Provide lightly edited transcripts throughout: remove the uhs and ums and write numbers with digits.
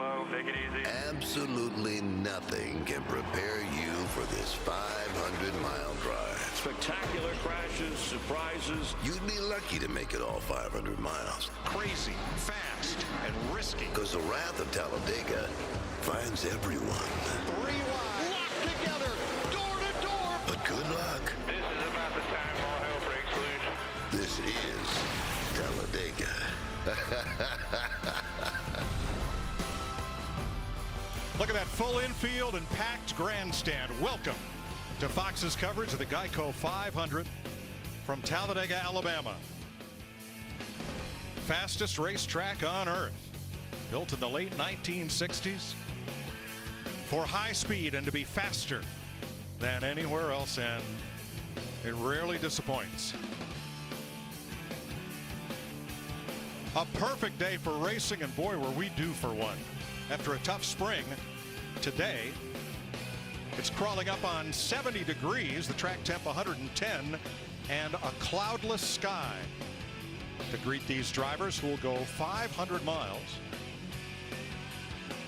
slow. Take it easy. Absolutely nothing can prepare you for this 500-mile drive. Spectacular crashes, surprises. You'd be lucky to make it all 500 miles. Crazy, fast, and risky. Because the wrath of Talladega finds everyone. 3 wide. Locked together. Door to door. But good luck. This is about the time all hell breaks loose. This is Talladega. Look at that full infield and packed grandstand. Welcome to Fox's coverage of the Geico 500 from Talladega, Alabama. Fastest racetrack on earth. Built in the late 1960s for high speed and to be faster than anywhere else, and it rarely disappoints. A perfect day for racing, and boy, were we due for one. After a tough spring, today it's crawling up on 70 degrees, the track temp 110, and a cloudless sky to greet these drivers who will go 500 miles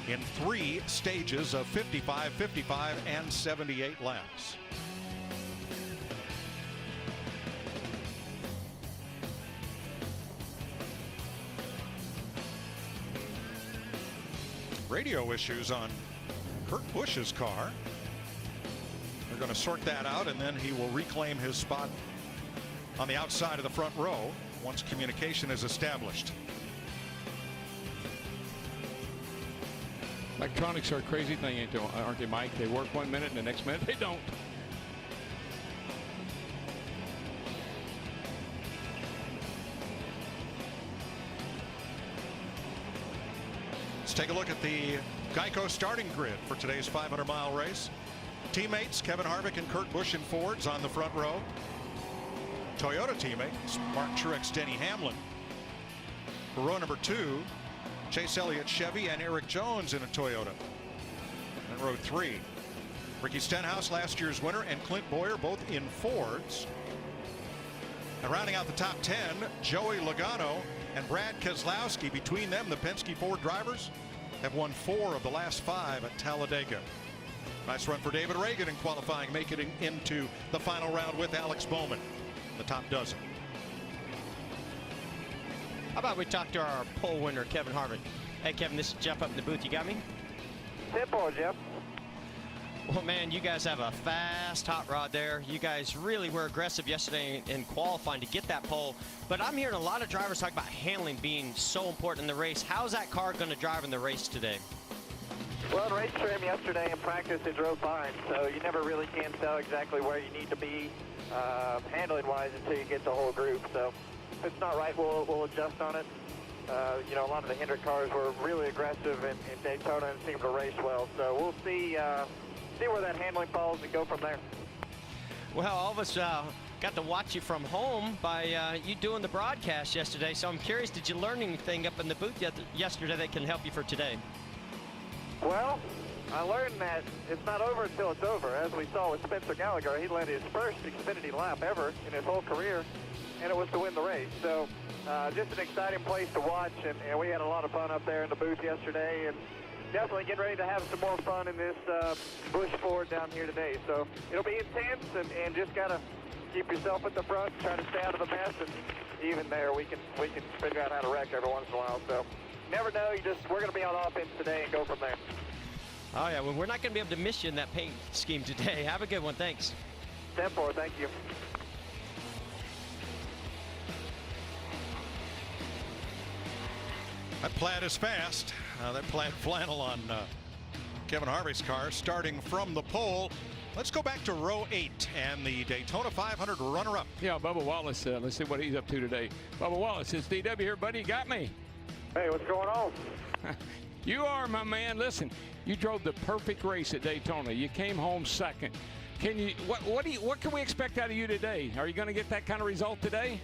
in 3 stages of 55, 55, and 78 laps. Radio issues on Kurt Busch's car. They're going to sort that out, and then he will reclaim his spot on the outside of the front row once communication is established. Electronics are a crazy thing, aren't they, Mike? They work 1 minute and the next minute they don't. Let's take a look at the Geico starting grid for today's 500-mile race. Teammates Kevin Harvick and Kurt Busch in Fords on the front row. Toyota teammates Mark Truex, Denny Hamlin. For row number 2, Chase Elliott Chevy and Eric Jones in a Toyota. And row 3, Ricky Stenhouse, last year's winner, and Clint Boyer, both in Fords. And rounding out the top 10, Joey Logano and Brad Keselowski. Between them, the Penske Ford drivers have won 4 of the last 5 at Talladega. Nice run for David Reagan in qualifying, making it into the final round with Alex Bowman, the top dozen. How about we talk to our pole winner, Kevin Harvick? Hey, Kevin, this is Jeff up in the booth. You got me? 10-4, Jeff. Well, man, you guys have a fast hot rod there. You guys really were aggressive yesterday in qualifying to get that pole. But I'm hearing a lot of drivers talk about handling being so important in the race. How's that car going to drive in the race today? Well, in race trim yesterday in practice, it drove fine, so you never really can tell exactly where you need to be handling-wise until you get the whole group. So if it's not right, we'll adjust on it. You know, a lot of the Hendrick cars were really aggressive in Daytona and seemed to race well. So we'll see where that handling falls and go from there. Well, all of us got to watch you from home by you doing the broadcast yesterday. So I'm curious, did you learn anything up in the booth yesterday that can help you for today? Well, I learned that it's not over until it's over. As we saw with Spencer Gallagher, he led his first Xfinity lap ever in his whole career, and it was to win the race. So just an exciting place to watch, and we had a lot of fun up there in the booth yesterday, and definitely getting ready to have some more fun in this Busch Ford down here today. So it'll be intense, and just got to keep yourself at the front, try to stay out of the mess, and even there we can figure out how to wreck every once in a while. So never know. We're going to be on offense today and go from there. Oh, yeah. Well, we're not going to be able to miss you in that paint scheme today. Have a good one. Thanks. 10-4. Thank you. That plaid is fast. That plaid flannel on Kevin Harvick's car starting from the pole. Let's go back to row 8 and the Daytona 500 runner-up. Yeah, Bubba Wallace, let's see what he's up to today. Bubba Wallace, it's DW here, buddy. You got me? Hey, what's going on? You are, my man. Listen, you drove the perfect race at Daytona. You came home second. Can you? What can we expect out of you today? Are you going to get that kind of result today?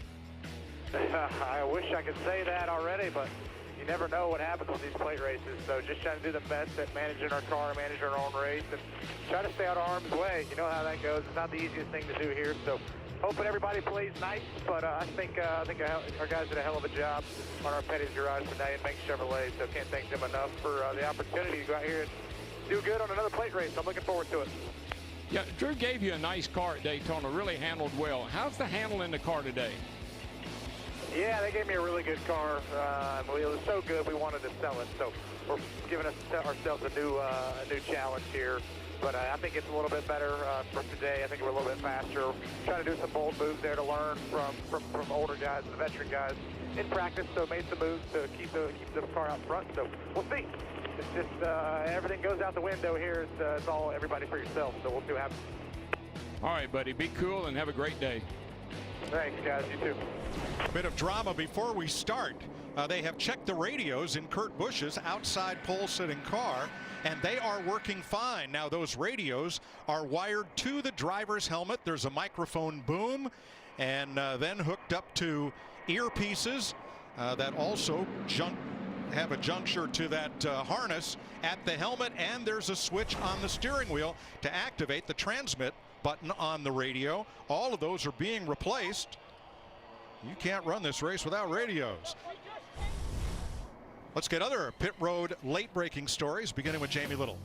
I wish I could say that already, but you never know what happens with these plate races. So just trying to do the best at managing our car, managing our own race, and try to stay out of harm's way. You know how that goes. It's not the easiest thing to do here. So hoping everybody plays nice, but I think our guys did a hell of a job on our Petty's Garage today and make Chevrolet, so can't thank them enough for the opportunity to go out here and do good on another plate race. I'm looking forward to it. Yeah, Drew gave you a nice car at Daytona, really handled well. How's the handle in the car today? Yeah, they gave me a really good car. It was so good we wanted to sell it, so we're giving ourselves a new challenge here. But I think it's a little bit better for today. I think we're a little bit faster. Trying to do some bold moves there to learn from older guys and veteran guys in practice. So made some moves to keep the car out front. So we'll see. It's just everything goes out the window here. It's all everybody for yourself. So we'll see what happens. All right, buddy. Be cool and have a great day. Thanks, guys. You too. Bit of drama before we start. They have checked the radios in Kurt Busch's outside pole-sitting car, and they are working fine. Now, those radios are wired to the driver's helmet. There's a microphone boom, and then hooked up to earpieces that also have a juncture to that harness at the helmet, and there's a switch on the steering wheel to activate the transmit button on the radio. All of those are being replaced. You can't run this race without radios. Let's get other pit road late breaking stories, beginning with Jamie Little.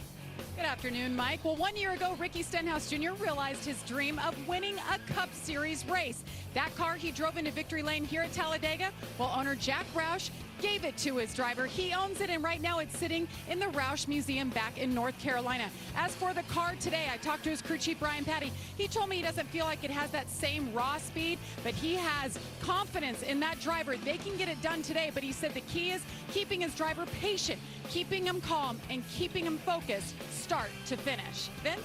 Good afternoon, Mike. Well, 1 year ago, Ricky Stenhouse Jr. realized his dream of winning a Cup Series race. That car he drove into victory lane here at Talladega, while owner Jack Roush gave it to his driver. He owns it, and right now it's sitting in the Roush Museum back in North Carolina. As for the car today, I talked to his crew chief, Brian Patty. He told me he doesn't feel like it has that same raw speed, but he has confidence in that driver. They can get it done today, but he said the key is keeping his driver patient, keeping him calm, and keeping him focused start to finish. Vince?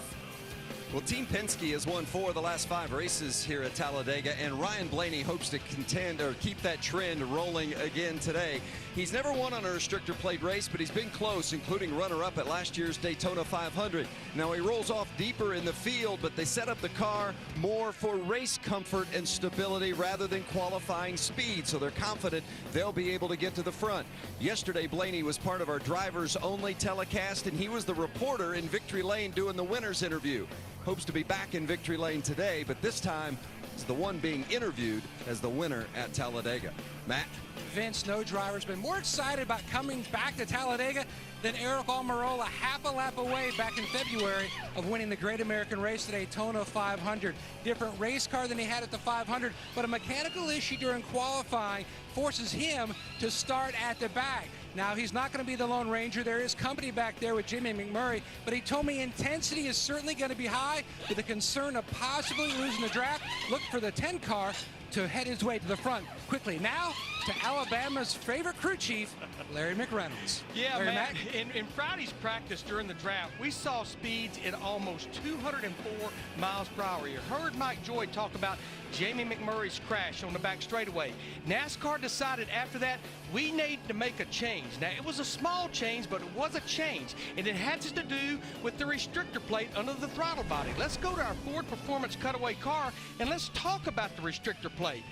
Well, Team Penske has won 4 of the last 5 races here at Talladega, and Ryan Blaney hopes to contend or keep that trend rolling again today. He's never won on a restrictor plate race, but he's been close, including runner-up at last year's Daytona 500. Now, he rolls off deeper in the field, but they set up the car more for race comfort and stability rather than qualifying speed, so they're confident they'll be able to get to the front. Yesterday, Blaney was part of our drivers-only telecast, and he was the reporter in victory lane doing the winner's interview. Hopes to be back in victory lane today, but this time is the one being interviewed as the winner at Talladega. Matt? Vince, no driver's been more excited about coming back to Talladega than Eric Almirola, half a lap away back in February of winning the Great American Race at Daytona 500. Different race car than he had at the 500, but a mechanical issue during qualifying forces him to start at the back. Now, he's not going to be the Lone Ranger. There is company back there with Jimmy McMurray, but he told me intensity is certainly going to be high with the concern of possibly losing the draft. Look for the 10 car to head his way to the front quickly. Now to Alabama's favorite crew chief, Larry McReynolds. Yeah, Larry man, in Friday's practice during the draft, we saw speeds at almost 204 miles per hour. You heard Mike Joy talk about Jamie McMurray's crash on the back straightaway. NASCAR decided after that we needed to make a change. Now, it was a small change, but it was a change, and it had to do with the restrictor plate under the throttle body. Let's go to our Ford Performance cutaway car, and let's talk about the restrictor plate.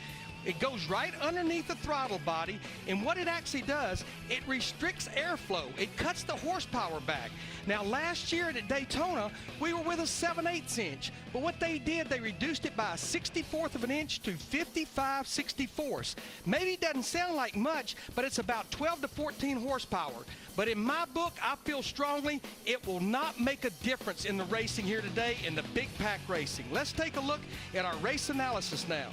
It goes right underneath the throttle body, and what it actually does, it restricts airflow. It cuts the horsepower back. Now, last year at Daytona, we were with a 7/8 inch, but what they did, they reduced it by a 64th of an inch to 55/64. Maybe it doesn't sound like much, but it's about 12 to 14 horsepower. But in my book, I feel strongly it will not make a difference in the racing here today in the big pack racing. Let's take a look at our race analysis now.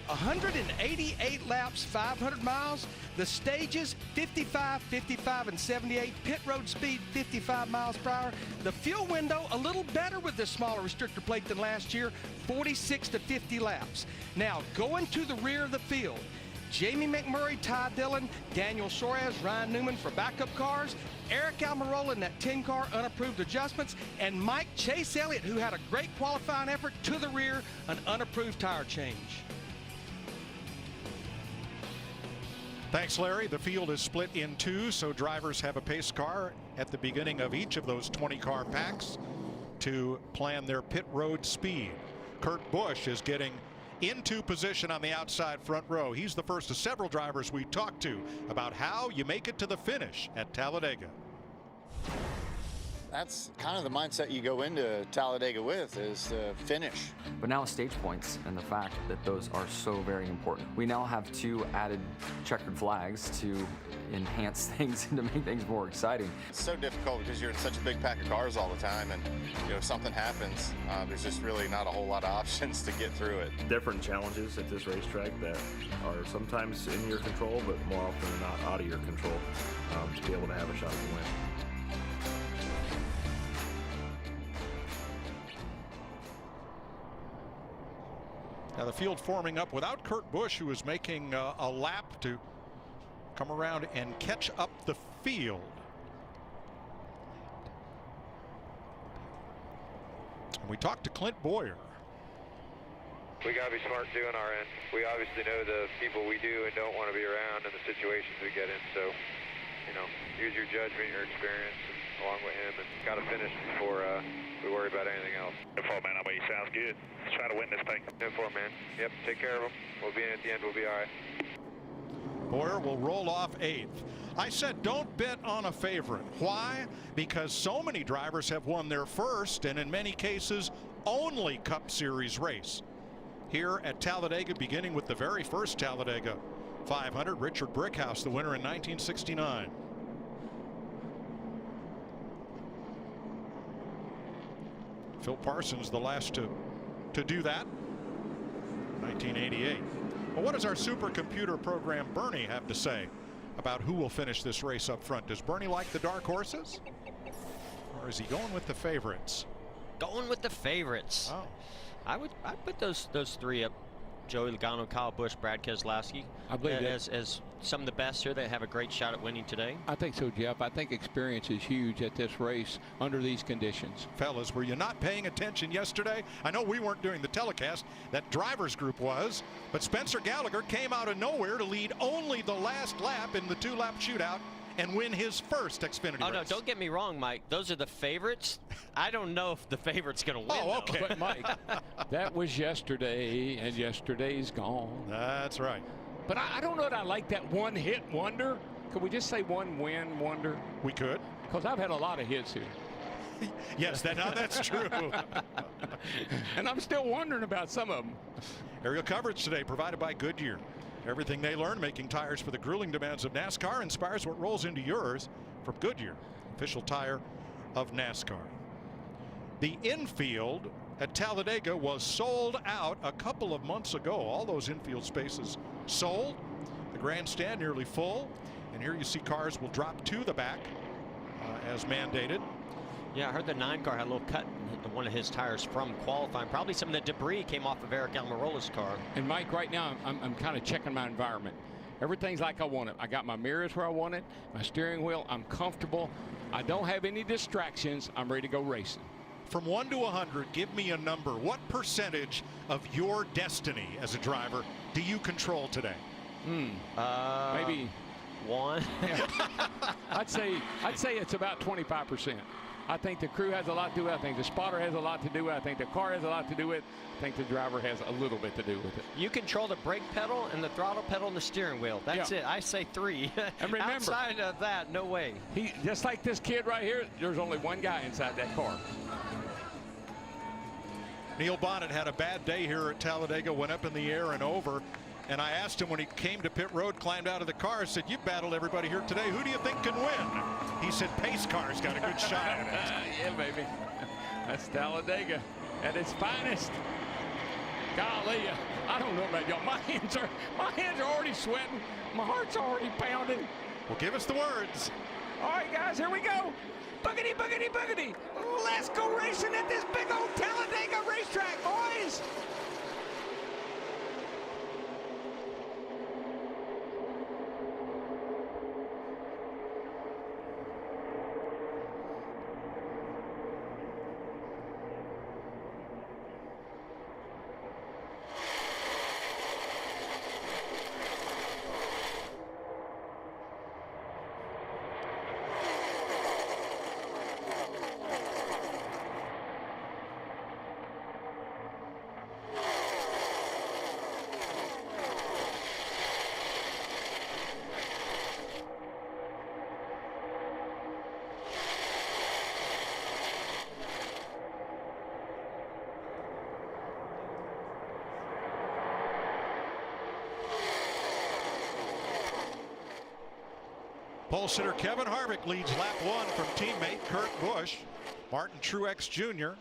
188 laps, 500 miles. The stages, 55, 55, and 78. Pit road speed, 55 miles per hour. The fuel window, a little better with this smaller restrictor plate than last year, 46 to 50 laps. Now, going to the rear of the field, Jamie McMurray, Ty Dillon, Daniel Suarez, Ryan Newman for backup cars, Eric Almirola in that 10-car unapproved adjustments, and Mike Chase Elliott, who had a great qualifying effort to the rear, an unapproved tire change. Thanks, Larry. The field is split in 2, so drivers have a pace car at the beginning of each of those 20-car packs to plan their pit road speed. Kurt Busch is getting into position on the outside front row. He's the first of several drivers we talked to about how you make it to the finish at Talladega. That's kind of the mindset you go into Talladega with, is to finish. But now stage points and the fact that those are so very important. We now have 2 added checkered flags to enhance things and to make things more exciting. It's so difficult because you're in such a big pack of cars all the time, and if something happens, there's just really not a whole lot of options to get through it. Different challenges at this racetrack that are sometimes in your control, but more often than not out of your control, to be able to have a shot at the win. Now the field forming up without Kurt Busch, who is making a lap to come around and catch up the field. And we talked to Clint Boyer. We got to be smart too on our end. We obviously know the people we do and don't want to be around and the situations we get in. So, use your judgment, your experience, along with him, and got to finish before we worry about anything else. 4 man, that way sounds good. Let's try to win this thing. 4 man. Yep, take care of them. We'll be in at the end. We'll be all right. Boyer will roll off 8th. I said don't bet on a favorite. Why? Because so many drivers have won their first and in many cases only Cup Series race. Here at Talladega, beginning with the very first Talladega 500, Richard Brickhouse, the winner in 1969. Phil Parsons, the last to do that, 1988. Well, what does our supercomputer program Bernie have to say about who will finish this race up front? Does Bernie like the dark horses, or is he going with the favorites? Going with the favorites. Oh. I'd put those 3 up. Joey Logano, Kyle Busch, Brad Keselowski. I believe as some of the best here that have a great shot at winning today. I think so, Jeff. I think experience is huge at this race under these conditions. Fellas, were you not paying attention yesterday? I know we weren't doing the telecast. That driver's group was. But Spencer Gallagher came out of nowhere to lead only the last lap in the 2-lap shootout and win his first Xfinity race. No, don't get me wrong, Mike. Those are the favorites. I don't know if the favorite's going to win. Oh, okay. But, Mike, that was yesterday, and yesterday's gone. That's right. But I don't know that I like that one-hit wonder. Could we just say one-win wonder? We could. Because I've had a lot of hits here. Yes, that's true. And I'm still wondering about some of them. Aerial coverage today provided by Goodyear. Everything they learn making tires for the grueling demands of NASCAR inspires what rolls into yours from Goodyear, official tire of NASCAR. The infield at Talladega was sold out a couple of months ago. All those infield spaces sold. The grandstand nearly full. And here you see cars will drop to the back as mandated. Yeah, I heard the 9 car had a little cut in one of his tires from qualifying. Probably some of the debris came off of Eric Almirola's car. And Mike, right now I'm kind of checking my environment. Everything's like I want it. I got my mirrors where I want it, my steering wheel. I'm comfortable. I don't have any distractions. I'm ready to go racing. From 1 to 100, give me a number. What percentage of your destiny as a driver do you control today? Maybe 1. I'd say it's about 25%. I think the crew has a lot to do with it. I think the spotter has a lot to do with it. I think the car has a lot to do with it. I think the driver has a little bit to do with it. You control the brake pedal and the throttle pedal and the steering wheel. That's it. I say 3. And remember, outside of that, no way. Just like this kid right here, there's only one guy inside that car. Neil Bonnet had a bad day here at Talladega, went up in the air and over. And I asked him when he came to pit road, climbed out of the car, said, "You battled everybody here today. Who do you think can win?" He said, "Pace car's got a good shot at it." Yeah, baby. That's Talladega at its finest. Golly, I don't know about y'all. My hands are already sweating. My heart's already pounding. Well, give us the words. All right, guys, here we go. Boogity, boogity, boogity. Let's go racing at this big old Talladega racetrack, boys. Pole sitter Kevin Harvick leads lap 1 from teammate Kurt Busch. Martin Truex Jr.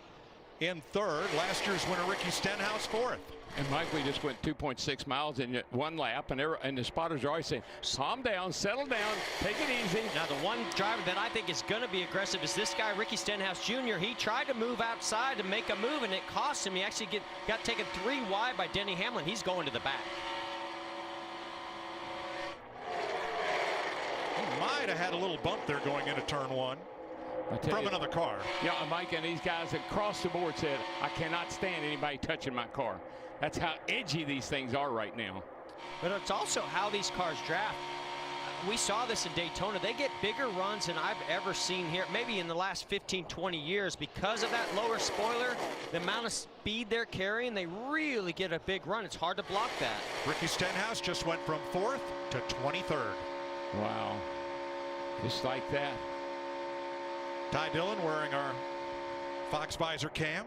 in third. Last year's winner Ricky Stenhouse fourth. And Mike, we just went 2.6 miles in one lap, and the spotters are always saying, calm down, settle down, take it easy. Now, the one driver that I think is going to be aggressive is this guy, Ricky Stenhouse Jr. He tried to move outside to make a move, and it cost him. He actually got taken 3 wide by Denny Hamlin. He's going to the back. He might have had a little bump there going into turn 1 from another car. Yeah, Mike, and these guys across the board said, I cannot stand anybody touching my car. That's how edgy these things are right now. But it's also how these cars draft. We saw this in Daytona. They get bigger runs than I've ever seen here, maybe in the last 15, 20 years. Because of that lower spoiler, the amount of speed they're carrying, they really get a big run. It's hard to block that. Ricky Stenhouse just went from 4th to 23rd. Wow. Just like that. Ty Dillon wearing our Fox Visor cam.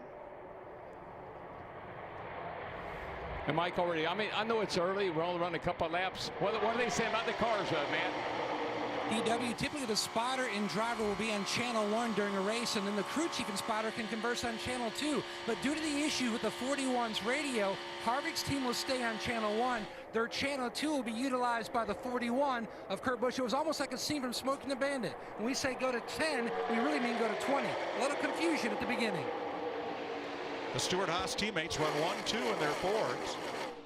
And Mike already, I mean, I know it's early. We're only running a couple of laps. What are they saying about the cars, man? DW, typically the spotter and driver will be on channel 1 during a race, and then the crew chief and spotter can converse on channel 2. But due to the issue with the 41's radio, Harvick's team will stay on channel 1. Their channel 2 will be utilized by the 41 of Kurt Busch. It was almost like a scene from Smoking the Bandit. When we say go to 10, we really mean go to 20. A little confusion at the beginning. The Stewart-Haas teammates run 1, 2 in their Fords.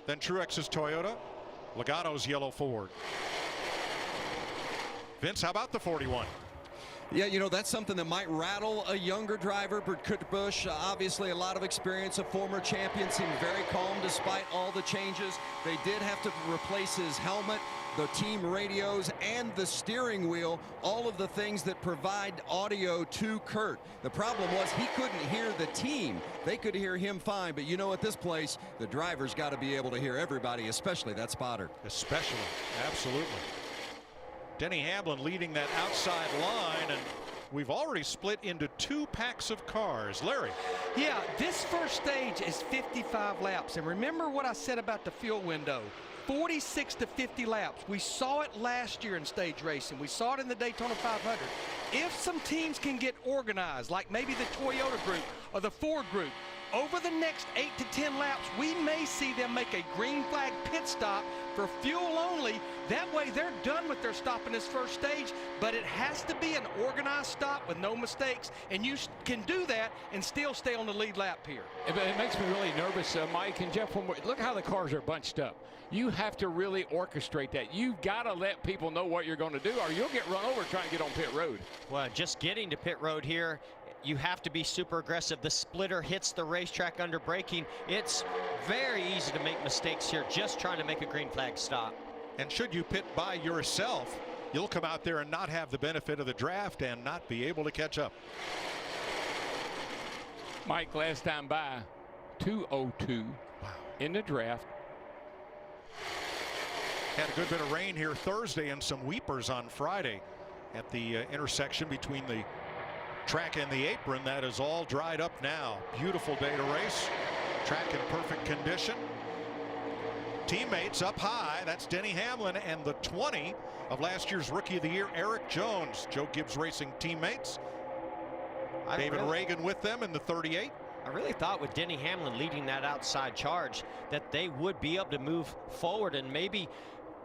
Then Truex's Toyota, Logano's yellow Ford. Vince, how about the 41? Yeah, you know, that's something that might rattle a younger driver, but Kurt Busch, obviously a lot of experience, a former champion, seemed very calm despite all the changes. They did have to replace his helmet, the team radios, and the steering wheel, all of the things that provide audio to Kurt. The problem was he couldn't hear the team. They could hear him fine, but you know, at this place, the driver's got to be able to hear everybody, especially that spotter. Especially, absolutely. Denny Hamlin leading that outside line, and we've already split into 2 packs of cars. Larry. Yeah, this first stage is 55 laps. And remember what I said about the fuel window. 46 to 50 laps. We saw it last year in stage racing. We saw it in the Daytona 500. If some teams can get organized, like maybe the Toyota group or the Ford group, over the next 8 to 10 laps, we may see them make a green flag pit stop for fuel only. That way they're done with their stop in this first stage, but it has to be an organized stop with no mistakes, and you can do that and still stay on the lead lap here. It makes me really nervous, Mike and Jeff. Look how the cars are bunched up. You have to really orchestrate that. You've got to let people know what you're going to do, or you'll get run over trying to get on pit road. Well, just getting to pit road here, you have to be super aggressive. The splitter hits the racetrack under braking. It's very easy to make mistakes here just trying to make a green flag stop. And should you pit by yourself, you'll come out there and not have the benefit of the draft and not be able to catch up. Mike, last time by, 2:02 in the draft. Had a good bit of rain here Thursday and some weepers on Friday at the intersection between the track and the apron. That is all dried up now. Beautiful day to race. Track in perfect condition. Teammates up high. That's Denny Hamlin and the 20 of last year's Rookie of the Year, Eric Jones. Joe Gibbs Racing teammates. David Reagan with them in the 38. I really thought with Denny Hamlin leading that outside charge that they would be able to move forward and maybe,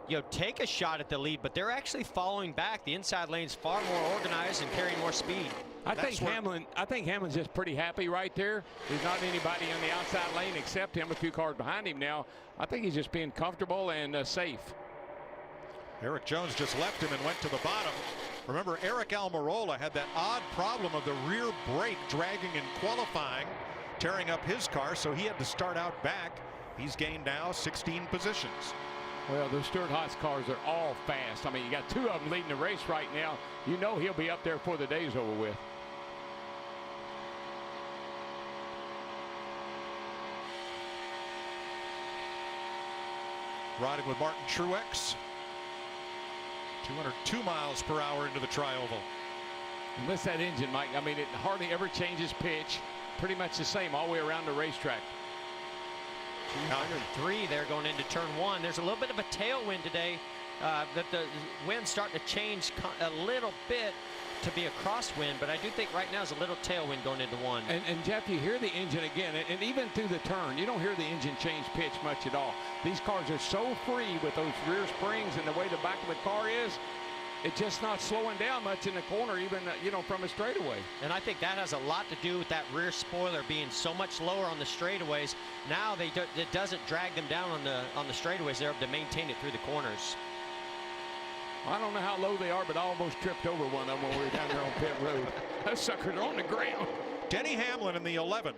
you know, take a shot at the lead, but they're actually following back. The inside lane's far more organized and carrying more speed. I think Hamlin's just pretty happy right there. There's not anybody in the outside lane except him, a few cars behind him now. I think he's just being comfortable and safe. Eric Jones just left him and went to the bottom. Remember, Eric Almirola had that odd problem of the rear brake dragging in qualifying, tearing up his car, so he had to start out back. He's gained now 16 positions. Well, the Stewart-Haas cars are all fast. I mean, you got 2 of them leading the race right now. You know he'll be up there before the day's over with. Riding with Martin Truex. 202 miles per hour into the tri-oval. And with that engine, Mike, I mean, it hardly ever changes pitch. Pretty much the same all the way around the racetrack. 203 there going into turn 1. There's a little bit of a tailwind today. that the wind's starting to change a little bit to be a crosswind, but I do think right now is a little tailwind going into one. And Jeff, you hear the engine again, and even through the turn, you don't hear the engine change pitch much at all. These cars are so free with those rear springs and the way the back of the car is. It's just not slowing down much in the corner, even from a straightaway. And I think that has a lot to do with that rear spoiler being so much lower on the straightaways. Now it doesn't drag them down on the straightaways. They're able to maintain it through the corners. I don't know how low they are, but I almost tripped over one of them when we were down there on pit road. Those suckers are on the ground. Denny Hamlin in the 11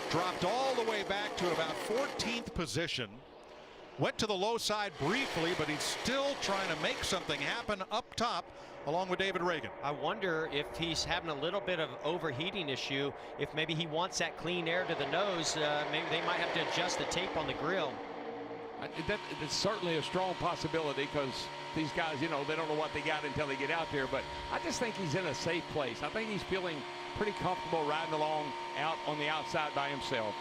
dropped all the way back to about 14th position. Went to the low side briefly, but he's still trying to make something happen up top along with David Reagan. I wonder if he's having a little bit of overheating issue. If maybe he wants that clean air to the nose, maybe they might have to adjust the tape on the grill. It's certainly a strong possibility because these guys, they don't know what they got until they get out there. But I just think he's in a safe place. I think he's feeling pretty comfortable riding along out on the outside by himself.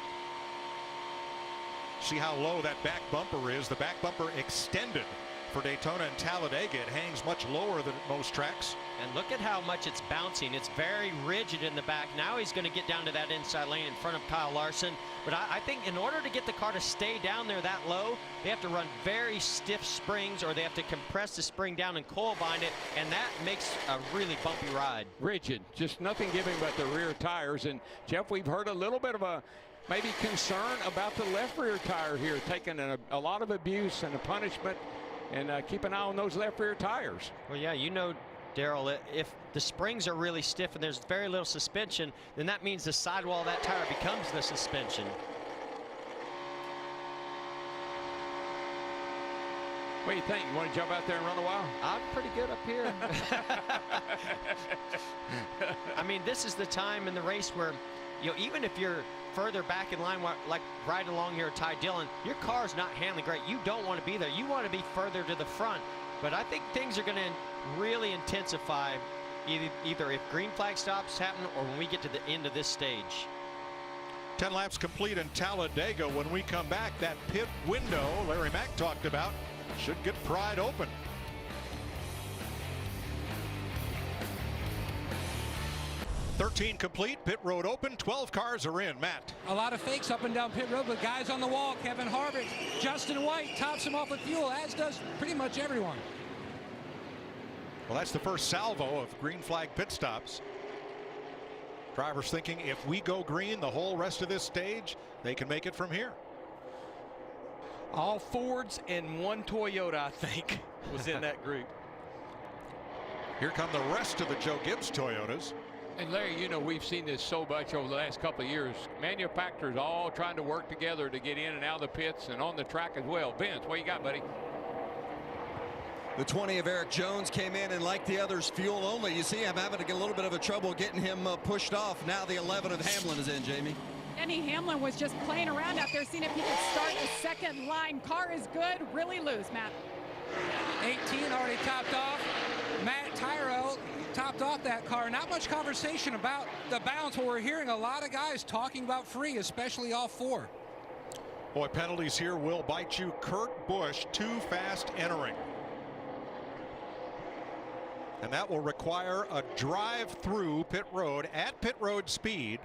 See how low that back bumper is. The back bumper extended for Daytona and Talladega. It hangs much lower than most tracks. And look at how much it's bouncing. It's very rigid in the back. Now he's going to get down to that inside lane in front of Kyle Larson. But I think in order to get the car to stay down there that low, they have to run very stiff springs, or they have to compress the spring down and coil bind it, and that makes a really bumpy ride. Rigid, just nothing giving but the rear tires. And Jeff, we've heard a little bit of a maybe concern about the left rear tire here, taking a lot of abuse and a punishment, and keep an eye on those left rear tires. Well, yeah, Darrell, if the springs are really stiff and there's very little suspension, then that means the sidewall of that tire becomes the suspension. What do you think? You want to jump out there and run a while? I'm pretty good up here. I mean, this is the time in the race where, even if you're further back in line, like right along here, Ty Dillon, your car's not handling great. You don't want to be there. You want to be further to the front. But I think things are going to really intensify either if green flag stops happening or when we get to the end of this stage. 10 laps complete in Talladega. When we come back, that pit window Larry Mack talked about should get pried open. $13 complete, pit road open, 12 cars are in. Matt. A lot of fakes up and down pit road, but guys on the wall. Kevin Harvick, Justin White tops him off with fuel, as does pretty much everyone. Well, that's the first salvo of green flag pit stops. Drivers thinking if we go green the whole rest of this stage, they can make it from here. All Fords and one Toyota, I think, was in that group. Here come the rest of the Joe Gibbs Toyotas. And Larry, we've seen this so much over the last couple of years. Manufacturers all trying to work together to get in and out of the pits and on the track as well. Vince, what you got, buddy? The 20 of Eric Jones came in, and like the others, fuel only. You see, I'm having to get a little bit of a trouble getting him pushed off. Now the 11 of Hamlin is in, Jamie. Denny Hamlin was just playing around out there, seeing if he could start the second line. Car is good, really loose, Matt. 18 already topped off. Matt Tyrrell topped off that car. Not much conversation about the balance, but we're hearing a lot of guys talking about free, especially all four. Boy, penalties here will bite you. Kurt Busch too fast entering. And that will require a drive through pit road at pit road speed,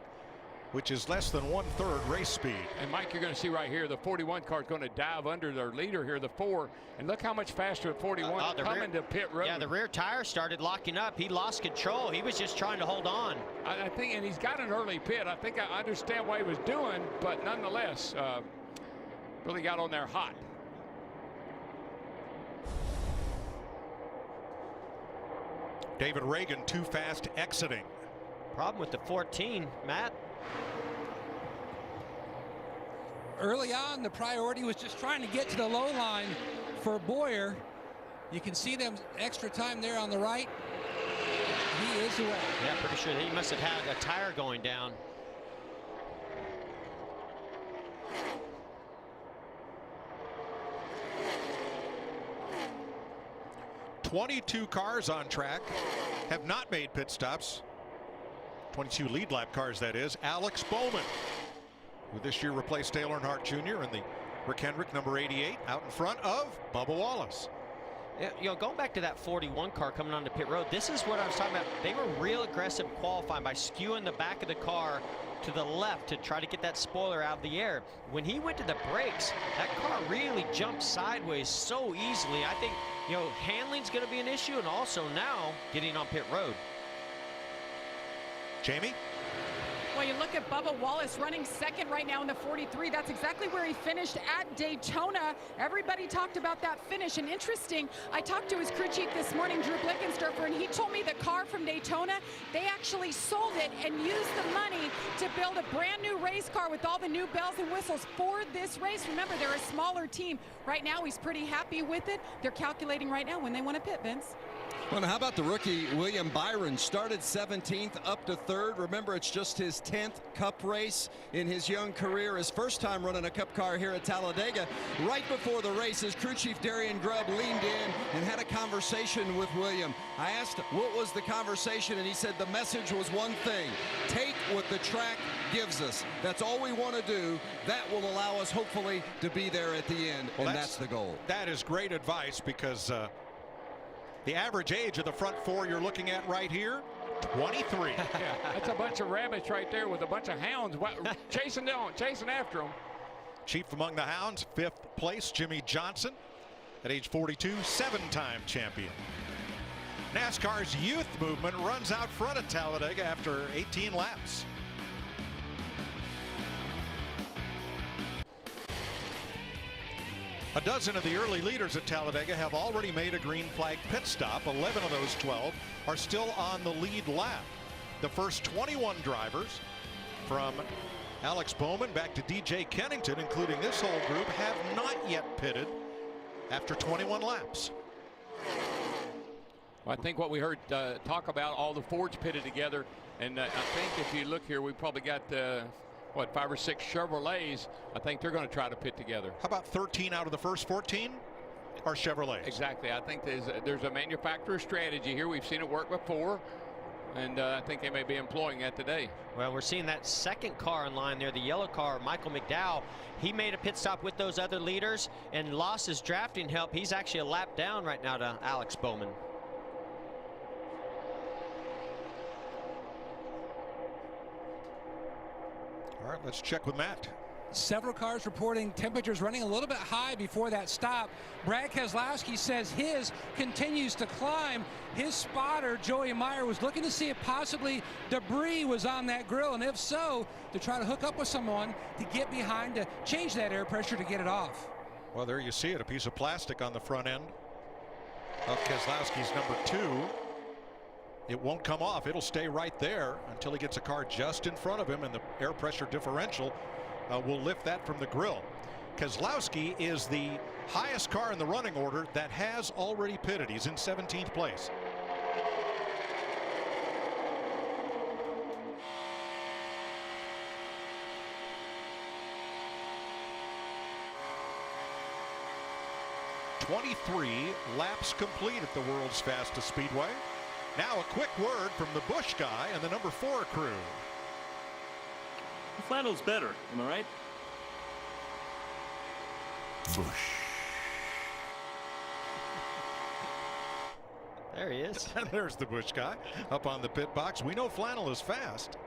which is less than 1/3 race speed. And Mike, you're going to see right here, the 41 car is going to dive under their leader here, the 4. And look how much faster the 41 coming to pit road. Yeah, the rear tire started locking up. He lost control. He was just trying to hold on. I think, and he's got an early pit. I think I understand what he was doing, but nonetheless, really got on there hot. David Reagan too fast exiting. Problem with the 14, Matt. Early on, the priority was just trying to get to the low line for Boyer. You can see them extra time there on the right. He is away. Yeah, pretty sure he must have had a tire going down. "22 cars on track have not made pit stops. 22 lead lap cars, that is. Alex Bowman, who this year replaced Dale Earnhardt Jr. in the Rick Hendrick number 88, out in front of Bubba Wallace. Going back to that 41 car coming onto pit road, this is what I was talking about. They were real aggressive qualifying by skewing the back of the car to the left to try to get that spoiler out of the air. When he went to the brakes, that car really jumped sideways so easily. I think, handling's going to be an issue, and also now getting on pit road. Jamie? Well, you look at Bubba Wallace running second right now in the 43. That's exactly where he finished at Daytona. Everybody talked about that finish. And interesting, I talked to his crew chief this morning, Drew Blickensderfer, and he told me the car from Daytona, they actually sold it and used the money to build a brand new race car with all the new bells and whistles for this race. Remember, they're a smaller team. Right now, he's pretty happy with it. They're calculating right now when they want to pit, Vince. Well, how about the rookie William Byron? Started 17th up to 3rd. Remember, it's just his 10th Cup race in his young career. His first time running a Cup car here at Talladega. Right before the race, his crew chief Darian Grubb leaned in and had a conversation with William. I asked what was the conversation, and he said the message was one thing: take what the track gives us. That's all we want to do. That will allow us, hopefully, to be there at the end, and that's the goal. That is great advice, because the average age of the front four you're looking at right here, 23. Yeah, that's a bunch of rabbits right there with a bunch of hounds chasing after them. Chief among the hounds, 5th place, Jimmy Johnson, at age 42, 7-time champion. NASCAR's youth movement runs out front at Talladega after 18 laps. A dozen of the early leaders at Talladega have already made a green flag pit stop. 11 of those 12 are still on the lead lap. The first 21 drivers, from Alex Bowman back to DJ Kennington, including this whole group, have not yet pitted after 21 laps. Well, I think what we heard talk about, all the Fords pitted together, and I think if you look here, we probably got 5 or 6 Chevrolets. I think they're going to try to pit together. How about 13 out of the first 14 are Chevrolets? Exactly. I think there's a manufacturer strategy here. We've seen it work before, and I think they may be employing that today. Well, we're seeing that second car in line there, the yellow car, Michael McDowell. He made a pit stop with those other leaders and lost his drafting help. He's actually a lap down right now to Alex Bowman. All right, let's check with Matt. Several cars reporting temperatures running a little bit high before that stop. Brad Keselowski says his continues to climb. His spotter, Joey Meyer, was looking to see if possibly debris was on that grill, and if so, to try to hook up with someone to get behind to change that air pressure to get it off. Well, there you see it, a piece of plastic on the front end of Keselowski's number 2. It won't come off. It'll stay right there until he gets a car just in front of him, and the air pressure differential will lift that from the grill. Keselowski is the highest car in the running order that has already pitted. He's in 17th place. "23 laps complete at the world's fastest speedway." Now a quick word from the Busch guy and the number 4 crew. The flannel's better, am I right? Busch. There he is. And there's the Busch guy up on the pit box. We know flannel is fast.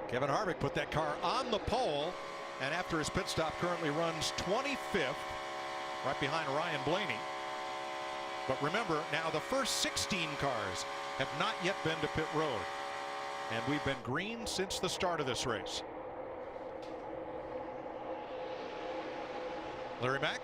Kevin Harvick put that car on the pole, and after his pit stop currently runs 25th, right behind Ryan Blaney. But remember, now the first 16 cars have not yet been to pit road, and we've been green since the start of this race. Larry Mack?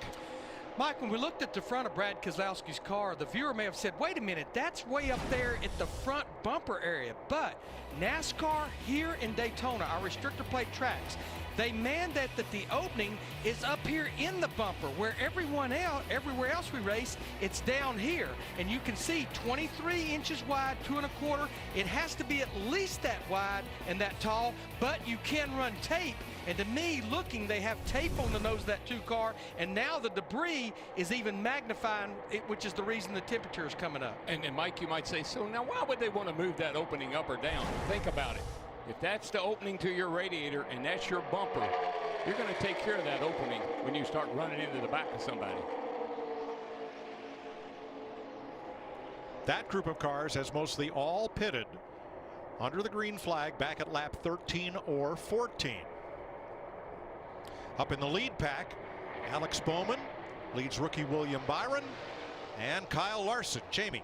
Mike, when we looked at the front of Brad Keselowski's car, the viewer may have said, wait a minute, that's way up there at the front bumper area. But NASCAR here in Daytona, our restrictor plate tracks, they mandate that the opening is up here in the bumper, where everywhere else we race, it's down here. And you can see 23 inches wide, 2 1/4. It has to be at least that wide and that tall, but you can run tape. And to me, looking, they have tape on the nose of that 2 car, and now the debris is even magnifying it, which is the reason the temperature is coming up. And Mike, you might say, so now why would they want to move that opening up or down? Think about it. If that's the opening to your radiator and that's your bumper, you're going to take care of that opening when you start running into the back of somebody. That group of cars has mostly all pitted under the green flag back at lap 13 or 14. Up in the lead pack, Alex Bowman leads rookie William Byron and Kyle Larson. Jamie.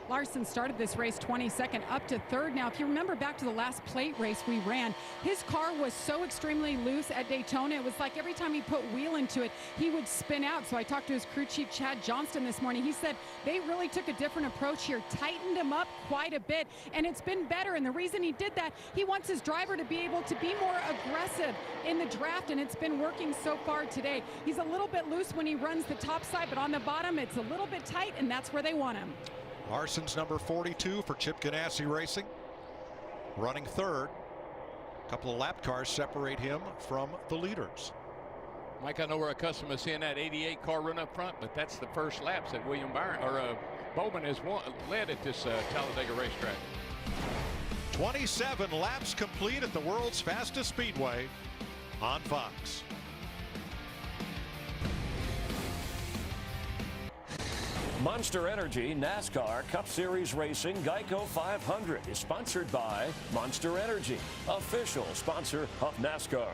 Larson started this race 22nd up to third. Now, if you remember back to the last plate race we ran, his car was so extremely loose at Daytona. It was like every time he put wheel into it, he would spin out. So I talked to his crew chief, Chad Johnston, this morning. He said they really took a different approach here, tightened him up quite a bit, and it's been better. And the reason he did that, he wants his driver to be able to be more aggressive in the draft, and it's been working so far today. He's a little bit loose when he runs the top side, but on the bottom, it's a little bit tight, and that's where they want him. Larson's number 42 for Chip Ganassi Racing, running third. A couple of lap cars separate him from the leaders. Mike, I know we're accustomed to seeing that 88 car run up front, but that's the first laps that William Byron or Bowman has led at this Talladega racetrack. 27 laps complete at the world's fastest speedway on Fox. Monster Energy NASCAR Cup Series Racing Geico 500 is sponsored by Monster Energy, official sponsor of NASCAR.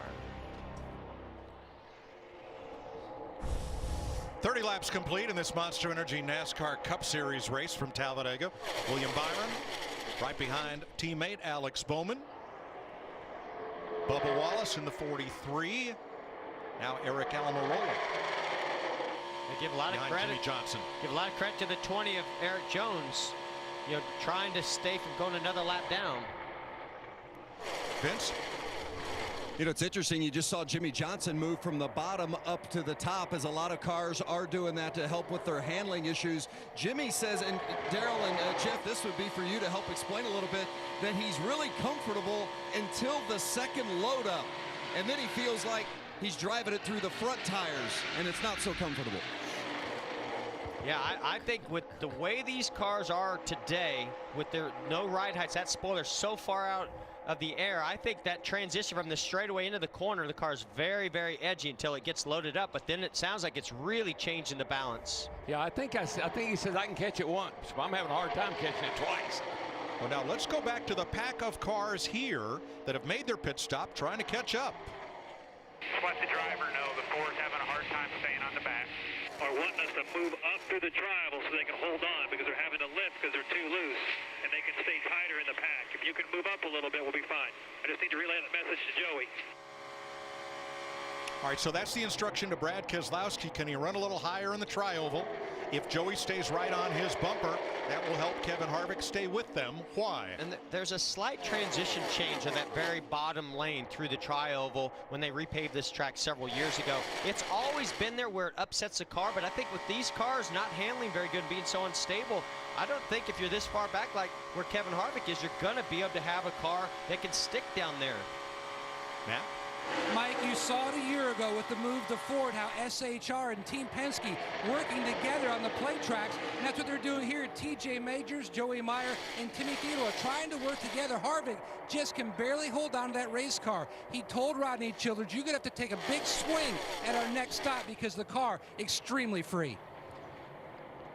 30 laps complete in this Monster Energy NASCAR Cup Series race from Talladega. William Byron right behind teammate Alex Bowman. Bubba Wallace in the 43. Now Eric Almirola. They give a lot of credit. Jimmy Johnson. Give a lot of credit to the 20 of Eric Jones, trying to stay from going another lap down. Vince? It's interesting. You just saw Jimmy Johnson move from the bottom up to the top, as a lot of cars are doing that to help with their handling issues. Jimmy says, and Daryl and Jeff, this would be for you to help explain a little bit, that he's really comfortable until the second load up. And then he feels like he's driving it through the front tires, and it's not so comfortable. Yeah, I think with the way these cars are today, with their no ride heights, that spoiler so far out of the air, I think that transition from the straightaway into the corner, the car is very, very edgy until it gets loaded up. But then it sounds like it's really changing the balance. Yeah, I think he says I can catch it once, but I'm having a hard time catching it twice. Well, now let's go back to the pack of cars here that have made their pit stop, trying to catch up. Just let the driver know the Ford's having a hard time staying on the back. Are wanting us to move up through the triangle so they can hold on, because they're having to lift because they're too loose, and they can stay tighter in the pack. If you can move up a little bit, we'll be fine. I just need to relay that message to Joey. All right, so that's the instruction to Brad Keselowski. Can he run a little higher in the tri-oval? If Joey stays right on his bumper, that will help Kevin Harvick stay with them. Why? And there's a slight transition change in that very bottom lane through the tri-oval when they repaved this track several years ago. It's always been there where it upsets the car, but I think with these cars not handling very good and being so unstable, I don't think if you're this far back like where Kevin Harvick is, you're going to be able to have a car that can stick down there. Matt? Mike, you saw it a year ago with the move to Ford, how SHR and Team Penske working together on the plate tracks, and that's what they're doing here. TJ Majors, Joey Meyer, and Timmy Theodore trying to work together. Harvick just can barely hold on to that race car. He told Rodney Childers, you're going to have to take a big swing at our next stop because the car extremely free.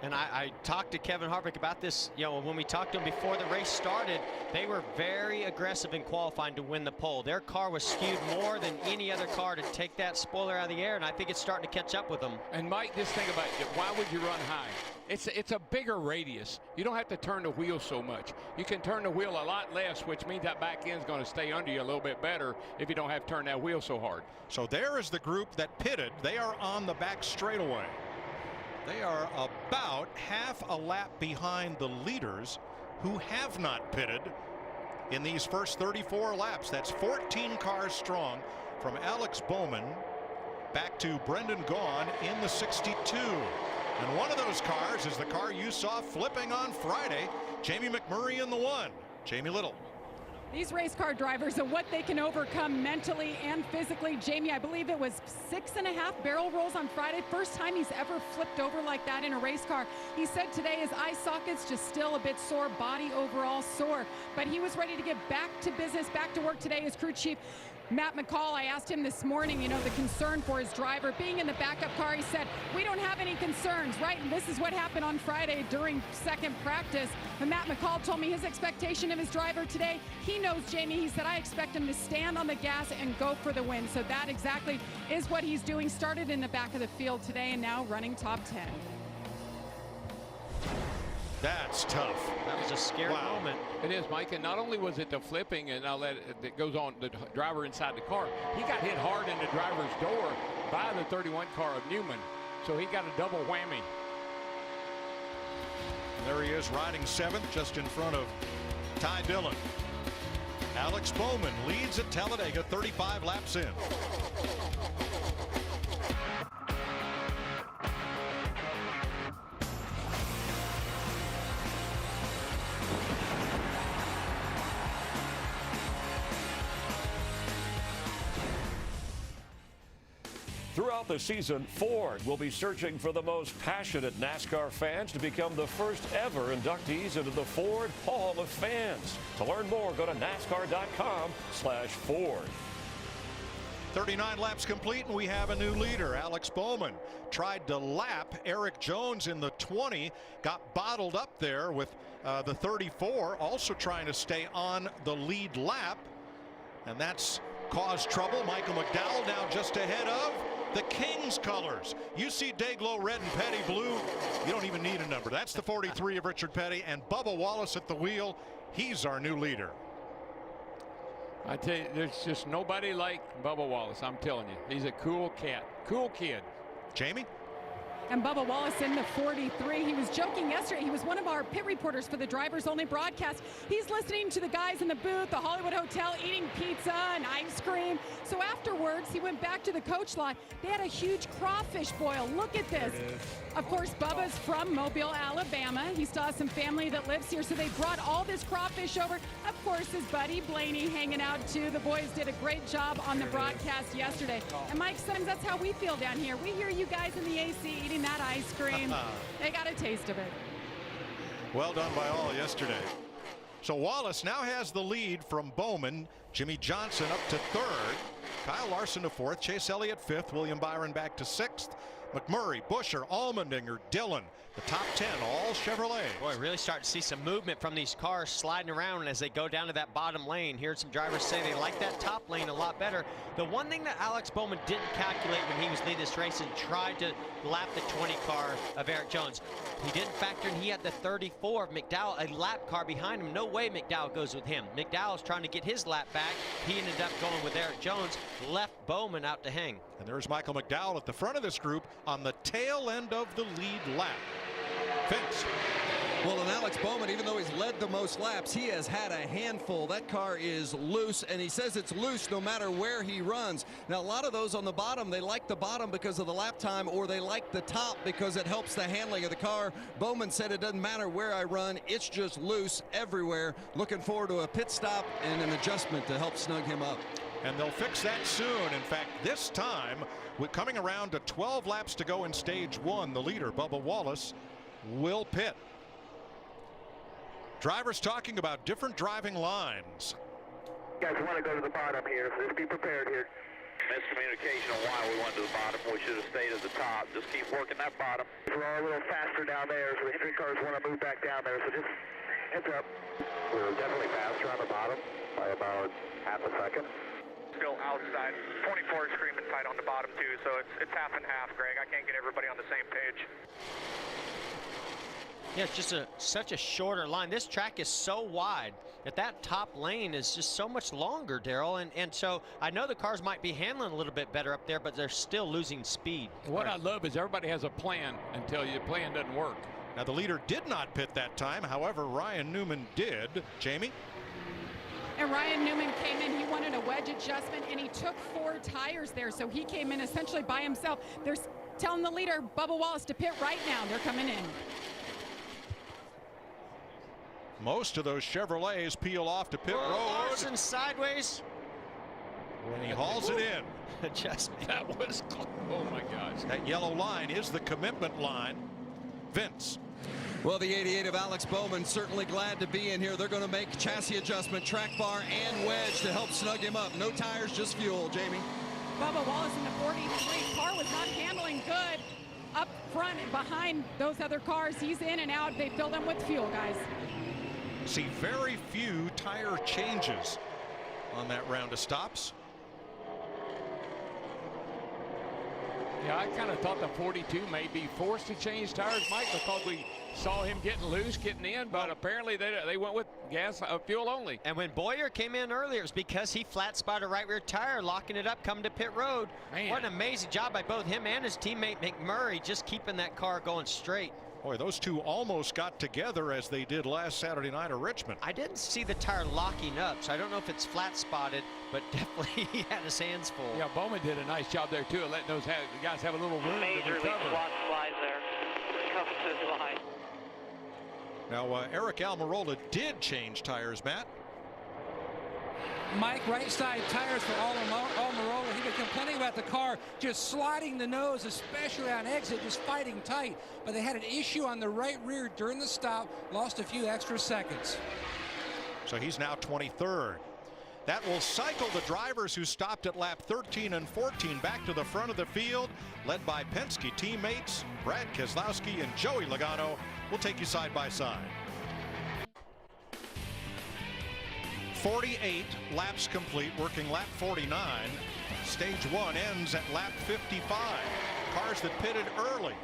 And I talked to Kevin Harvick about this, when we talked to him before the race started, they were very aggressive in qualifying to win the pole. Their car was skewed more than any other car to take that spoiler out of the air, and I think it's starting to catch up with them. And Mike, just think about it. Why would you run high? It's a bigger radius. You don't have to turn the wheel so much. You can turn the wheel a lot less, which means that back end's going to stay under you a little bit better if you don't have to turn that wheel so hard. So there is the group that pitted. They are on the back straightaway. They are about half a lap behind the leaders, who have not pitted in these first 34 laps. That's 14 cars strong, from Alex Bowman back to Brendan Gaughan in the 62. And one of those cars is the car you saw flipping on Friday, Jamie McMurray in the 1. Jamie Little. These race car drivers and what they can overcome mentally and physically. Jamie, I believe it was 6.5 barrel rolls on Friday. First time he's ever flipped over like that in a race car. He said today his eye sockets just still a bit sore, body overall sore. But he was ready to get back to business, back to work today. His crew chief Matt McCall, I asked him this morning, you know, the concern for his driver being in the backup car. He said, we don't have any concerns, right? And this is what happened on Friday during second practice. But Matt McCall told me his expectation of his driver today, he knows, Jamie, he said, I expect him to stand on the gas and go for the win. So that exactly is what he's doing. Started in the back of the field today and now running top 10. That's tough. That was a scary moment. It is, Mike, and not only was it the flipping and I'll let it goes on the driver inside the car, he got hit hard in the driver's door by the 31 car of Newman, so he got a double whammy. There he is riding 7th, just in front of Ty Dillon. Alex Bowman leads at Talladega 35 laps in. Throughout the season, Ford will be searching for the most passionate NASCAR fans to become the first ever inductees into the Ford Hall of Fans. To learn more, go to NASCAR.com/Ford. 39 laps complete, and we have a new leader. Alex Bowman tried to lap Eric Jones in the 20, got bottled up there with the 34, also trying to stay on the lead lap, and that's caused trouble. Michael McDowell now just ahead of the Kings colors. You see Dayglow red and Petty blue. You don't even need a number. That's the 43 of Richard Petty, and Bubba Wallace at the wheel. He's our new leader. I tell you, there's just nobody like Bubba Wallace. I'm telling you, he's a cool cat, cool kid. Jamie? And Bubba Wallace in the 43. He was joking yesterday. He was one of our pit reporters for the Drivers Only broadcast. He's listening to the guys in the booth, the Hollywood Hotel, eating pizza and ice cream. So afterwards, he went back to the coach lot. They had a huge crawfish boil. Look at this. Of course, Bubba's from Mobile, Alabama. He still has some family that lives here, so they brought all this crawfish over. Of course, his buddy Blaney hanging out too. The boys did a great job on the broadcast yesterday. And Mike, sometimes that's how we feel down here. We hear you guys in the AC eating that ice cream. They got a taste of it. Well done by all yesterday. So Wallace now has the lead from Bowman. Jimmy Johnson up to 3rd. Kyle Larson to 4th. Chase Elliott 5th. William Byron back to 6th. McMurray, Buscher, Allmendinger, Dillon. The top 10, all Chevrolet. Boy, really starting to see some movement from these cars sliding around as they go down to that bottom lane. Heard some drivers say they like that top lane a lot better. The one thing that Alex Bowman didn't calculate when he was leading this race and tried to lap the 20 car of Eric Jones, he didn't factor in he had the 34 of McDowell, a lap car behind him. No way McDowell goes with him. McDowell's trying to get his lap back. He ended up going with Eric Jones, left Bowman out to hang. And there's Michael McDowell at the front of this group on the tail end of the lead lap. Vince. Well, and Alex Bowman, even though he's led the most laps, he has had a handful. That car is loose, and he says it's loose no matter where he runs. Now, a lot of those on the bottom, they like the bottom because of the lap time, or they like the top because it helps the handling of the car. Bowman said it doesn't matter where I run, it's just loose everywhere. Looking forward to a pit stop and an adjustment to help snug him up. And they'll fix that soon. In fact, this time, we're coming around to 12 laps to go in stage 1. The leader, Bubba Wallace, will pit. Drivers talking about different driving lines. You guys want to go to the bottom here, so just be prepared here. Miscommunication on why we went to the bottom. We should have stayed at the top. Just keep working that bottom. We're all a little faster down there, so the Hendrick cars want to move back down there, so just heads up. We're definitely faster on the bottom by about half a second. Still outside. 24 is screaming tight on the bottom too, so it's half and half, Greg. I can't get everybody on the same page. Yeah, it's just such a shorter line. This track is so wide that top lane is just so much longer, Daryl. And so I know the cars might be handling a little bit better up there, but they're still losing speed. What I love is everybody has a plan until your plan doesn't work. Now, the leader did not pit that time. However, Ryan Newman did. Jamie? And Ryan Newman came in, he wanted a wedge adjustment, and he took 4 tires there, so he came in essentially by himself. They're telling the leader, Bubba Wallace, to pit right now. They're coming in. Most of those Chevrolets peel off to pit road. Larson sideways. And he hauls it in. Adjustment. That was close. Oh my gosh. That yellow line is the commitment line. Vince. Well, the 88 of Alex Bowman certainly glad to be in here. They're going to make chassis adjustment, track bar, and wedge to help snug him up. No tires, just fuel, Jamie. Bubba Wallace in the 43. Car was not handling good up front and behind those other cars. He's in and out. They fill them with fuel, guys. See very few tire changes on that round of stops. Yeah, I kind of thought the 42 may be forced to change tires, Mike, because we saw him getting loose, getting in, but apparently they went with gas, fuel only. And when Boyer came in earlier, it was because he flat spotted a right rear tire, locking it up, coming to pit road. Man. What an amazing job by both him and his teammate McMurray, just keeping that car going straight. Boy, those two almost got together as they did last Saturday night at Richmond. I didn't see the tire locking up, so I don't know if it's flat spotted, but definitely he had his hands full. Yeah, Bowman did a nice job there too, letting those guys have a little room to recover. Slides there. Cover to the slide. Now, Eric Almirola did change tires, Matt. Mike, right side tires for Almirola. He'd been complaining about the car just sliding the nose, especially on exit, just fighting tight. But they had an issue on the right rear during the stop, lost a few extra seconds. So he's now 23rd. That will cycle the drivers who stopped at lap 13 and 14 back to the front of the field, led by Penske teammates Brad Keselowski and Joey Logano. We'll take you side by side. 48 laps complete, working lap 49. Stage 1 ends at lap 55. Cars that pitted early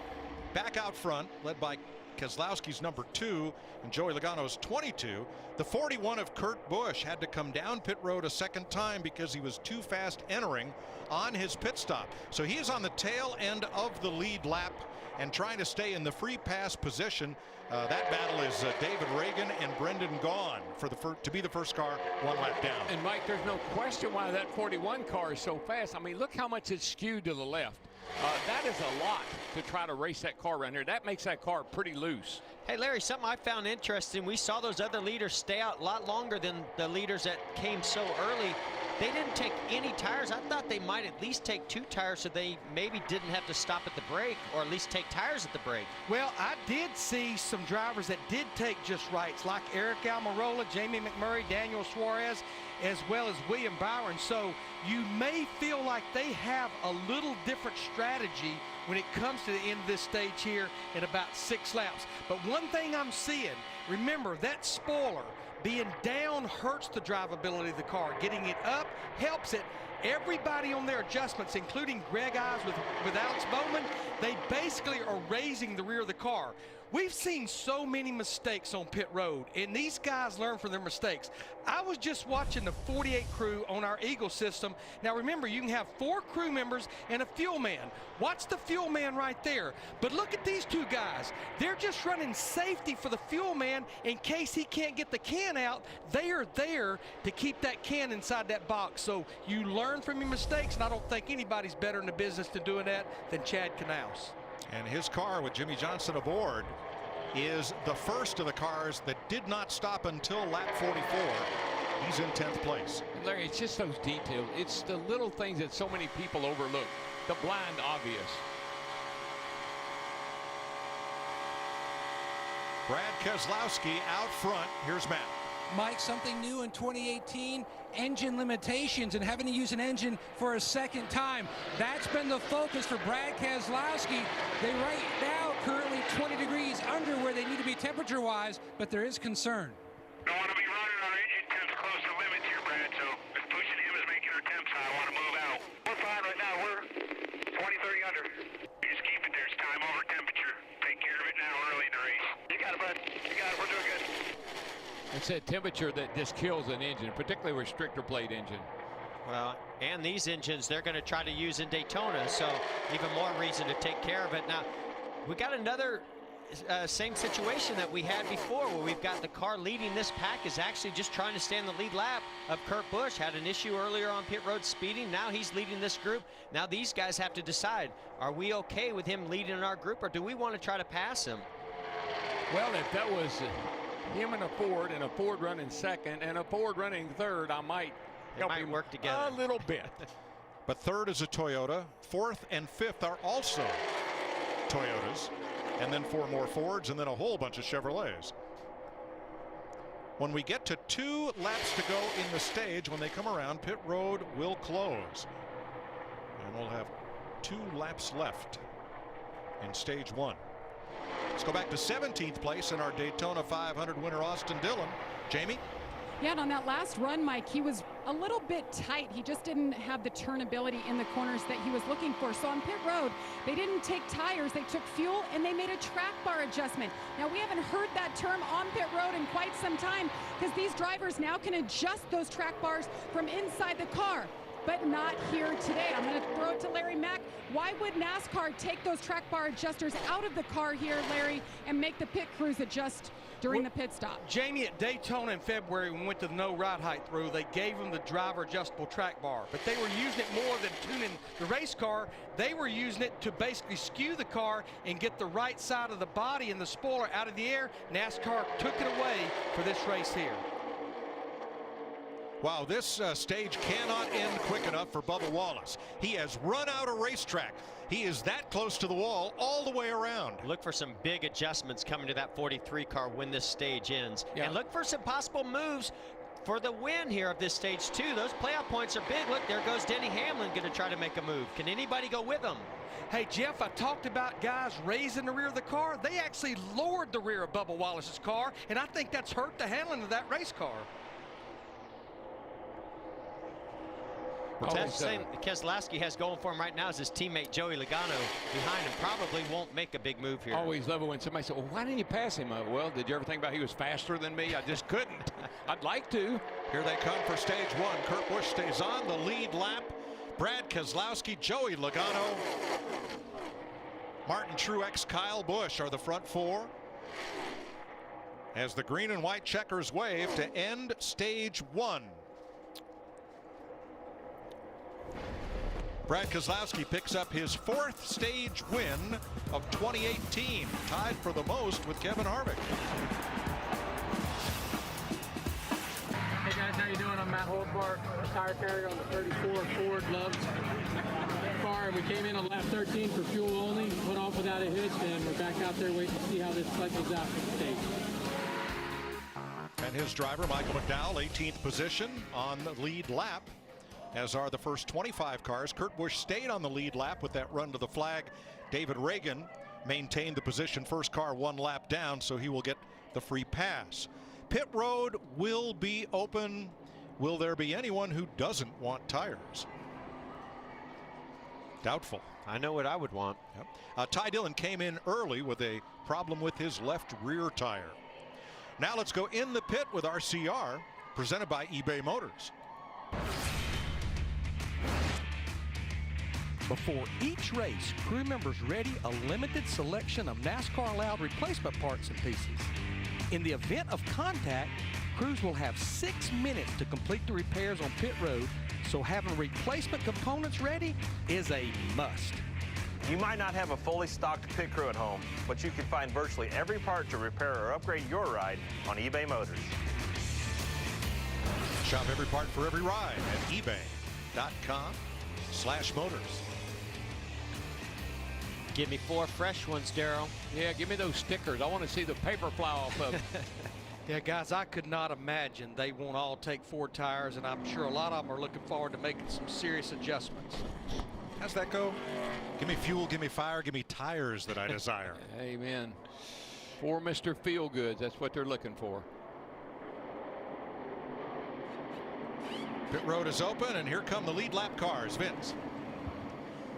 back out front, led by Keselowski's number 2 and Joey Logano's 22. The 41 of Kurt Busch had to come down pit road a second time because he was too fast entering on his pit stop. So he is on the tail end of the lead lap and trying to stay in the free pass position. That battle is David Reagan and Brendan Gaughan to be the first car one lap down. And Mike, there's no question why that 41 car is so fast. I mean, look how much it's skewed to the left. That is a lot to try to race that car around here. That makes that car pretty loose. Hey, Larry, something I found interesting, we saw those other leaders stay out a lot longer than the leaders that came so early. They didn't take any tires. I thought they might at least take 2 tires so they maybe didn't have to stop at the brake, or at least take tires at the brake. Well, I did see some drivers that did take just rights, like Eric Almirola, Jamie McMurray, Daniel Suarez, as well as William Byron. So you may feel like they have a little different strategy when it comes to the end of this stage here in about 6 laps. But one thing I'm seeing, remember that spoiler being down hurts the drivability of the car. Getting it up helps it. Everybody on their adjustments, including Greg Ives with Alex Bowman, they basically are raising the rear of the car. We've seen so many mistakes on pit road, and these guys learn from their mistakes. I was just watching the 48 crew on our Eagle system. Now remember, you can have 4 crew members and a fuel man. Watch the fuel man right there. But look at these 2 guys. They're just running safety for the fuel man in case he can't get the can out. They are there to keep that can inside that box. So you learn from your mistakes, and I don't think anybody's better in the business than doing that than Chad Knaus. And his car with Jimmy Johnson aboard is the first of the cars that did not stop until lap 44. He's in 10th place. Larry, it's just those details. It's the little things that so many people overlook. The blind obvious. Brad Keselowski out front. Here's Matt. Mike, something new in 2018, engine limitations and having to use an engine for a second time. That's been the focus for Brad Keselowski. They right now currently 20 degrees under where they need to be temperature-wise, but there is concern. Don't want to be running our engine temps close to limits here, Brad, so if pushing him is making our temps high, I want to move out. We're fine right now. We're 20, 30 under. Just keep it there. It's time over temperature. Take care of it now early in the race. You got it, bud. You got it. We're doing good. It's that temperature that just kills an engine, particularly with restrictor plate engine. Well, and these engines they're going to try to use in Daytona, so even more reason to take care of it. Now, we got another same situation that we had before, where we've got the car leading this pack is actually just trying to stay in the lead lap of Kurt Busch. Had an issue earlier on pit road speeding. Now he's leading this group. Now these guys have to decide, are we okay with him leading in our group, or do we want to try to pass him? Well, if that was him and a Ford running second and a Ford running third, I might help him work together a little bit. But third is a Toyota. 4th and 5th are also Toyotas. and then 4 more Fords, and then a whole bunch of Chevrolets. When we get to 2 laps to go in the stage, when they come around, pit road will close. And we'll have 2 laps left in stage 1. Let's go back to 17th place in our Daytona 500 winner, Austin Dillon. Jamie? Yeah, and on that last run, Mike, he was a little bit tight. He just didn't have the turnability in the corners that he was looking for. So on pit road, they didn't take tires, they took fuel, and they made a track bar adjustment. Now, we haven't heard that term on pit road in quite some time because these drivers now can adjust those track bars from inside the car, but not here today. I'm going to throw it to Larry Mack. Why would NASCAR take those track bar adjusters out of the car here, Larry, and make the pit crews adjust during the pit stop? Jamie, at Daytona in February, when we went to the no ride height rule, they gave them the driver adjustable track bar, but they were using it more than tuning the race car. They were using it to basically skew the car and get the right side of the body and the spoiler out of the air. NASCAR took it away for this race here. Wow, this stage cannot end quick enough for Bubba Wallace. He has run out of racetrack. He is that close to the wall all the way around. Look for some big adjustments coming to that 43 car when this stage ends. Yeah. And look for some possible moves for the win here of this stage 2. Those playoff points are big. Look, there goes Denny Hamlin going to try to make a move. Can anybody go with him? Hey, Jeff, I talked about guys raising the rear of the car. They actually lowered the rear of Bubba Wallace's car, and I think that's hurt the handling of that race car. Best thing Keselowski has going for him right now is his teammate Joey Logano behind him. Probably won't make a big move here. Always love it when somebody said, well, why didn't you pass him? Well, did you ever think about he was faster than me? I just couldn't. I'd like to. Here they come for stage 1. Kurt Busch stays on the lead lap. Brad Keselowski, Joey Logano, Martin Truex, Kyle Busch are the front 4. As the green and white checkers wave to end stage 1. Brad Keselowski picks up his 4th stage win of 2018, tied for the most with Kevin Harvick. Hey guys, how you doing? I'm Matt Holzbar, tire carrier on the 34 Ford Loves car. We came in on lap 13 for fuel only, went off without a hitch, and we're back out there waiting to see how this cycles out for the stage. And his driver, Michael McDowell, 18th position on the lead lap, as are the first 25 cars. Kurt Busch stayed on the lead lap with that run to the flag. David Reagan maintained the position, first car 1 lap down, so he will get the free pass. Pit road will be open. Will there be anyone who doesn't want tires? Doubtful. I know what I would want. Yep. Ty Dillon came in early with a problem with his left rear tire. Now let's go in the pit with our CR, presented by eBay Motors. Before each race, crew members ready a limited selection of NASCAR allowed replacement parts and pieces. In the event of contact, crews will have 6 minutes to complete the repairs on pit road, so having replacement components ready is a must. You might not have a fully stocked pit crew at home, but you can find virtually every part to repair or upgrade your ride on eBay Motors. Shop every part for every ride at ebay.com/motors. Give me 4 fresh ones, Darrell. Yeah, give me those stickers. I want to see the paper fly off of them. Yeah, guys, I could not imagine they won't all take 4 tires, and I'm sure a lot of them are looking forward to making some serious adjustments. How's that go? Give me fuel, give me fire, give me tires that I desire. Amen. For Mr. Feelgood, that's what they're looking for. Pit road is open, and here come the lead lap cars. Vince.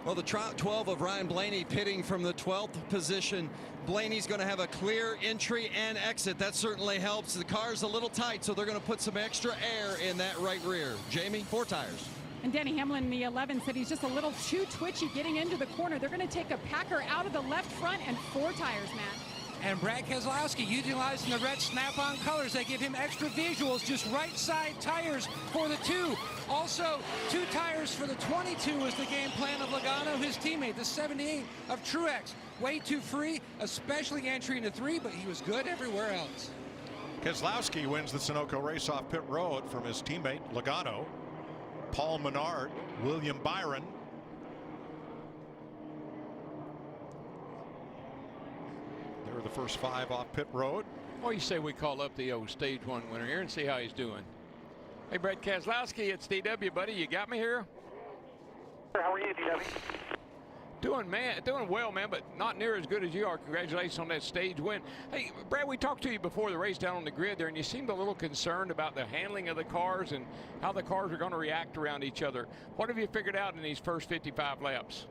Well, the 12 of Ryan Blaney pitting from the 12th position. Blaney's going to have a clear entry and exit. That certainly helps. The car's a little tight, so they're going to put some extra air in that right rear. Jamie, 4 tires. And Denny Hamlin in the 11 said he's just a little too twitchy getting into the corner. They're going to take a Packer out of the left front and 4 tires, Matt. And Brad Keselowski utilizing the red snap-on colors. They give him extra visuals, just right side tires for the 2. Also, 2 tires for the 22 is the game plan of Logano, his teammate, the 78 of Truex. Way too free, especially entry into 3, but he was good everywhere else. Keselowski wins the Sunoco race off pit road from his teammate Logano, Paul Menard, William Byron. here the first 5 off pit road. Well, you say we call up the old stage 1 winner here and see how he's doing. Hey, Brett Keselowski, it's DW, buddy. You got me here? How are you, DW? Doing well, man, but not near as good as you are. Congratulations on that stage win. Hey, Brad, we talked to you before the race down on the grid there, and you seemed a little concerned about the handling of the cars and how the cars are going to react around each other. What have you figured out in these first 55 laps?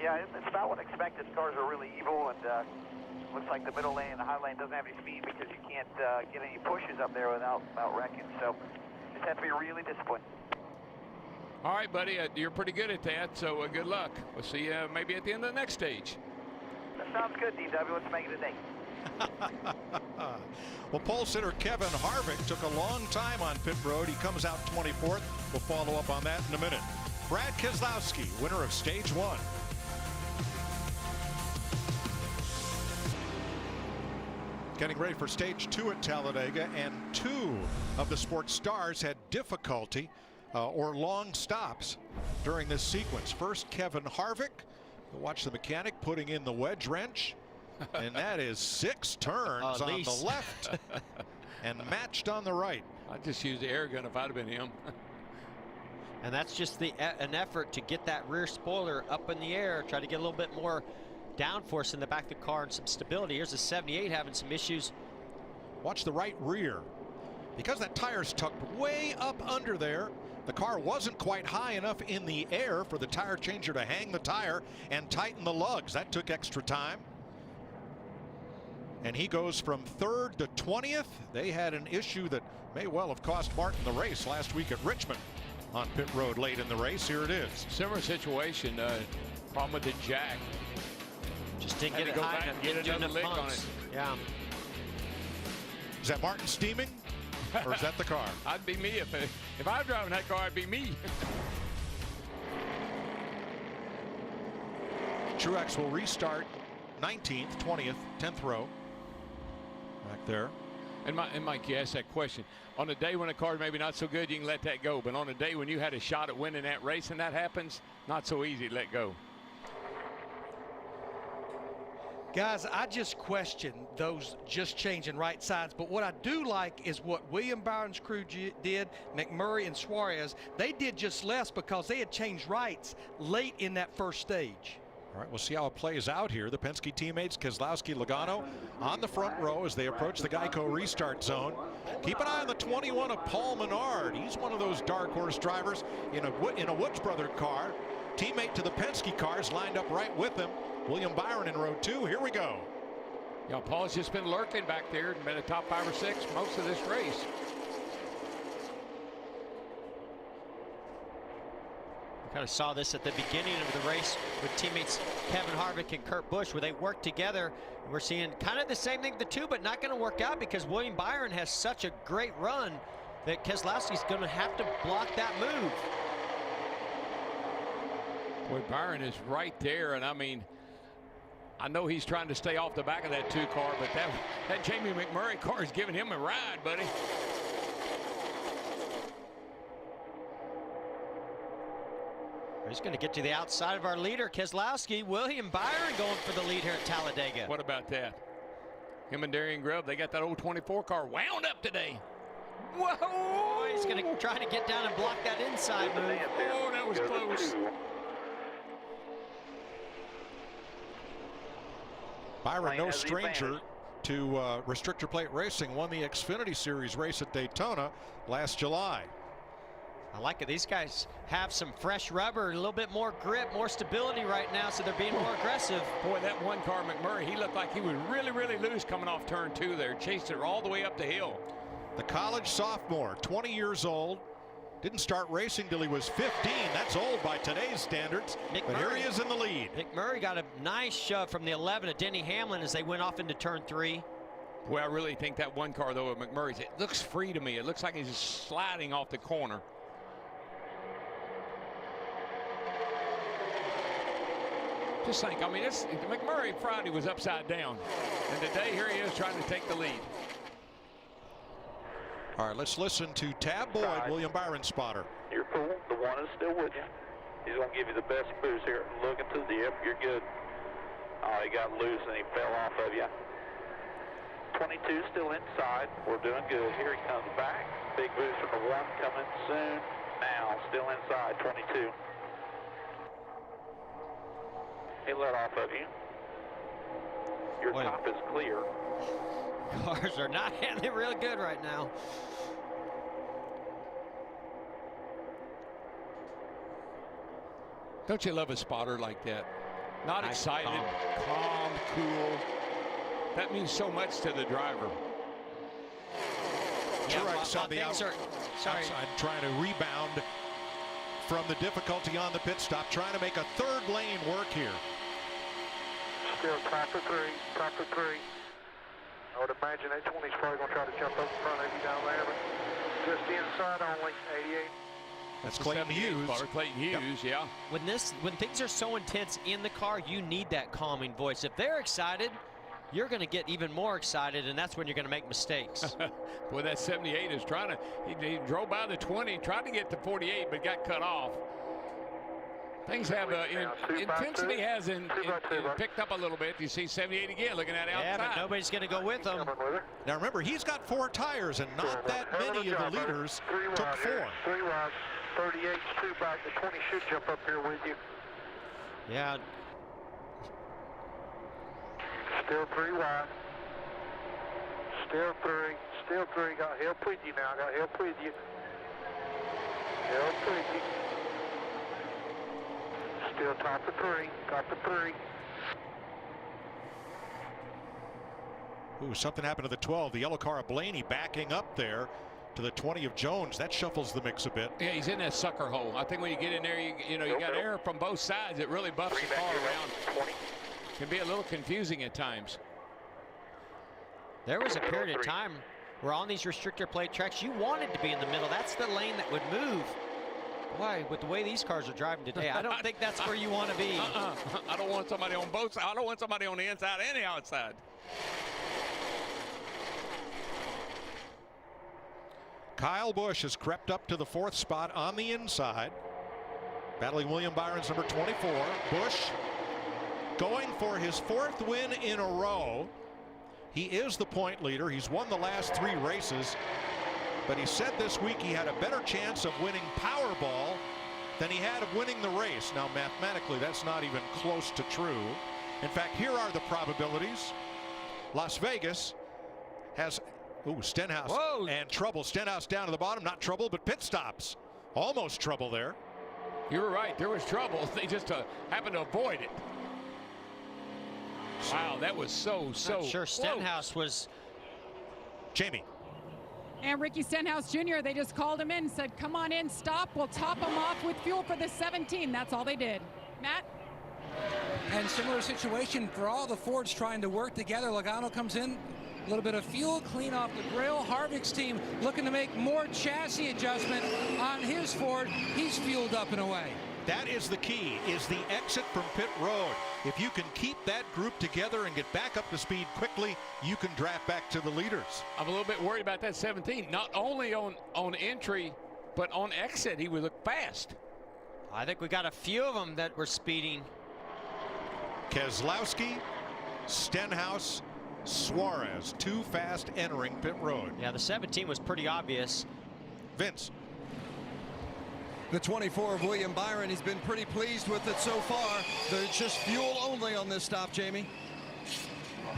Yeah, it's about what expected. The cars are really evil, and looks like the middle lane and the high lane doesn't have any speed because you can't get any pushes up there without wrecking. So just have to be really disciplined. All right, buddy, you're pretty good at that, so good luck. We'll see you maybe at the end of the next stage. That sounds good, DW. Let's make it a day. Well, pole sitter Kevin Harvick took a long time on pit road. He comes out 24th. We'll follow up on that in a minute. Brad Keselowski, winner of stage 1. Getting ready for stage 2 at Talladega, and 2 of the sports stars had difficulty or long stops during this sequence. First, Kevin Harvick. Watch the mechanic putting in the wedge wrench, and that is 6 turns on the left and matched on the right. I'd just use the air gun if I'd have been him. And that's just an effort to get that rear spoiler up in the air, try to get a little bit more downforce in the back of the car and some stability. Here's a 78 having some issues. Watch the right rear. Because that tire's tucked way up under there, the car wasn't quite high enough in the air for the tire changer to hang the tire and tighten the lugs. That took extra time. And he goes from 3rd to 20th. They had an issue that may well have cost Martin the race last week at Richmond on pit road late in the race. Here it is. Similar situation. Problem with the jack. Just didn't get it high enough. Get another lick on it. Yeah. Is that Martin steaming? Or is that the car? I'd be me if I was driving that car. I'd be me. Truex will restart 19th, 20th, 10th row. Back there. And Mike, you asked that question. On a day when a car's maybe not so good, you can let that go. But on a day when you had a shot at winning that race and that happens, not so easy to let go. Guys, I just question those just changing right sides, but what I do like is what William Byron's crew did, McMurray and Suarez. They did just less because they had changed rights late in that first stage. All right, we'll see how it plays out here. The Penske teammates, Keselowski, Logano, on the front row as they approach the Geico restart zone. Keep an eye on the 21 of Paul Menard. He's one of those dark horse drivers in a Woods Brother car. Teammate to the Penske cars lined up right with them. William Byron in row 2. Here we go. Yeah, Paul's just been lurking back there and been a top 5 or 6 most of this race. We kind of saw this at the beginning of the race with teammates Kevin Harvick and Kurt Busch, where they worked together. We're seeing kind of the same thing, the two, but not going to work out because William Byron has such a great run that Keselowski's going to have to block that move. Boy, Byron is right there, and I mean, I know he's trying to stay off the back of that 2 car, but that Jamie McMurray car is giving him a ride, buddy. He's going to get to the outside of our leader, Keselowski. William Byron going for the lead here at Talladega. What about that? Him and Darian Grubb, they got that old 24 car wound up today. Whoa! Oh, he's going to try to get down and block that inside move. Oh, that was close. Byron, no stranger to restrictor plate racing, won the Xfinity Series race at Daytona last July. I like it. These guys have some fresh rubber, a little bit more grip, more stability right now, so they're being more aggressive. Boy, that 1 car McMurray, he looked like he was really, really loose coming off turn 2 there. Chased it all the way up the hill. The college sophomore, 20 years old, didn't start racing till he was 15. That's old by today's standards. But here he is in the lead. McMurray got a nice shove from the 11 of Denny Hamlin as they went off into turn 3. Boy, I really think that 1 car, though, of McMurray's, it looks free to me. It looks like he's just sliding off the corner. Just think, I mean, McMurray Friday was upside down. And today, here he is trying to take the lead. All right, let's listen to Tab Boyd, William Byron spotter. You're cool. The 1 is still with you. He's going to give you the best boost here. Looking to the hip. You're good. Oh, he got loose and he fell off of you. 22 still inside. We're doing good. Here he comes back. Big boost from the 1 coming soon. Now, still inside, 22. He let off of you. Your top is clear. Cars are not handling real good right now. Don't you love a spotter like that? Not excited, calm, cool. That means so much to the driver. Truex on the outside, trying to rebound from the difficulty on the pit stop, trying to make a third lane work here. Still top of 3, top of 3. I would imagine that 20's probably going to try to jump up in front of you down there, but just inside only, 88. That's Clayton Hughes. Clayton Hughes, yeah. When things are so intense in the car, you need that calming voice. If they're excited, you're going to get even more excited, and that's when you're going to make mistakes. Boy, that 78 is trying to, he drove by the 20, tried to get to 48, but got cut off. Things have, intensity has picked up a little bit. You see 78 again, looking at outside. Yeah, but nobody's going to go with them. Now remember, he's got 4 tires, and not that many of the leaders took 4. 3 wide, 38's 2 back. The 20 should jump up here with you. Yeah. Still 3 wide. Still 3. Still 3. Got help with you now. Got help with you. Help with you. Still top of 3. Top of 3. Ooh, something happened to the 12. The yellow car of Blaney backing up there to the 20 of Jones. That shuffles the mix a bit. Yeah, he's in that sucker hole. I think when you get in there, you got air from both sides. It really buffs the car around. 20. Can be a little confusing at times. There was a period of time where on these restrictor plate tracks, you wanted to be in the middle. That's the lane that would move. Boy, with the way these cars are driving today, I don't think that's where you want to be. I don't want somebody on both sides. I don't want somebody on the inside and the outside. Kyle Busch has crept up to the 4th spot on the inside, battling William Byron's number 24. Busch going for his 4th win in a row. He is the point leader. He's won the last 3 races, but he said this week he had a better chance of winning Powerball than he had of winning the race. Now, mathematically, that's not even close to true. In fact, here are the probabilities. Las Vegas has, Stenhouse. Whoa. And trouble. Stenhouse down to the bottom. Not trouble, but pit stops. Almost trouble there. You were right. There was trouble. They just happened to avoid it. Wow, that was so. Not sure Stenhouse was. Jamie. And Ricky Stenhouse Jr., they just called him in and said, come on in, stop. We'll top him off with fuel for the 17. That's all they did. Matt? And similar situation for all the Fords trying to work together. Logano comes in, a little bit of fuel, clean off the grill. Harvick's team looking to make more chassis adjustment on his Ford. He's fueled up and away. That is the key, is the exit from pit road. If you can keep that group together and get back up to speed quickly, you can draft back to the leaders. I'm a little bit worried about that 17. Not only on entry, but on exit, he would look fast. I think we got a few of them that were speeding. Keselowski, Stenhouse, Suarez, 2 fast entering pit road. Yeah, the 17 was pretty obvious. Vince. The 24 of William Byron, he's been pretty pleased with it so far. There's just fuel only on this stop, Jamie.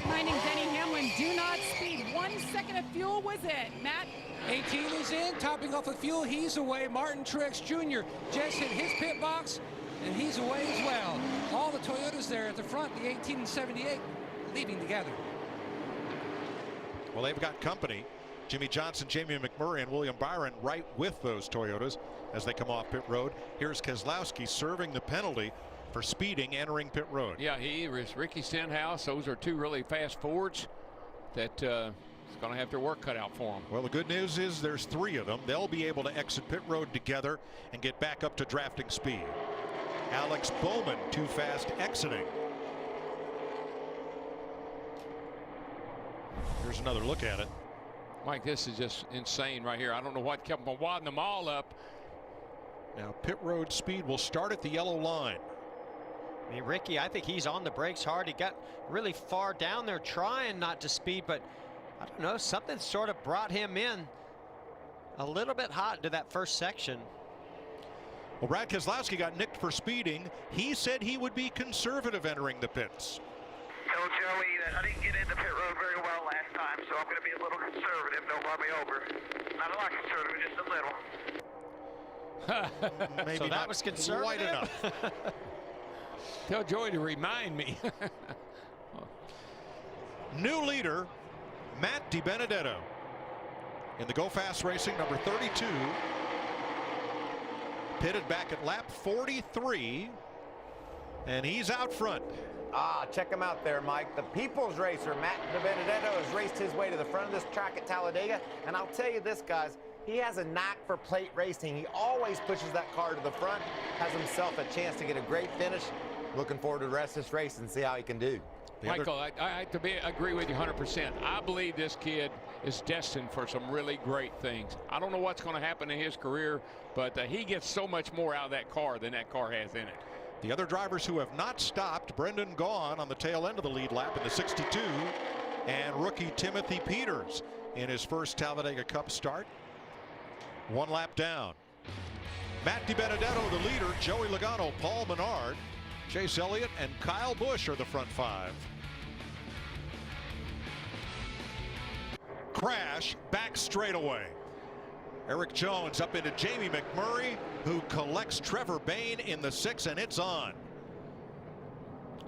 Reminding Denny Hamlin, do not speed. 1 second of fuel was it. Matt? 18 is in, topping off the fuel. He's away. Martin Truex Jr. just hit his pit box, and he's away as well. All the Toyotas there at the front, the 18 and 78, leaving together. Well, they've got company. Jimmy Johnson, Jamie McMurray, and William Byron right with those Toyotas as they come off pit road. Here's Keselowski serving the penalty for speeding entering pit road. Yeah, he is Ricky Stenhouse. Those are 2 really fast Fords that is going to have their work cut out for them. Well, the good news is there's 3 of them. They'll be able to exit pit road together and get back up to drafting speed. Alex Bowman, 2 fast exiting. Here's another look at it. Mike, this is just insane right here. I don't know what kept them wadding them all up. Now pit road speed will start at the yellow line. I mean, Ricky, I think he's on the brakes hard. He got really far down there trying not to speed, but I don't know, something sort of brought him in a little bit hot into that first section. Well, Brad Keselowski got nicked for speeding. He said he would be conservative entering the pits. Told Joey that I didn't get into pit road very well last time, so I'm going to be a little conservative. Don't run me over. Not a lot conservative, just a little. Maybe so that not was conservative. Quite enough. Tell Joey to remind me. New leader, Matt DiBenedetto. In the Go Fast Racing, number 32. Pitted back at lap 43. And he's out front. Check him out there, Mike. The people's racer, Matt DiBenedetto, has raced his way to the front of this track at Talladega. And I'll tell you this, guys, he has a knack for plate racing. He always pushes that car to the front, has himself a chance to get a great finish. Looking forward to the rest of this race and see how he can do. Michael, I agree with you 100%. I believe this kid is destined for some really great things. I don't know what's going to happen in his career, but he gets so much more out of that car than that car has in it. The other drivers who have not stopped, Brendan Gaughan on the tail end of the lead lap in the 62, and rookie Timothy Peters in his first Talladega Cup start. One lap down. Matt DiBenedetto, the leader. Joey Logano, Paul Menard, Chase Elliott, and Kyle Busch are the front five. Crash back straightaway. Eric Jones up into Jamie McMurray, who collects Trevor Bayne in the 6, and it's on.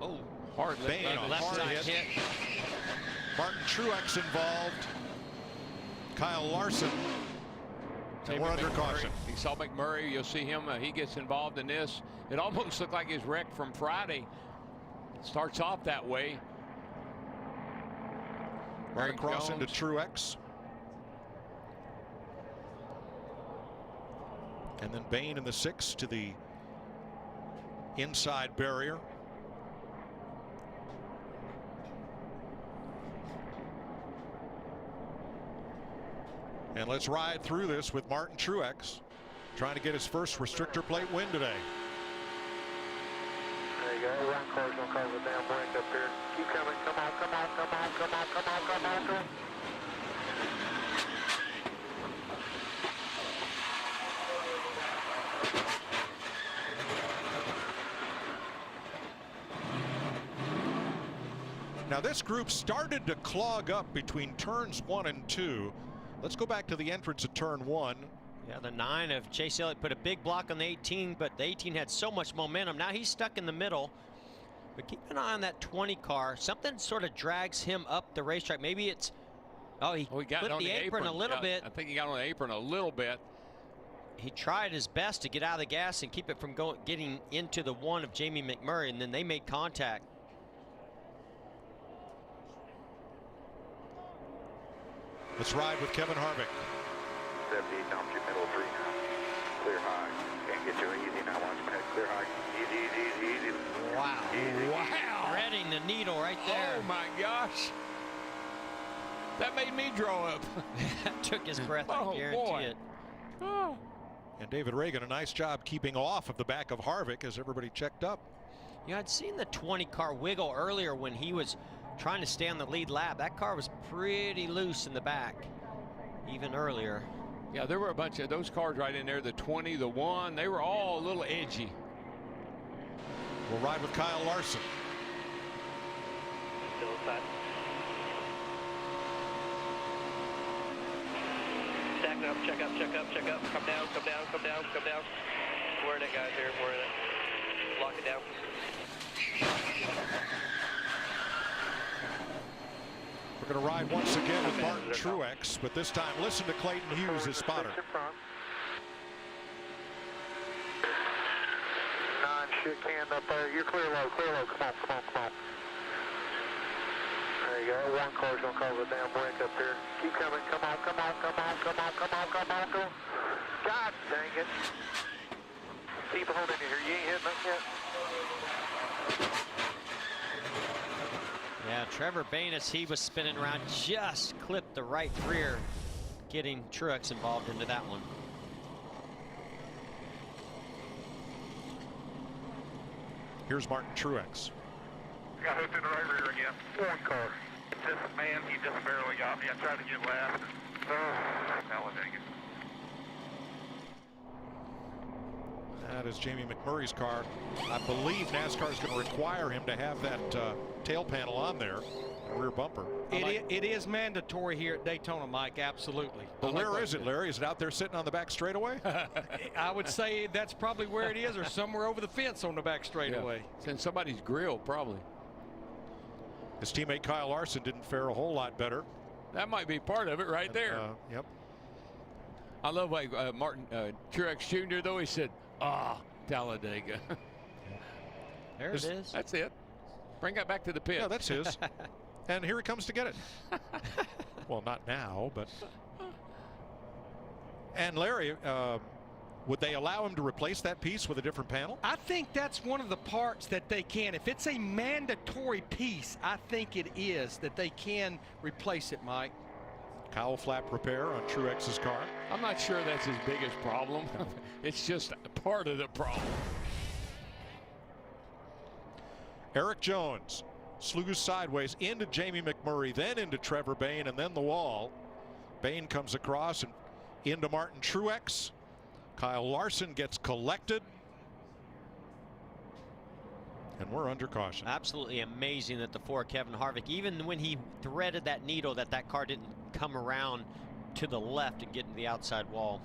Oh, hard Bayne on left hard side hit. Martin Truex involved. Kyle Larson. And we're under caution. You saw McMurray. You'll see him. He gets involved in this. It almost looked like his wreck from Friday. Starts off that way. Right across into Truex. And then Bayne in the 6 to the inside barrier. And let's ride through this with Martin Truex trying to get his first restrictor plate win today. There you go. One car's going to cause a damn break up here. Keep coming. Come on, come on, come on, come on, come on, come on, come on. Now this group started to clog up between turns 1 and 2. Let's go back to the entrance at turn 1. Yeah, the 9 of Chase Elliott put a big block on the 18, but the 18 had so much momentum. Now he's stuck in the middle. But keep an eye on that 20 car. Something sort of drags him up the racetrack. Maybe it's, he got flipped on the apron a little bit. I think he got on the apron a little bit. He tried his best to get out of the gas and keep it from getting into the 1 of Jamie McMurray, and then they made contact. Let's ride with Kevin Harvick. 78 down through middle 3 now. Clear high. Can't get you easy now. Watch back. Clear high. Easy, easy, easy, easy. Wow. Easy. Wow. Threading the needle right there. Oh my gosh. That made me draw up. That took his breath, I guarantee it. Oh. And David Reagan, a nice job keeping off of the back of Harvick as everybody checked up. Yeah, I'd seen the 20 car wiggle earlier when he was trying to stay on the lead lap. That car was pretty loose in the back, even earlier. Yeah, there were a bunch of those cars right in there, the 20, the 1, they were all a little edgy. We'll ride with Kyle Larson. Still inside. Stack up, check up, check up, check up. Come down, come down, come down, come down. We're in it, guys, here. We're in it. Lock it down. We're going to ride once again with Martin Truex, but this time listen to Clayton Hughes, his spotter. 9 shit canned up there. You're clear low, clear low. Come on, come on, come on. There you go. 1 car's going to cause a damn break up here. Keep coming. Come on, come on, come on, come on, come on, come on, come on. God dang it. Keep holding it here. You ain't hitting us yet. Yeah, Trevor Bayne, as he was spinning around, just clipped the right rear, getting Truex involved into that one. Here's Martin Truex. Got hooked in the right rear again. 1 car. just, man, he just barely got me. I tried to get last. Talladega. That is Jamie McMurray's car. I believe NASCAR is going to require him to have that tail panel on there, rear bumper. It is mandatory here at Daytona, Mike, absolutely. But where is it, Larry? Is it out there sitting on the back straightaway? I would say that's probably where it is, or somewhere over the fence on the back straightaway. Yeah. It's in somebody's grill, probably. His teammate Kyle Larson didn't fare a whole lot better. That might be part of it right there. Yep. I love like Martin Truex Jr., though. He said, Talladega. There it is. That's it. Bring that back to the pit. Yeah, that's his. And here he comes to get it. Well, not now, but. And Larry, would they allow him to replace that piece with a different panel? I think that's one of the parts that they can. If it's a mandatory piece, I think it is that they can replace it, Mike. Cowl flap repair on Truex's car. I'm not sure that's his biggest problem. It's just part of the problem. Eric Jones slews sideways into Jamie McMurray, then into Trevor Bayne, and then the wall. Bayne comes across and into Martin Truex. Kyle Larson gets collected. And we're under caution. Absolutely amazing that the four Kevin Harvick, even when he threaded that needle, that car didn't come around to the left and get into the outside wall.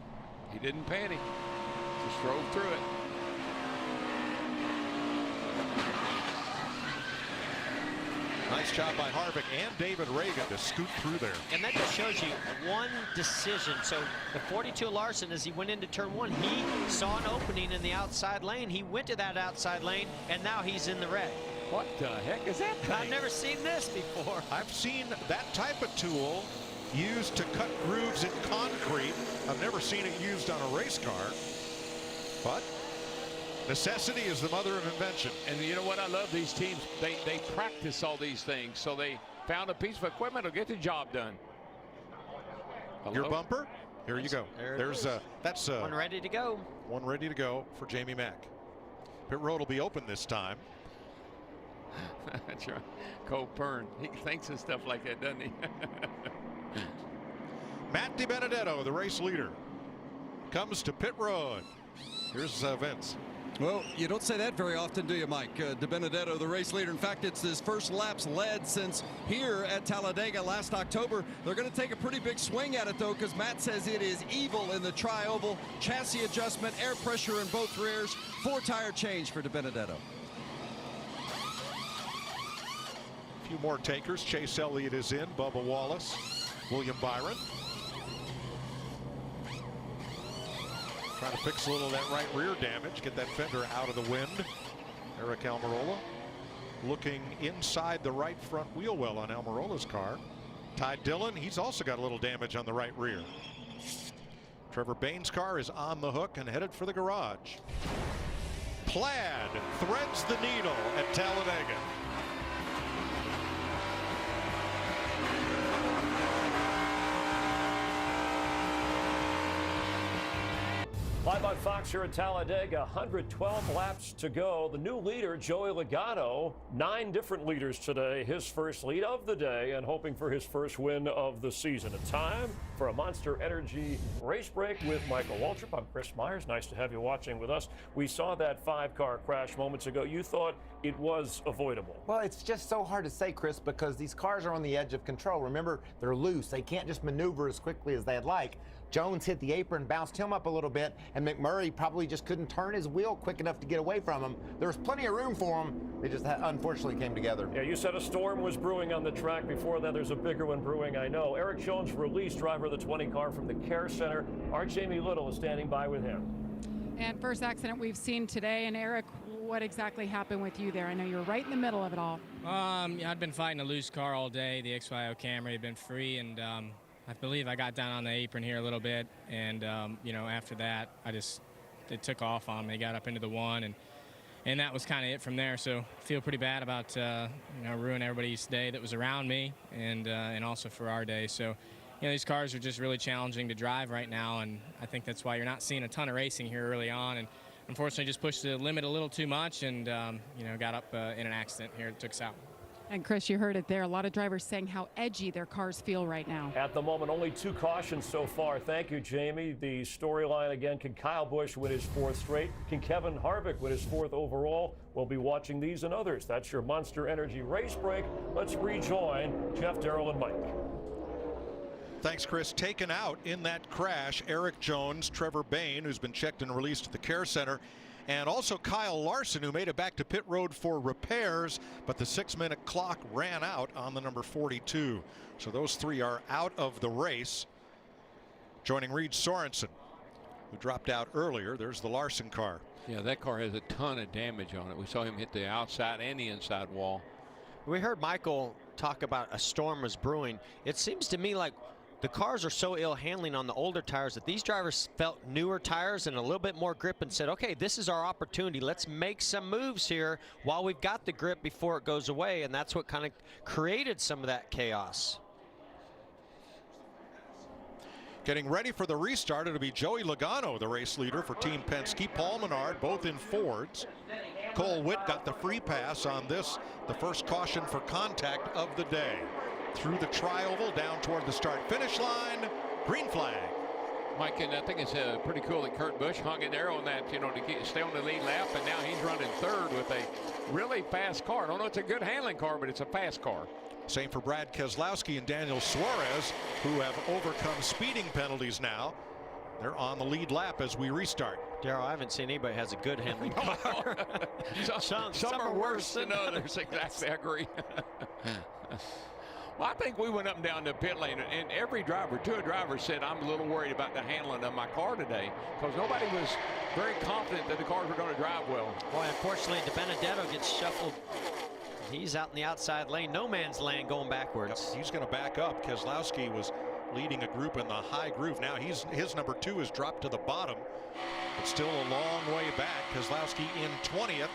He didn't panic. Just drove through it. Nice job by Harvick and David Reagan to scoot through there. And that just shows you one decision. So the 42 Larson, as he went into turn one, he saw an opening in the outside lane. He went to that outside lane, and now he's in the red. What the heck is that thing? I've never seen this before. I've seen that type of tool used to cut grooves in concrete. I've never seen it used on a race car. But necessity is the mother of invention. And you know what? I love these teams. They practice all these things. So they found a piece of equipment to get the job done. Your bumper? Here you go. That's one ready to go. One ready to go for Jamie Mack. Pit road will be open this time. That's right. Cole Pern. He thinks of stuff like that, doesn't he? Matt DiBenedetto, the race leader, comes to pit road. Here's Vince. Well, you don't say that very often, do you, Mike? DiBenedetto, the race leader. In fact, it's his first laps led since here at Talladega last October. They're going to take a pretty big swing at it, though, because Matt says it is evil in the tri-oval. Chassis adjustment, air pressure in both rears, 4-tire change for DiBenedetto. A few more takers. Chase Elliott is in. Bubba Wallace. William Byron. Trying to fix a little of that right rear damage. Get that fender out of the wind. Eric Almirola looking inside the right front wheel well on Almirola's car. Ty Dillon, he's also got a little damage on the right rear. Trevor Bayne's car is on the hook and headed for the garage. Plaid threads the needle at Talladega. Live on Fox here at Talladega, 112 laps to go. The new leader, Joey Logano, 9 different leaders today. His first lead of the day and hoping for his first win of the season. A time for a Monster Energy race break with Michael Waltrip. I'm Chris Myers. Nice to have you watching with us. We saw that 5-car crash moments ago. You thought it was avoidable. Well, it's just so hard to say, Chris, because these cars are on the edge of control. Remember, they're loose. They can't just maneuver as quickly as they'd like. Jones hit the apron, bounced him up a little bit, and McMurray probably just couldn't turn his wheel quick enough to get away from him. There was plenty of room for him. They just unfortunately came together. Yeah, you said a storm was brewing on the track. Before that, there's a bigger one brewing, I know. Eric Jones released driver of the 20 car from the Care Center. Our Jamie Little is standing by with him. And first accident we've seen today. And Eric, what exactly happened with you there? I know you're right in the middle of it all. I'd been fighting a loose car all day. The XYO Camry had been free, and I believe I got down on the apron here a little bit, and you know, after that, it took off on me. Got up into the one, and that was kind of it from there. So I feel pretty bad about ruining everybody's day that was around me, and also for our day. So, you know, these cars are just really challenging to drive right now, and I think that's why you're not seeing a ton of racing here early on. And unfortunately, just pushed the limit a little too much, and got up in an accident here that took us out. And Chris, you heard it there. A lot of drivers saying how edgy their cars feel right now. At the moment, only 2 cautions so far. Thank you, Jamie. The storyline again, can Kyle Busch win his 4th straight? Can Kevin Harvick win his 4th overall? We'll be watching these and others. That's your Monster Energy race break. Let's rejoin Jeff, Darrell, and Mike. Thanks, Chris. Taken out in that crash, Eric Jones, Trevor Bayne, who's been checked and released at the care center, and also Kyle Larson, who made it back to pit road for repairs, but the 6-minute clock ran out on the number 42. So those 3 are out of the race. Joining Reed Sorensen, who dropped out earlier. There's the Larson car. Yeah, that car has a ton of damage on it. We saw him hit the outside and the inside wall. We heard Michael talk about a storm was brewing. It seems to me like the cars are so ill handling on the older tires that these drivers felt newer tires and a little bit more grip and said, okay, this is our opportunity. Let's make some moves here while we've got the grip before it goes away. And that's what kind of created some of that chaos. Getting ready for the restart, it'll be Joey Logano, the race leader for Team Penske. Paul Menard, both in Fords. Cole Witt got the free pass on this, the first caution for contact of the day. Through the tri-oval down toward the start-finish line. Green flag. Mike, and I think it's pretty cool that Kurt Busch hung in there on that, you know, to stay on the lead lap, and now he's running 3rd with a really fast car. I don't know, it's a good handling car, but it's a fast car. Same for Brad Keselowski and Daniel Suarez, who have overcome speeding penalties now. They're on the lead lap as we restart. Darrell, I haven't seen anybody has a good handling car. some are worse than others. Exactly, I agree. Well, I think we went up and down the pit lane, and every driver, 2 drivers said, I'm a little worried about the handling of my car today, because nobody was very confident that the cars were going to drive well. Boy, unfortunately, DiBenedetto gets shuffled. He's out in the outside lane, no man's land, going backwards. Yep, he's going to back up. Keselowski was leading a group in the high groove. Now his number 2 is dropped to the bottom, but still a long way back. Keselowski in 20th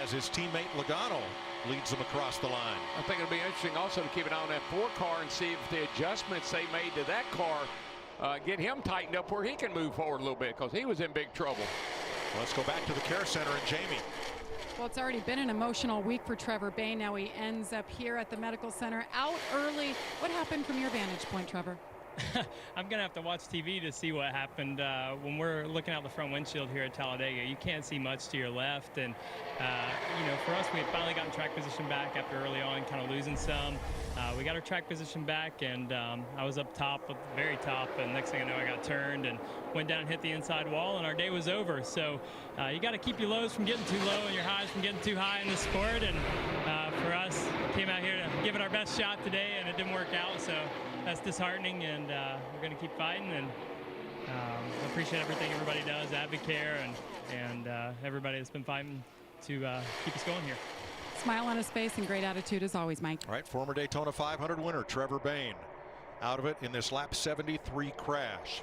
as his teammate Logano leads them across the line. I think it'll be interesting also to keep an eye on that 4 car and see if the adjustments they made to that car get him tightened up where he can move forward a little bit, because he was in big trouble. Let's go back to the care center and Jamie. Well, it's already been an emotional week for Trevor Bayne. Now he ends up here at the medical center out early. What happened from your vantage point, Trevor? I'm going to have to watch TV to see what happened. When we're looking out the front windshield here at Talladega, you can't see much to your left. And, you know, for us, we had finally gotten track position back after early on kind of losing some. We got our track position back, and I was up top, at the very top, and next thing I know, I got turned and went down and hit the inside wall, and our day was over. So you got to keep your lows from getting too low and your highs from getting too high in this sport. And for us, came out here to give it our best shot today, and it didn't work out. So that's disheartening, and we're going to keep fighting. And I appreciate everything everybody does, Advocare, and everybody that's been fighting to keep us going here. Smile on his face and great attitude as always, Mike. All right, former Daytona 500 winner Trevor Bayne out of it in this lap 73 crash.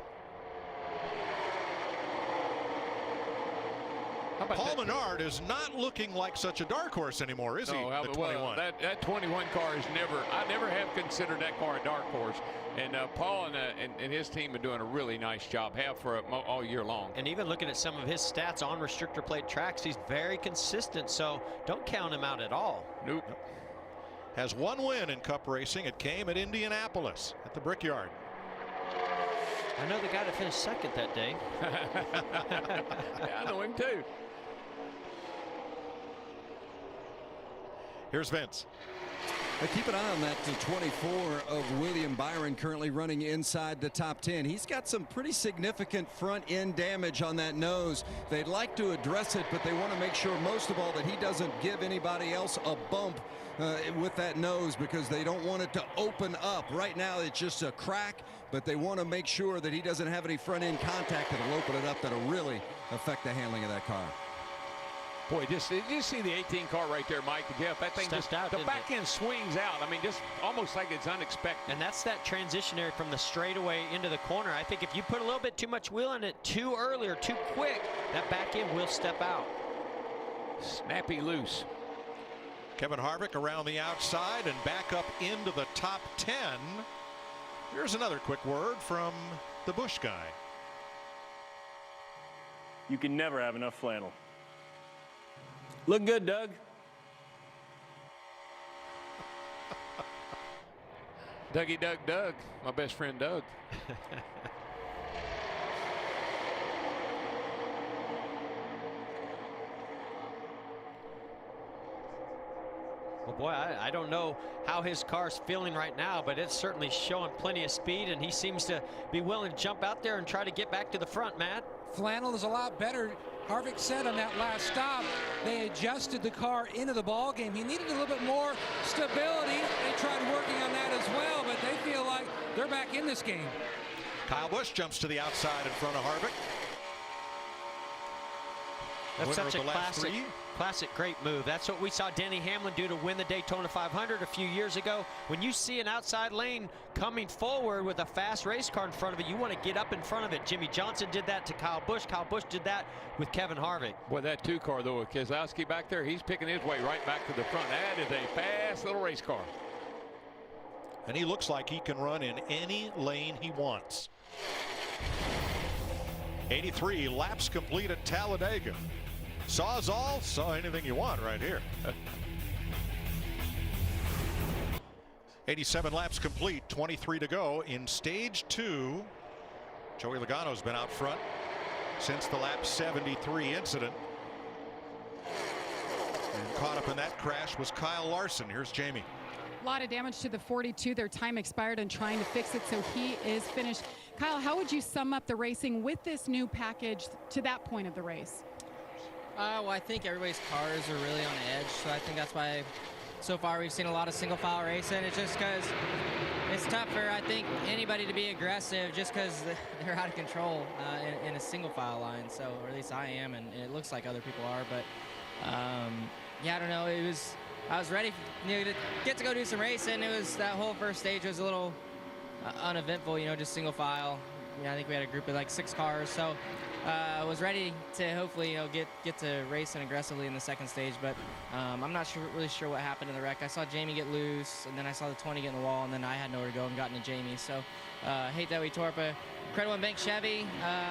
Paul Menard is not looking like such a dark horse anymore, is he? The 21. Well, that 21 car is I never have considered that car a dark horse. And Paul and his team are doing a really nice job, have for all year long. And even looking at some of his stats on restrictor plate tracks, he's very consistent, so don't count him out at all. Nope. Has 1 win in Cup racing. It came at Indianapolis at the Brickyard. I know the guy that finished 2nd that day. Yeah, I know him too. Here's Vince. Keep an eye on that 24 of William Byron, currently running inside the top 10. He's got some pretty significant front end damage on that nose. They'd like to address it, but they want to make sure most of all that he doesn't give anybody else a bump with that nose, because they don't want it to open up. Right now it's just a crack, but they want to make sure that he doesn't have any front end contact that'll open it up, that'll really affect the handling of that car. Boy, did you see the 18 car right there, Mike and Jeff? That thing just out, the back end swings out. I mean, just almost like it's unexpected. And that's that transition area from the straightaway into the corner. I think if you put a little bit too much wheel on it too early or too quick, that back end will step out. Snappy loose. Kevin Harvick around the outside and back up into the top 10. Here's another quick word from the Busch guy. You can never have enough flannel. Look good, Doug. Dougie Doug, my best friend Doug. Well, boy, I don't know how his car's feeling right now, but it's certainly showing plenty of speed, and he seems to be willing to jump out there and try to get back to the front, Matt. Flannel is a lot better. Harvick said on that last stop, they adjusted the car into the ball game. He needed a little bit more stability. They tried working on that as well, but they feel like they're back in this game. Kyle Busch jumps to the outside in front of Harvick. That's such a classic great move. That's what we saw Denny Hamlin do to win the Daytona 500 a few years ago. When you see an outside lane coming forward with a fast race car in front of it, you want to get up in front of it. Jimmy Johnson did that to Kyle Busch. Kyle Busch did that with Kevin Harvick. Boy, that 2 car, though, with Keselowski back there, he's picking his way right back to the front. That is a fast little race car. And he looks like he can run in any lane he wants. 83 laps complete at Talladega. Sawzall, saw anything you want right here. 87 laps complete, 23 to go in stage 2. Joey Logano's been out front since the lap 73 incident. And caught up in that crash was Kyle Larson. Here's Jamie. A lot of damage to the 42. Their time expired and trying to fix it, so he is finished. Kyle, how would you sum up the racing with this new package to that point of the race? Well, I think everybody's cars are really on edge, so I think that's why so far we've seen a lot of single file racing. It's just because it's tough for, I think, anybody to be aggressive just because they're out of control in a single file line. So, or at least I am, and it looks like other people are. But yeah, I don't know. I was ready to get to go do some racing. It was that whole first stage was a little uneventful, just single file. I think we had a group of like 6 cars, so I was ready to hopefully get to racing aggressively in the second stage. But I'm not really sure what happened in the wreck. I saw Jamie get loose, and then I saw the 20 get in the wall, and then I had nowhere to go and got into Jamie. So hate that we tore up a Credit One Bank Chevy.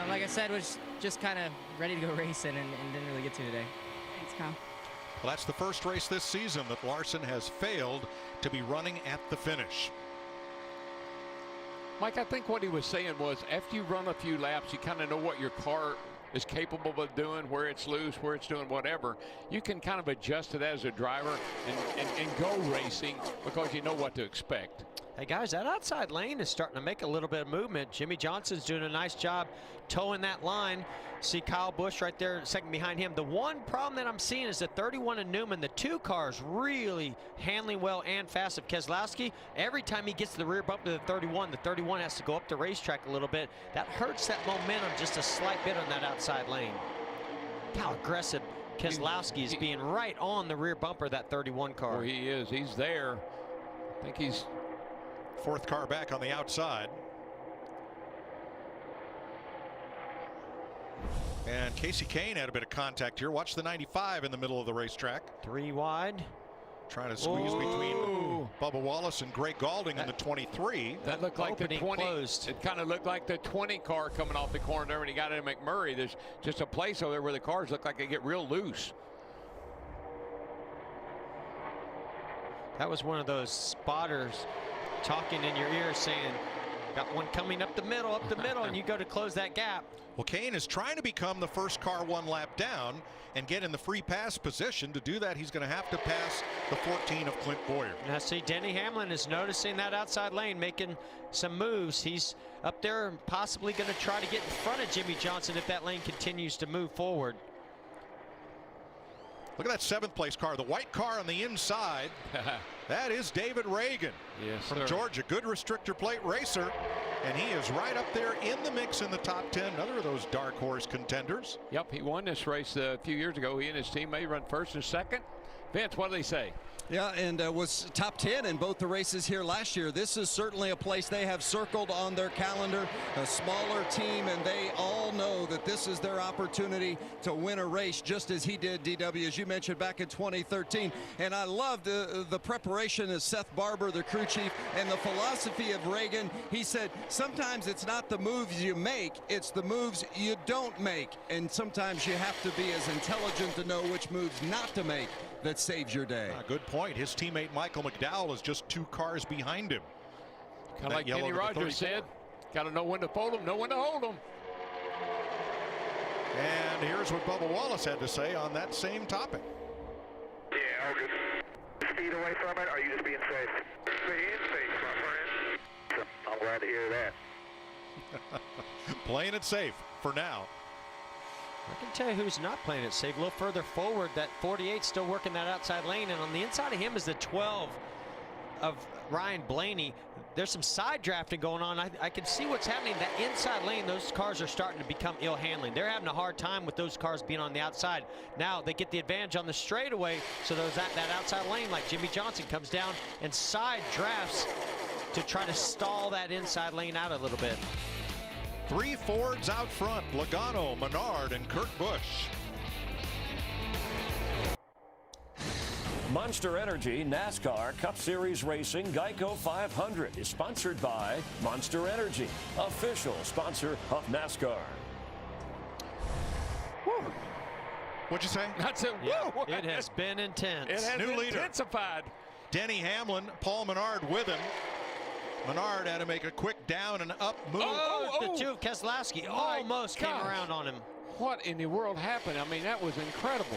Like I said, was just kind of ready to go racing and didn't really get to today. Thanks, Kyle. Well, that's the first race this season that Larson has failed to be running at the finish. Mike, I think what he was saying was after you run a few laps, you kind of know what your car is capable of doing, where it's loose, where it's doing whatever. You can kind of adjust to that as a driver and go racing because you know what to expect. Hey guys, that outside lane is starting to make a little bit of movement. Jimmy Johnson's doing a nice job towing that line. See Kyle Busch right there, second behind him. The one problem that I'm seeing is the 31 and Newman, the 2 cars really handling well and fast of Keselowski. Every time he gets to the rear bump to the 31 has to go up the racetrack a little bit. That hurts that momentum just a slight bit on that outside lane. How aggressive Keselowski is being right on the rear bumper of that 31 car. Well, he is. He's there. I think he's 4th car back on the outside. And Casey Kane had a bit of contact here. Watch the 95 in the middle of the racetrack. 3 wide. Trying to squeeze between Bubba Wallace and Greg Gaulding in the 23. That looked like the 20. Closed. It kind of looked like the 20 car coming off the corner there when he got into McMurray. There's just a place over there where the cars look like they get real loose. That was one of those spotters talking in your ear saying, got one coming up the middle, and you go to close that gap. Well, Kane is trying to become the first car 1 lap down and get in the free pass position. To do that, he's going to have to pass the 14 of Clint Boyer. Now see, Denny Hamlin is noticing that outside lane, making some moves. He's up there and possibly going to try to get in front of Jimmy Johnson if that lane continues to move forward. Look at that 7th place car, the white car on the inside. That is David Reagan from Georgia. Good restrictor plate racer. And he is right up there in the mix in the top 10. Another of those dark horse contenders. Yep, he won this race a few years ago. He and his teammate run 1st and 2nd. Vince, what do they say? Yeah, and was top 10 in both the races here last year. This is certainly a place they have circled on their calendar. A smaller team, and they all know that this is their opportunity to win a race, just as he did, DW, as you mentioned, back in 2013. And I loved the preparation of Seth Barber, the crew chief, and the philosophy of Reagan. He said, sometimes it's not the moves you make, it's the moves you don't make. And sometimes you have to be as intelligent to know which moves not to make that saves your day. Good point. His teammate Michael McDowell is just 2 cars behind him. Kind of like Kenny Rogers said, got to know when to fold them, know when to hold them. And here's what Bubba Wallace had to say on that same topic. Yeah, all good. Speed away from it, or are you just being safe? Being safe, my friend. I'm glad to hear that. Playing it safe for now. I can tell you who's not playing it safe. A little further forward, that 48 still working that outside lane, and on the inside of him is the 12 of Ryan Blaney. There's some side drafting going on. I can see what's happening. That inside lane, those cars are starting to become ill handling. They're having a hard time with those cars being on the outside. Now they get the advantage on the straightaway, so that outside lane, like Jimmy Johnson, comes down and side drafts to try to stall that inside lane out a little bit. 3 Fords out front, Logano, Menard, and Kurt Busch. Monster Energy NASCAR Cup Series Racing Geico 500 is sponsored by Monster Energy, official sponsor of NASCAR. Woo. What'd you say? That's it. Yeah, it has been intense. It has New leader. intensified. Denny Hamlin, Paul Menard with him. Menard had to make a quick down and up move. The two of Keselowski almost came around on him. What in the world happened? I mean, that was incredible.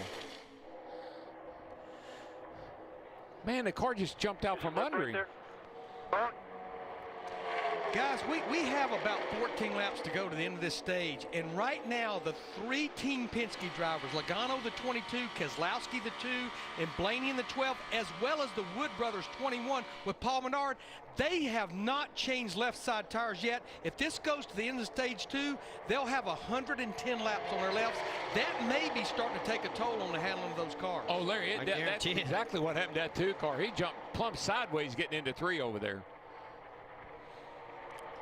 Man, the car just jumped out from under him. Guys, we have about 14 laps to go to the end of this stage, and right now the 3 Team Penske drivers, Logano the 22, Keselowski the 2, and Blaney in the 12, as well as the Wood brothers 21 with Paul Menard, they have not changed left side tires yet. If this goes to the end of stage 2, they'll have 110 laps on their lefts. That may be starting to take a toll on the handling of those cars. Oh, Larry, that's exactly what happened to that 2 car. He jumped plumb sideways getting into 3 over there.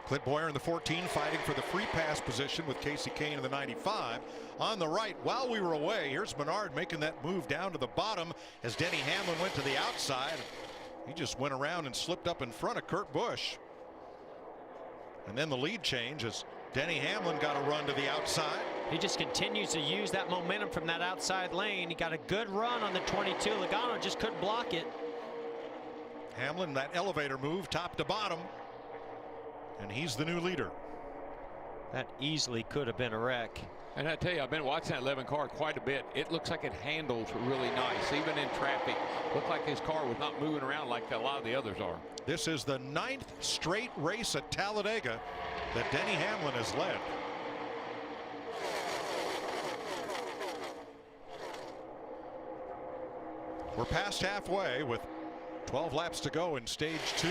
Clint Boyer in the 14 fighting for the free pass position with Casey Kane in the 95. On the right, while we were away, here's Menard making that move down to the bottom as Denny Hamlin went to the outside. He just went around and slipped up in front of Kurt Busch. And then the lead change as Denny Hamlin got a run to the outside. He just continues to use that momentum from that outside lane. He got a good run on the 22. Logano just couldn't block it. Hamlin, that elevator move top to bottom. And he's the new leader. That easily could have been a wreck. And I tell you, I've been watching that 11 car quite a bit. It looks like it handles really nice, even in traffic. Looked like his car was not moving around like a lot of the others are. This is the 9th straight race at Talladega that Denny Hamlin has led. We're past halfway with 12 laps to go in stage 2.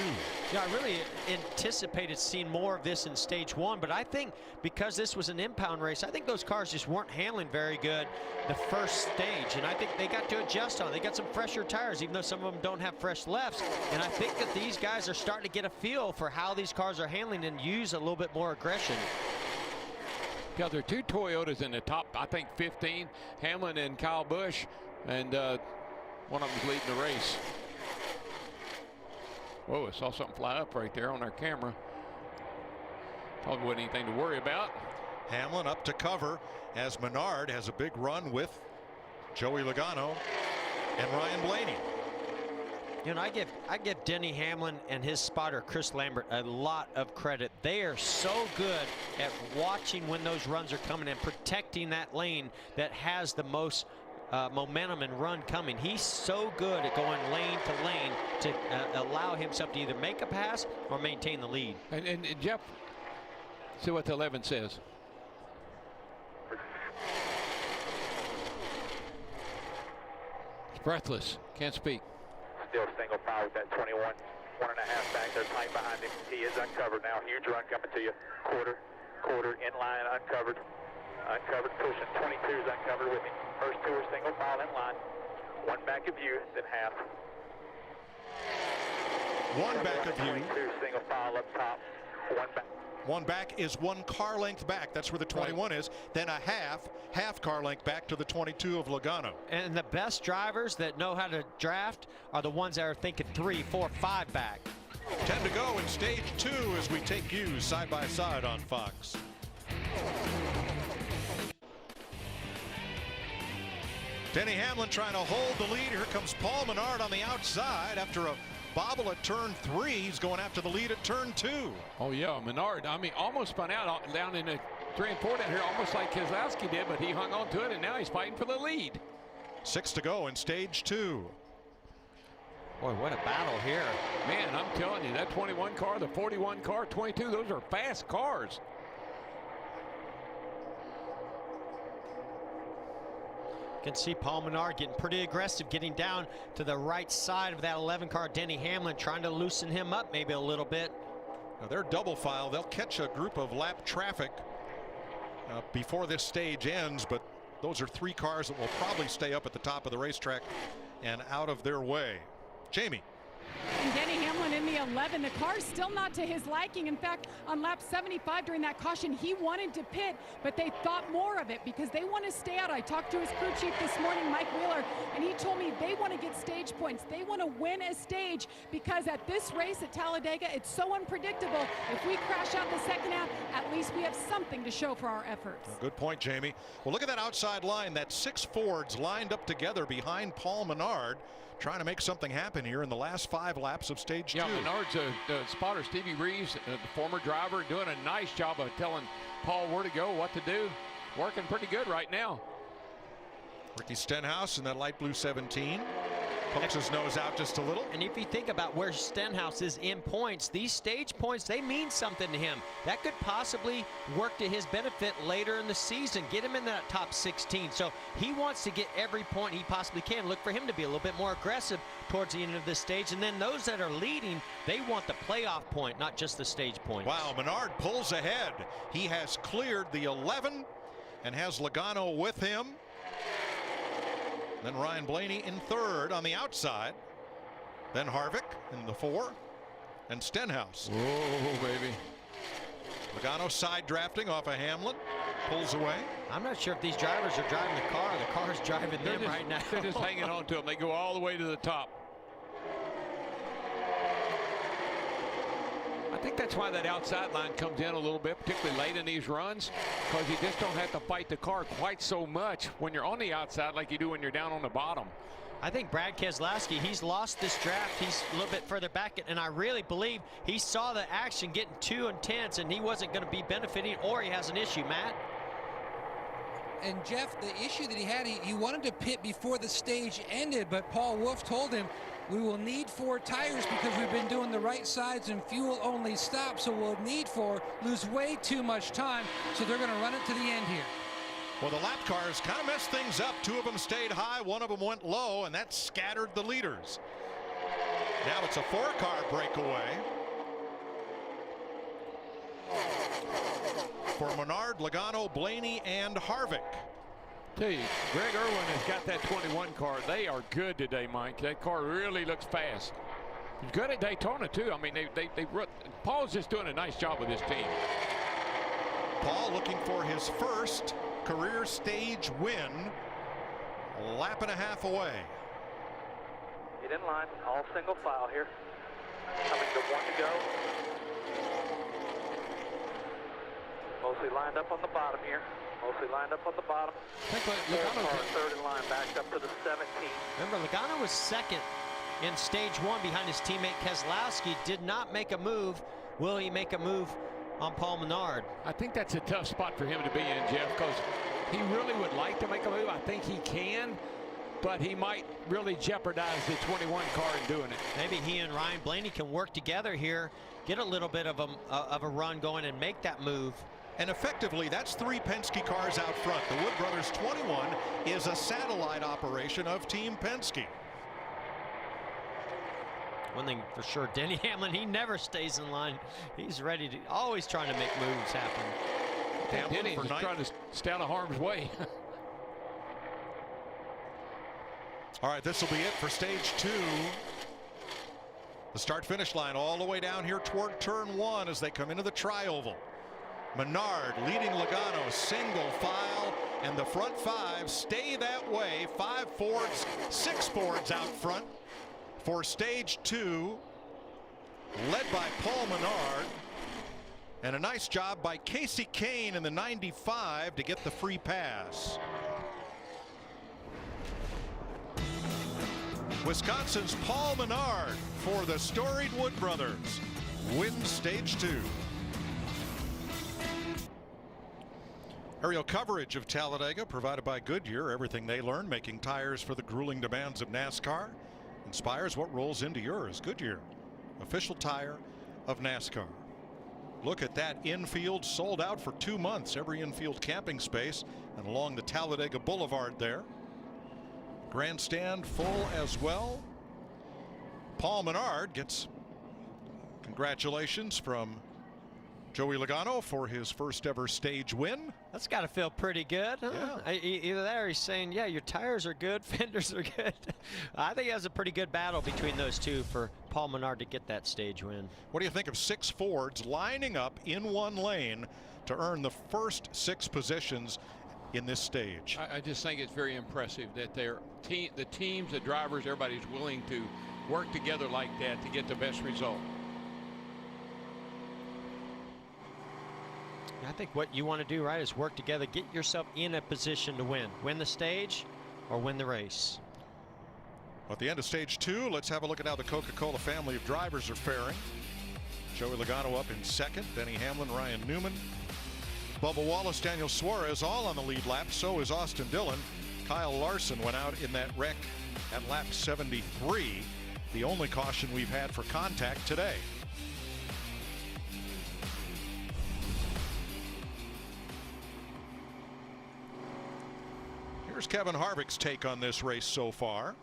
Yeah, I really anticipated seeing more of this in stage 1, but I think because this was an impound race, I think those cars just weren't handling very good the first stage, and I think they got to adjust on it. They got some fresher tires, even though some of them don't have fresh lefts, and I think that these guys are starting to get a feel for how these cars are handling and use a little bit more aggression. Yeah, there are 2 Toyotas in the top, I think 15, Hamlin and Kyle Busch, and one of them's leading the race. Whoa, I saw something fly up right there on our camera. Probably wasn't anything to worry about. Hamlin up to cover as Menard has a big run with Joey Logano and Ryan Blaney. You know, I give Denny Hamlin and his spotter Chris Lambert a lot of credit. They are so good at watching when those runs are coming and protecting that lane that has the most momentum and run coming. He's so good at going lane to lane to allow himself to either make a pass or maintain the lead. And Jeff, see what the 11 says. He's breathless, can't speak. Still single file with that 21. 1.5 back there, tight behind him. He is uncovered now. Huge run coming to you. Quarter in line, uncovered. Uncovered, pushing. 22's uncovered with him. First 2 are single file in line. 1 back of you, then half. 1 back of you. 22 single file up top. 1 back. 1 back is 1 car length back. That's where the 21 is. Then a half car length back to the 22 of Logano. And the best drivers that know how to draft are the ones that are thinking 3, 4, 5 back. 10 to go in stage 2 as we take you side by side on Fox. Denny Hamlin trying to hold the lead. Here comes Paul Menard on the outside after a bobble at turn 3. He's going after the lead at turn 2. Oh, yeah, Menard, I mean, almost spun out down in the 3 and 4 down here, almost like Keselowski did, but he hung on to it, and now he's fighting for the lead. 6 to go in stage 2. Boy, what a battle here. Man, I'm telling you, that 21 car, the 41 car, 22, those are fast cars. You can see Paul Menard getting pretty aggressive, getting down to the right side of that 11 car, Denny Hamlin, trying to loosen him up maybe a little bit. Now they're double file. They'll catch a group of lap traffic before this stage ends, but those are 3 cars that will probably stay up at the top of the racetrack and out of their way. Jamie. And Denny Hamlin in the 11. The car's still not to his liking. In fact, on lap 75 during that caution, he wanted to pit, but they thought more of it because they want to stay out. I talked to his crew chief this morning, Mike Wheeler, and he told me they want to get stage points. They want to win a stage because at this race at Talladega, it's so unpredictable. If we crash out the second half, at least we have something to show for our efforts. Good point, Jamie. Well, look at that outside line. That's 6 Fords lined up together behind Paul Menard, trying to make something happen here in the last 5 laps of stage 2. Yeah, Menard's spotter, Stevie Reeves, the former driver, doing a nice job of telling Paul where to go, what to do. Working pretty good right now. Ricky Stenhouse in that light blue 17. Pokes his nose out just a little. And if you think about where Stenhouse is in points, these stage points, they mean something to him. That could possibly work to his benefit later in the season, get him in that top 16. So he wants to get every point he possibly can. Look for him to be a little bit more aggressive towards the end of this stage. And then those that are leading, they want the playoff point, not just the stage point. Wow, Menard pulls ahead. He has cleared the 11 and has Logano with him. Then Ryan Blaney in 3rd on the outside. Then Harvick in the 4. And Stenhouse. Oh, baby. Logano side drafting off of Hamlin. Pulls away. I'm not sure if these drivers are driving the car. The car's driving them right now. They're just hanging on to them. They go all the way to the top. I think that's why that outside line comes in a little bit, particularly late in these runs, because you just don't have to fight the car quite so much when you're on the outside like you do when you're down on the bottom. I think Brad Keselowski, he's lost this draft. He's a little bit further back, and I really believe he saw the action getting too intense, and he wasn't going to be benefiting, or he has an issue, Matt. And Jeff, the issue that he had, he wanted to pit before the stage ended, but Paul Wolf told him, we will need 4 tires because we've been doing the right sides and fuel only stops, so we'll need 4, lose way too much time, so they're going to run it to the end here. Well, the lap cars kind of messed things up. 2 of them stayed high, 1 of them went low, and that scattered the leaders. Now it's a 4-car breakaway for Menard, Logano, Blaney, and Harvick. Tell you, Greg Irwin has got that 21 car. They are good today, Mike. That car really looks fast. Good at Daytona too. I mean, Paul's just doing a nice job with his team. Paul looking for his first career stage win. A lap and a half away. Get in line, all single file here. Coming to 1 to go. Mostly lined up on the bottom here. Mostly lined up on the bottom. Third in line, backed up to the 17. Remember, Logano was 2nd in stage 1 behind his teammate Keselowski. Did not make a move. Will he make a move on Paul Menard? I think that's a tough spot for him to be in, Jeff, because he really would like to make a move. I think he can, but he might really jeopardize the 21 car in doing it. Maybe he and Ryan Blaney can work together here, get a little bit of a run going and make that move. And effectively, that's 3 Penske cars out front. The Wood Brothers 21 is a satellite operation of Team Penske. One thing for sure, Denny Hamlin, he never stays in line. He's ready to, always trying to make moves happen. Denny's just trying to stay out of harm's way. All right, this will be it for stage 2. The start-finish line all the way down here toward turn 1 as they come into the tri-oval. Menard leading Logano single file, and the front 5 stay that way. 5 Fords, 6 Fords out front for stage 2, led by Paul Menard, and a nice job by Casey Kane in the 95 to get the free pass. Wisconsin's Paul Menard for the storied Wood Brothers wins stage 2. Aerial coverage of Talladega provided by Goodyear. Everything they learn making tires for the grueling demands of NASCAR inspires what rolls into yours. Goodyear, official tire of NASCAR. Look at that infield, sold out for 2 months. Every infield camping space and along the Talladega Boulevard there. Grandstand full as well. Paul Menard gets congratulations from Joey Logano for his first ever stage win. That's got to feel pretty good. Huh? Yeah. Either that or he's saying, yeah, your tires are good, fenders are good. I think it was a pretty good battle between those two for Paul Menard to get that stage win. What do you think of 6 Fords lining up in one lane to earn the first 6 positions in this stage? I just think it's very impressive that the teams, the drivers, everybody's willing to work together like that to get the best result. I think what you want to do, right, is work together, get yourself in a position to win. Win the stage or win the race. At the end of stage 2, let's have a look at how the Coca-Cola family of drivers are faring. Joey Logano up in second, Denny Hamlin, Ryan Newman, Bubba Wallace, Daniel Suarez all on the lead lap. So is Austin Dillon. Kyle Larson went out in that wreck at lap 73, the only caution we've had for contact today. Here's Kevin Harvick's take on this race so far.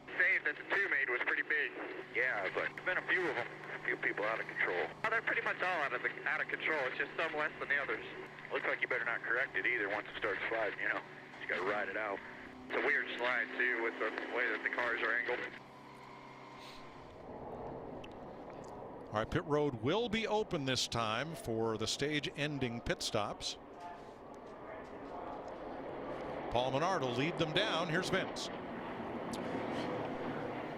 Save that the 2 made was pretty big. Yeah, but there's been a few of them. A few people out of control. Well, they're pretty much all out of control. It's just some less than the others. Looks like you better not correct it either once it starts sliding, you know. You got to ride it out. It's a weird slide, too, with the way that the cars are angled. All right, pit road will be open this time for the stage-ending pit stops. Paul Menard will lead them down. Here's Vince.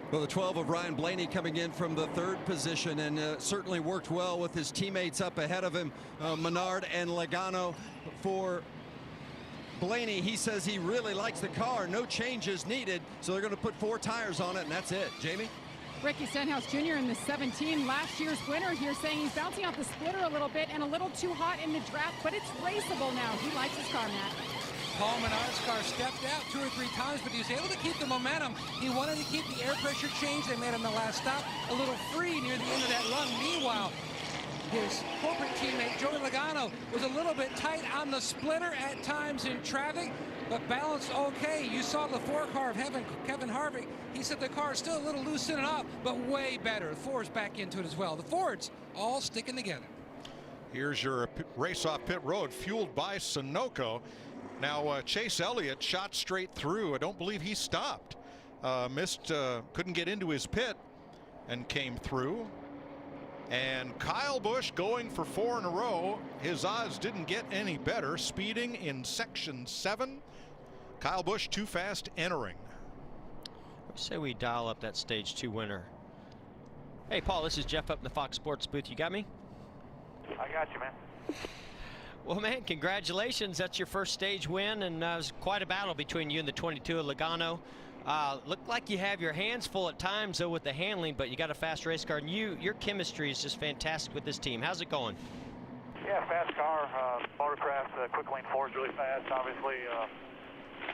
Well, the 12 of Ryan Blaney coming in from the 3rd position and certainly worked well with his teammates up ahead of him, Menard and Logano. For Blaney, he says he really likes the car. No changes needed, so they're going to put 4 tires on it, and that's it. Jamie? Ricky Stenhouse Jr. in the 17, last year's winner here, saying he's bouncing off the splitter a little bit and a little too hot in the draft, but it's raceable now. He likes his car, Matt. Paul Menard's car stepped out 2 or 3 times, but he was able to keep the momentum. He wanted to keep the air pressure change they made on the last stop a little free near the end of that run. Meanwhile, his corporate teammate, Joey Logano, was a little bit tight on the splitter at times in traffic, but balanced okay. You saw the 4 car of Kevin Harvick. He said the car is still a little loose in and out, but way better. The 4's back into it as well. The Fords all sticking together. Here's your race off pit road, fueled by Sunoco. Now Chase Elliott shot straight through. I don't believe he stopped. Couldn't get into his pit and came through. And Kyle Busch going for 4 in a row. His odds didn't get any better. Speeding in section 7. Kyle Busch too fast entering. Say we dial up that stage 2 winner. Hey Paul, this is Jeff up in the Fox Sports booth. You got me? I got you, man. Well, man, congratulations. That's your first stage win, and it was quite a battle between you and the 22 of Logano. Looked like you have your hands full at times, though, with the handling, but you got a fast race car, and your chemistry is just fantastic with this team. How's it going? Yeah, fast car. Motorcraft, quick lane forward's really fast, obviously.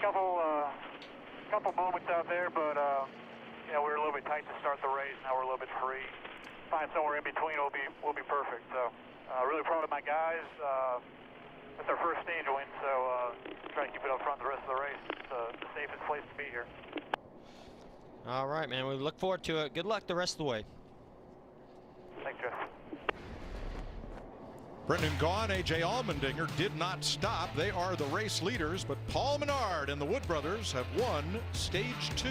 Couple moments out there, but you know, we were a little bit tight to start the race. Now we're a little bit free. Find somewhere in between will be perfect. So really proud of my guys. It's our first stage win, so try to keep it up front the rest of the race. It's the safest place to be here. All right, man. We look forward to it. Good luck the rest of the way. Thanks, Jeff. Brendan Gaughan, A.J. Allmendinger did not stop. They are the race leaders, but Paul Menard and the Wood Brothers have won stage 2.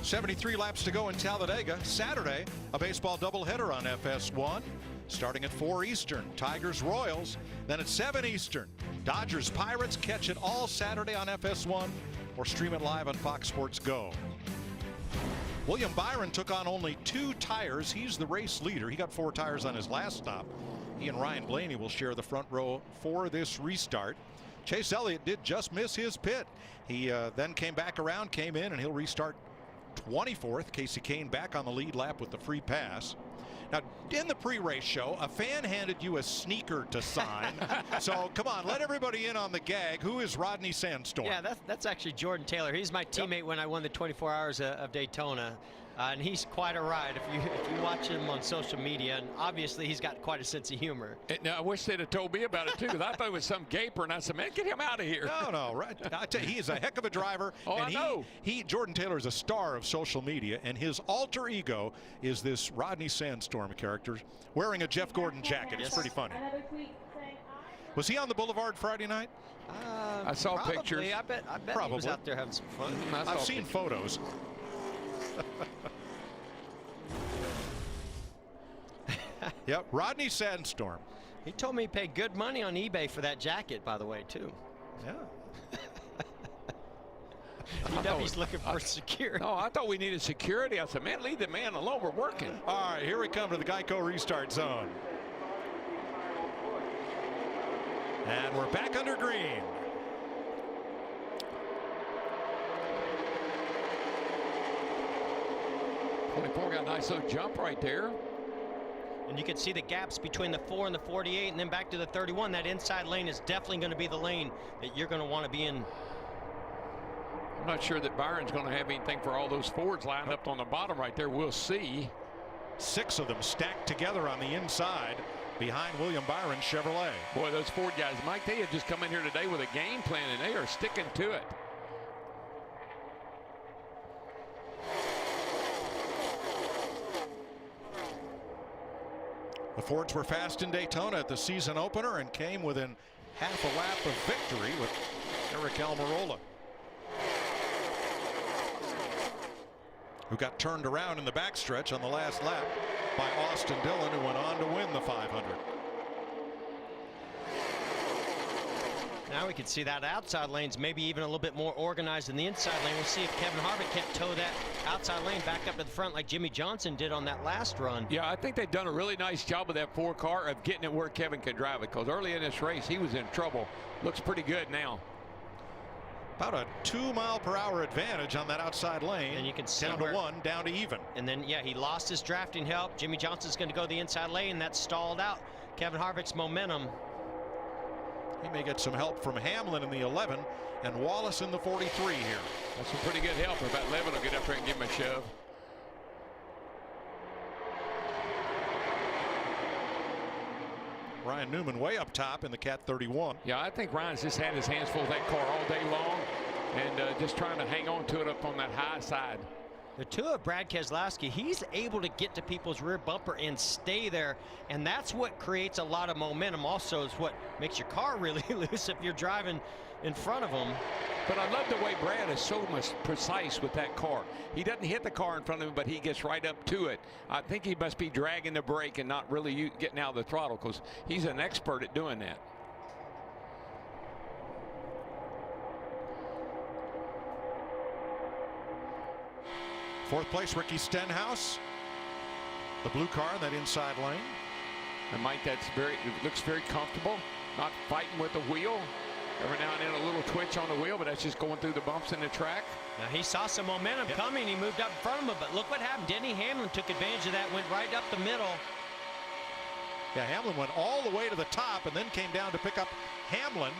.73 laps to go in Talladega. Saturday, a baseball doubleheader on FS1. Starting at 4 Eastern, Tigers Royals. Then at 7 Eastern, Dodgers Pirates. Catch it all Saturday on FS1. or stream it live on Fox Sports Go. William Byron took on only 2 tires. He's the race leader. He got 4 tires on his last stop. He and Ryan Blaney will share the front row for this restart. Chase Elliott did just miss his pit. He then came back around, came in, and he'll restart 24th. Casey Kane back on the lead lap with the free pass. Now, in the pre-race show, a fan handed you a sneaker to sign. So, come on, let everybody in on the gag. Who is Rodney Sandstorm? Yeah, that's actually Jordan Taylor. He's my teammate when I won the 24 Hours of Daytona. And he's quite a ride if you watch him on social media, and obviously he's got quite a sense of humor. Now, I wish they'd have told me about it too, because I thought it was some gaper, and I said, man, get him out of here. No, right. I tell you, he is a heck of a driver. Oh, and I know. Jordan Taylor is a star of social media, and his alter ego is this Rodney Sandstorm character wearing a Jeff Gordon jacket. It's pretty funny. Was he on the boulevard Friday night? I saw Probably. pictures. I bet he was out there having some fun. I've seen photos. Yep, Rodney Sandstorm. He told me he paid good money on eBay for that jacket, by the way, too. Yeah. You know he's looking for security. No, I thought we needed security. I said, man, leave the man alone. We're working. All right, here we come to the Geico restart zone. And we're back under green. Got a nice little jump right there. And you can see the gaps between the 4 and the 48 and then back to the 31. That inside lane is definitely going to be the lane that you're going to want to be in. I'm not sure that Byron's going to have anything for all those Fords lined up on the bottom right there. We'll see. 6 of them stacked together on the inside behind William Byron's Chevrolet. Boy, those Ford guys, Mike, they have just come in here today with a game plan, and they are sticking to it. The Fords were fast in Daytona at the season opener and came within half a lap of victory with Eric Almirola, who got turned around in the backstretch on the last lap by Austin Dillon, who went on to win the 500. Now we can see that outside lane's maybe even a little bit more organized than the inside lane. We'll see if Kevin Harvick can't tow that outside lane back up to the front like Jimmy Johnson did on that last run. Yeah, I think they've done a really nice job with that Ford car of getting it where Kevin could drive it, because early in this race he was in trouble. Looks pretty good now. About a 2-mile-per-hour advantage on that outside lane. And you can see 10 to 1 down to even. And then, yeah, he lost his drafting help. Jimmy Johnson's going to go the inside lane. That stalled out Kevin Harvick's momentum. He may get some help from Hamlin in the 11 and Wallace in the 43 here. That's some pretty good help. If that 11 will get up there and give him a shove. Ryan Newman way up top in the Cat 31. Yeah, I think Ryan's just had his hands full of that car all day long and just trying to hang on to it up on that high side. The 2 of Brad Keselowski, he's able to get to people's rear bumper and stay there, and that's what creates a lot of momentum. Also is what makes your car really loose if you're driving in front of them. But I love the way Brad is so much precise with that car. He doesn't hit the car in front of him, but he gets right up to it. I think he must be dragging the brake and not really getting out of the throttle, because he's an expert at doing that. Fourth place, Ricky Stenhouse. The blue car in that inside lane. And Mike, it looks very comfortable, not fighting with the wheel. Every now and then a little twitch on the wheel, but that's just going through the bumps in the track. Now he saw some momentum coming. He moved up in front of him, but look what happened. Denny Hamlin took advantage of that, went right up the middle. Yeah, Hamlin went all the way to the top and then came down to pick up Hamlin.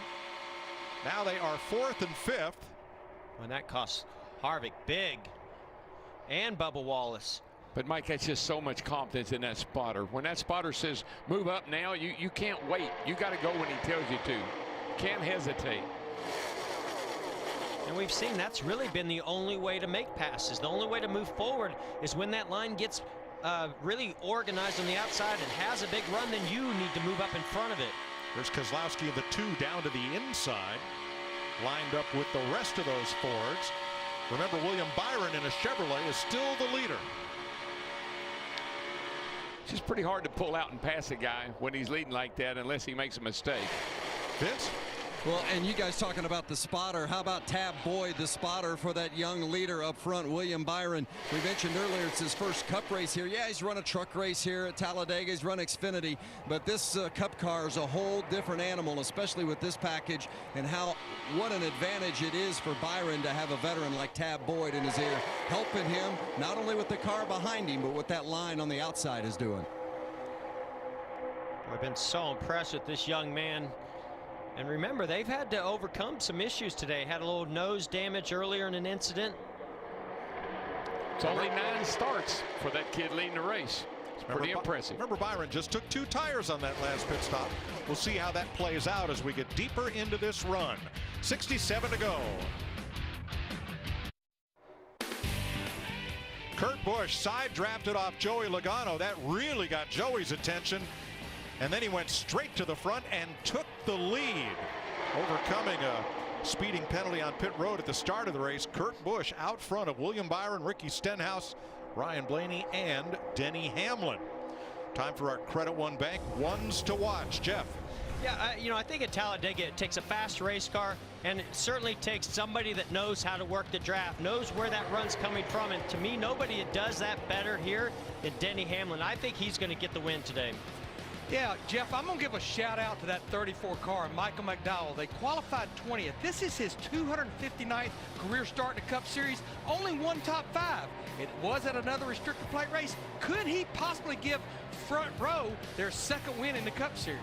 Now they are 4th and 5th. And that costs Harvick big. And Bubba Wallace. But Mike, that's just so much confidence in that spotter. When that spotter says move up now, you can't wait. You got to go when he tells you to. Can't hesitate. And we've seen that's really been the only way to make passes. The only way to move forward is when that line gets really organized on the outside and has a big run, then you need to move up in front of it. There's Keselowski of the 2 down to the inside, lined up with the rest of those Fords. Remember, William Byron in a Chevrolet is still the leader. It's just pretty hard to pull out and pass a guy when he's leading like that unless he makes a mistake. Vince? Well, and you guys talking about the spotter. How about Tab Boyd, the spotter for that young leader up front, William Byron? We mentioned earlier it's his first Cup race here. Yeah, he's run a truck race here at Talladega. He's run Xfinity. But this Cup car is a whole different animal, especially with this package, and what an advantage it is for Byron to have a veteran like Tab Boyd in his ear, helping him not only with the car behind him, but what that line on the outside is doing. I've been so impressed with this young man. And remember, they've had to overcome some issues today. Had a little nose damage earlier in an incident. It's only 9 starts for that kid leading the race. It's pretty impressive. Remember, Byron just took 2 tires on that last pit stop. We'll see how that plays out as we get deeper into this run. 67 to go. Kurt Busch side drafted off Joey Logano. That really got Joey's attention. And then he went straight to the front and took the lead, overcoming a speeding penalty on pit road at the start of the race. Kurt Busch out front of William Byron, Ricky Stenhouse, Ryan Blaney, and Denny Hamlin. Time for our Credit One Bank ones to watch. Jeff. Yeah, you know, I think at Talladega it takes a fast race car, and it certainly takes somebody that knows how to work the draft, knows where that run's coming from. And to me, nobody does that better here than Denny Hamlin. I think he's going to get the win today. Yeah, Jeff, I'm going to give a shout out to that 34 car, Michael McDowell. They qualified 20th. This is his 259th career start in the Cup Series. Only one top 5. It was at another restrictor plate race. Could he possibly give Front Row their second win in the Cup Series?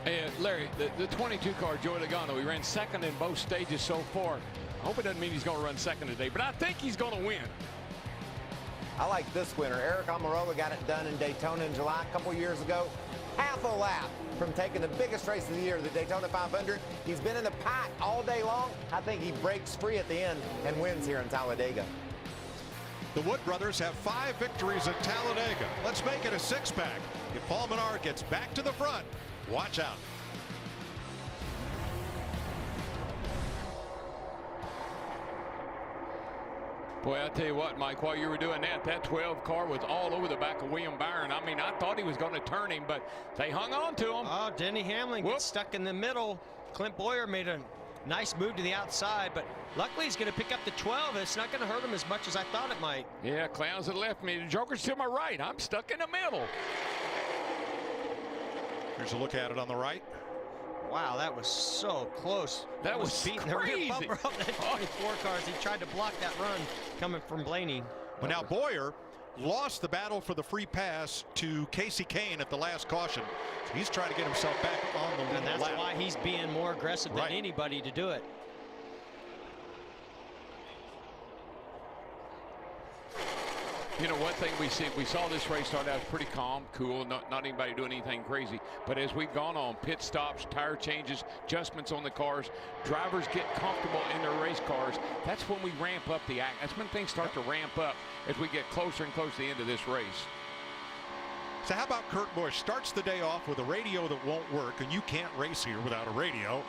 Hey, Larry, the 22 car, Joey Logano, he ran second in both stages so far. I hope it doesn't mean he's going to run second today, but I think he's going to win. I like this winner. Eric Almirola got it done in Daytona in July a couple years ago. Half a lap from taking the biggest race of the year, the Daytona 500. He's been in the pack all day long. I think he breaks free at the end and wins here in Talladega. The Wood brothers have 5 victories at Talladega. Let's make it a 6-pack. If Paul Menard gets back to the front, watch out. Boy, I tell you what, Mike, while you were doing that, that 12 car was all over the back of William Byron. I mean, I thought he was going to turn him, but they hung on to him. Oh, Denny Hamlin gets stuck in the middle. Clint Boyer made a nice move to the outside, but luckily he's going to pick up the 12. It's not going to hurt him as much as I thought it might. Yeah, clowns that left me. The Joker's to my right. I'm stuck in the middle. Here's a look at it on the right. Wow, that was so close. That was beating crazy. the rear bumper of that 24 cars. He tried to block that run coming from Blaney. But now Boyer lost the battle for the free pass to Casey Kane at the last caution. So he's trying to get himself back on the lead. And that's why he's being more aggressive than anybody to do it. You know, one thing we saw this race start out pretty calm, cool, not anybody doing anything crazy. But as we've gone on, pit stops, tire changes, adjustments on the cars, drivers get comfortable in their race cars. That's when we ramp up the act. That's when things start to ramp up as we get closer and closer to the end of this race. So how about Kurt Busch? Starts the day off with a radio that won't work, and you can't race here without a radio.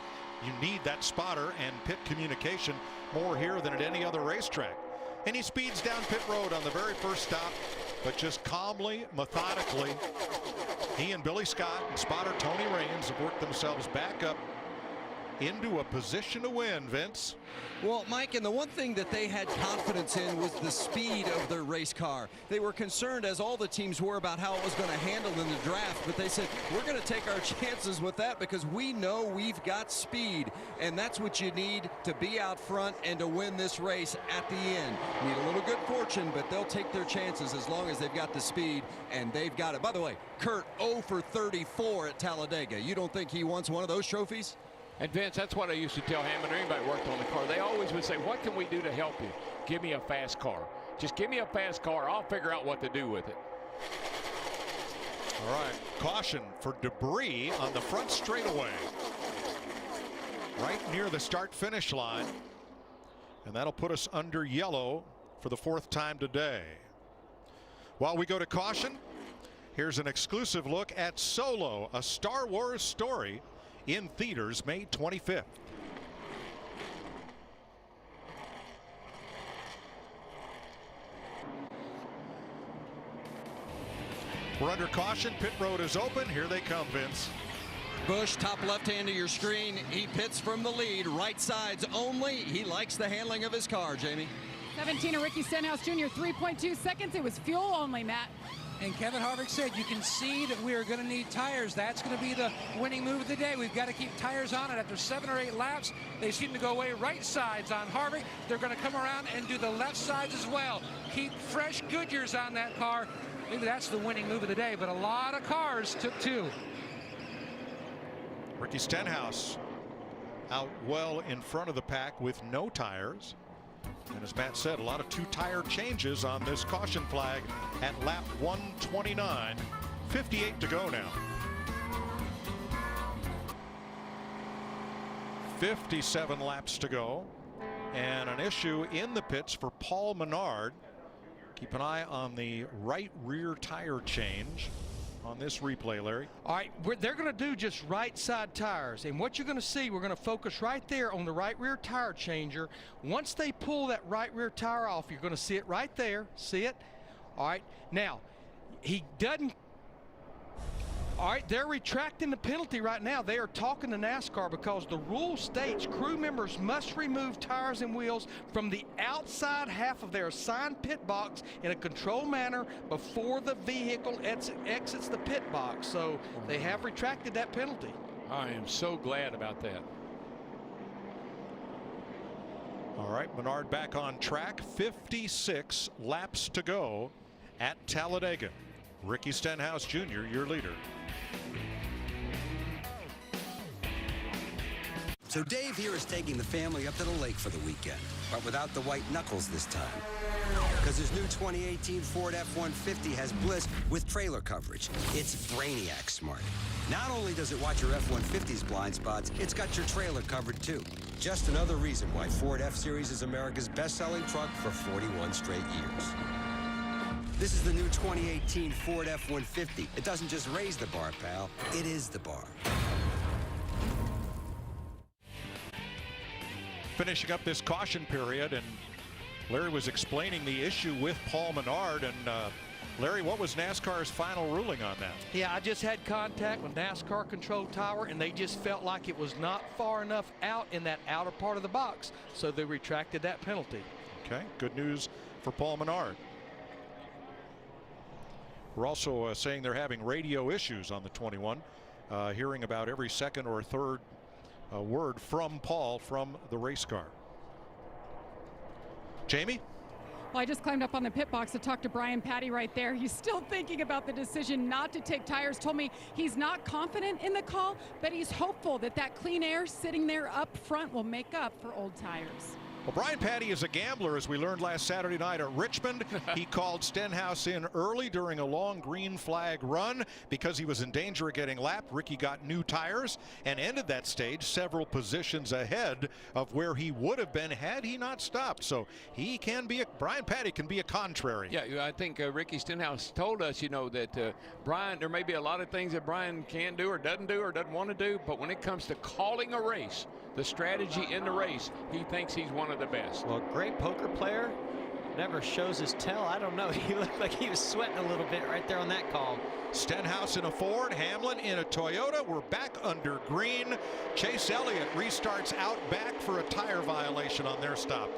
You need that spotter and pit communication more here than at any other racetrack. And he speeds down pit road on the very first stop, but just calmly, methodically, he and Billy Scott and spotter Tony Raines have worked themselves back up into a position to win, Vince. Well, Mike, and the one thing that they had confidence in was the speed of their race car. They were concerned, as all the teams were, about how it was going to handle in the draft, but they said, we're going to take our chances with that because we know we've got speed, and that's what you need to be out front and to win this race at the end. Need a little good fortune, but they'll take their chances as long as they've got the speed, and they've got it. By the way, Kurt 0 for 34 at Talladega. You don't think he wants one of those trophies? And Vince, that's what I used to tell him and anybody who worked on the car. They always would say, what can we do to help you? Give me a fast car. Just give me a fast car. I'll figure out what to do with it. All right, caution for debris on the front straightaway. Right near the start-finish line. And that'll put us under yellow for the 4th time today. While we go to caution, here's an exclusive look at Solo, a Star Wars story, in theaters May 25th. We're under caution. Pit road is open. Here they come, Vince. Busch, top left hand of your screen. He pits from the lead, right sides only. He likes the handling of his car, Jamie. 17 of Ricky Stenhouse Jr., 3.2 seconds. It was fuel only, Matt. And Kevin Harvick said, you can see that we are going to need tires. That's going to be the winning move of the day. We've got to keep tires on it. After 7 or 8 laps, they seem to go away right sides on Harvick. They're going to come around and do the left sides as well. Keep fresh Goodyears on that car. Maybe that's the winning move of the day, but a lot of cars took 2. Ricky Stenhouse out well in front of the pack with no tires. And as Matt said, a lot of 2 tire changes on this caution flag at lap 129. 58 to go now. 57 laps to go. And an issue in the pits for Paul Menard. Keep an eye on the right rear tire change on this replay, Larry. All right, they're going to do just right side tires, and what you're going to see, we're going to focus right there on the right rear tire changer. Once they pull that right rear tire off, you're going to see it right there. See it? All right, now he doesn't. All right, they're retracting the penalty right now. They are talking to NASCAR because the rule states crew members must remove tires and wheels from the outside half of their assigned pit box in a controlled manner before the vehicle exits the pit box. So they have retracted that penalty. I am so glad about that. All right, Menard back on track. 56 laps to go at Talladega. Ricky Stenhouse Jr., your leader. So Dave here is taking the family up to the lake for the weekend, but without the white knuckles this time. Because his new 2018 Ford F-150 has Bliss with trailer coverage. It's Brainiac smart. Not only does it watch your F-150's blind spots, it's got your trailer covered too. Just another reason why Ford F-Series is America's best-selling truck for 41 straight years. This is the new 2018 Ford F-150. It doesn't just raise the bar, pal. It is the bar. Finishing up this caution period, and Larry was explaining the issue with Paul Menard. And Larry, what was NASCAR's final ruling on that? Yeah, I just had contact with NASCAR Control Tower, and they just felt like it was not far enough out in that outer part of the box, so they retracted that penalty. Okay, good news for Paul Menard. We're also saying they're having radio issues on the 21, hearing about every second or third word from Paul from the race car. Jamie? Well, I just climbed up on the pit box to talk to Brian Patty right there. He's still thinking about the decision not to take tires. Told me he's not confident in the call, but he's hopeful that that clean air sitting there up front will make up for old tires. Well, Brian Patty is a gambler, as we learned last Saturday night at Richmond. He called Stenhouse in early during a long green flag run because he was in danger of getting lapped. Ricky got new tires and ended that stage several positions ahead of where he would have been had he not stopped. So he can be Brian Patty can be a contrary. Yeah, I think Ricky Stenhouse told us, you know, that Brian, there may be a lot of things that Brian can't do or doesn't want to do, but when it comes to calling a race, the strategy in the race, he thinks he's one of the best. Well, great poker player, never shows his tail. I don't know. He looked like he was sweating a little bit right there on that call. Stenhouse in a Ford, Hamlin in a Toyota. We're back under green. Chase Elliott restarts out back for a tire violation on their stop.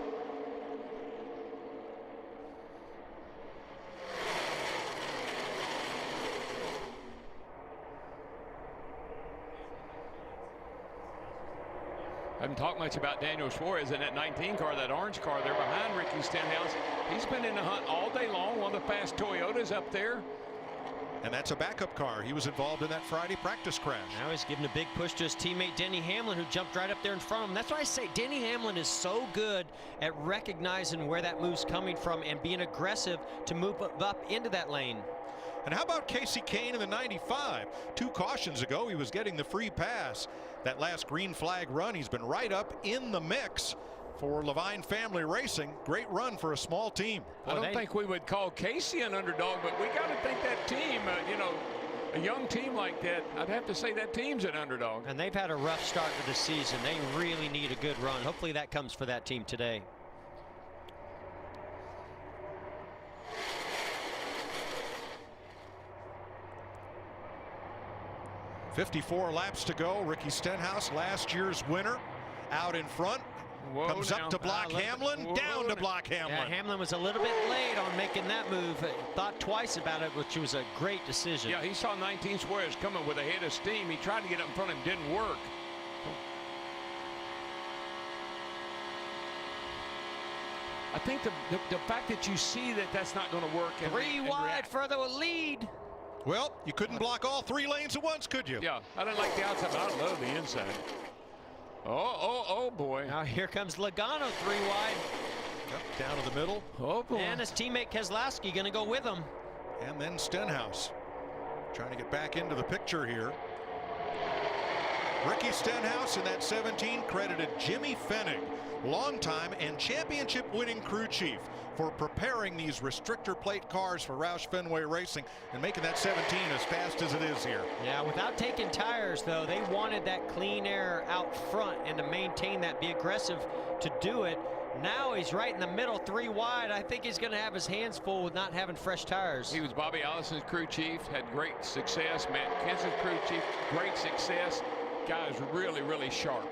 I haven't talked much about Daniel Suarez in that 19 car, that orange car there behind Ricky Stenhouse. He's been in the hunt all day long, one of the fast Toyotas up there. And that's a backup car. He was involved in that Friday practice crash. Now he's giving a big push to his teammate Denny Hamlin, who jumped right up there in front of him. That's why I say Denny Hamlin is so good at recognizing where that move's coming from and being aggressive to move up into that lane. And how about Casey Kane in the 95? 2 cautions ago, he was getting the free pass. That last green flag run, he's been right up in the mix for Levine Family Racing. Great run for a small team. I don't think we would call Casey an underdog, but we got to think that team, you know, a young team like that, I'd have to say that team's an underdog. And they've had a rough start to the season. They really need a good run. Hopefully that comes for that team today. 54 laps to go. Ricky Stenhouse, last year's winner, out in front. Whoa, comes up to block Hamlin, down to block Hamlin. Yeah, Hamlin was a little bit late on making that move. Thought twice about it, which was a great decision. Yeah, he saw 19 Suarez coming with a head of steam. He tried to get up in front of him, didn't work. I think the fact that you see that that's not going to work. And, 3 wide for the lead. Well, you couldn't block all 3 lanes at once, could you? Yeah, I didn't like the outside, but I love the inside. Oh, boy. Now here comes Logano 3 wide. Yep, down to the middle. Oh, boy. And his teammate Keselowski going to go with him. And then Stenhouse trying to get back into the picture here. Ricky Stenhouse in that 17 credited Jimmy Fennig, longtime and championship winning crew chief, for preparing these restrictor plate cars for Roush Fenway Racing and making that 17 as fast as it is here. Yeah, without taking tires, though, they wanted that clean air out front and to maintain that, be aggressive to do it. Now he's right in the middle, 3 wide. I think he's going to have his hands full with not having fresh tires. He was Bobby Allison's crew chief, had great success. Matt Kenseth's crew chief, great success. Guy's really, really sharp.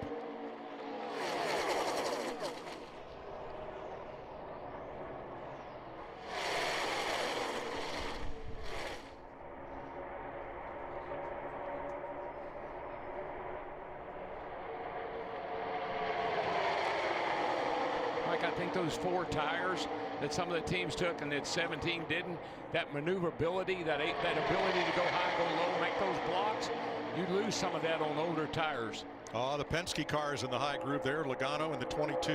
Mike, I think those 4 tires that some of the teams took and that 17 didn't, that maneuverability, that ability to go high, go low, make those blocks, you lose some of that on older tires. Oh, the Penske cars in the high groove there. Logano in the 22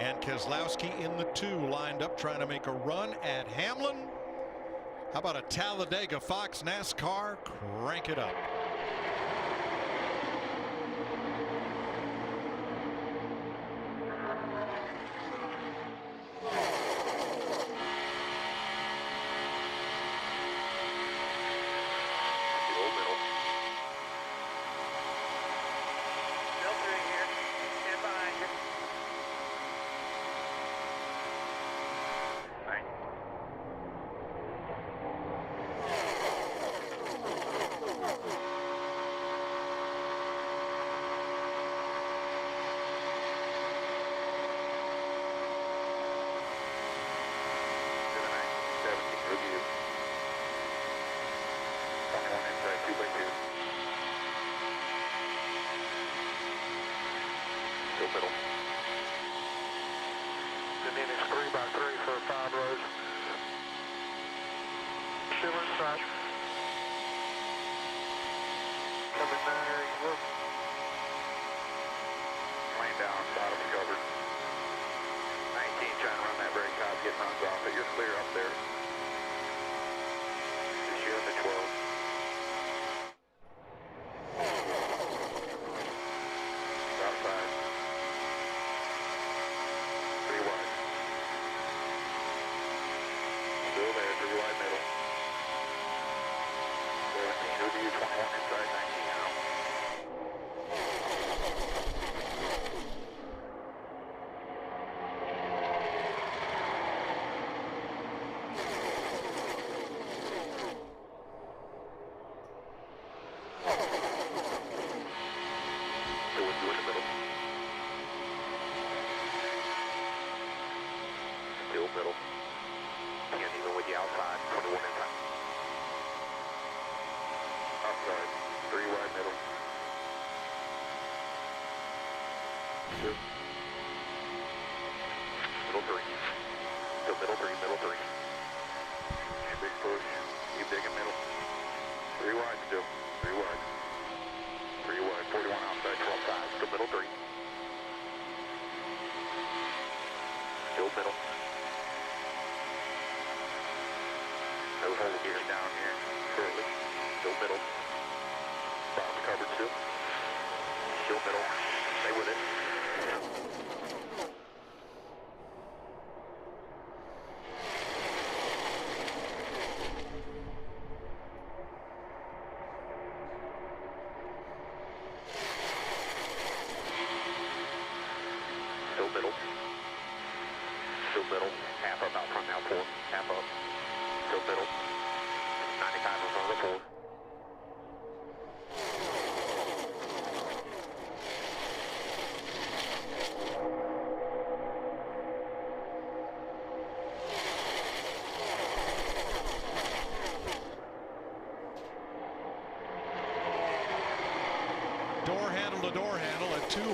and Keselowski in the 2 lined up trying to make a run at Hamlin. How about a Talladega Fox NASCAR? Crank it up.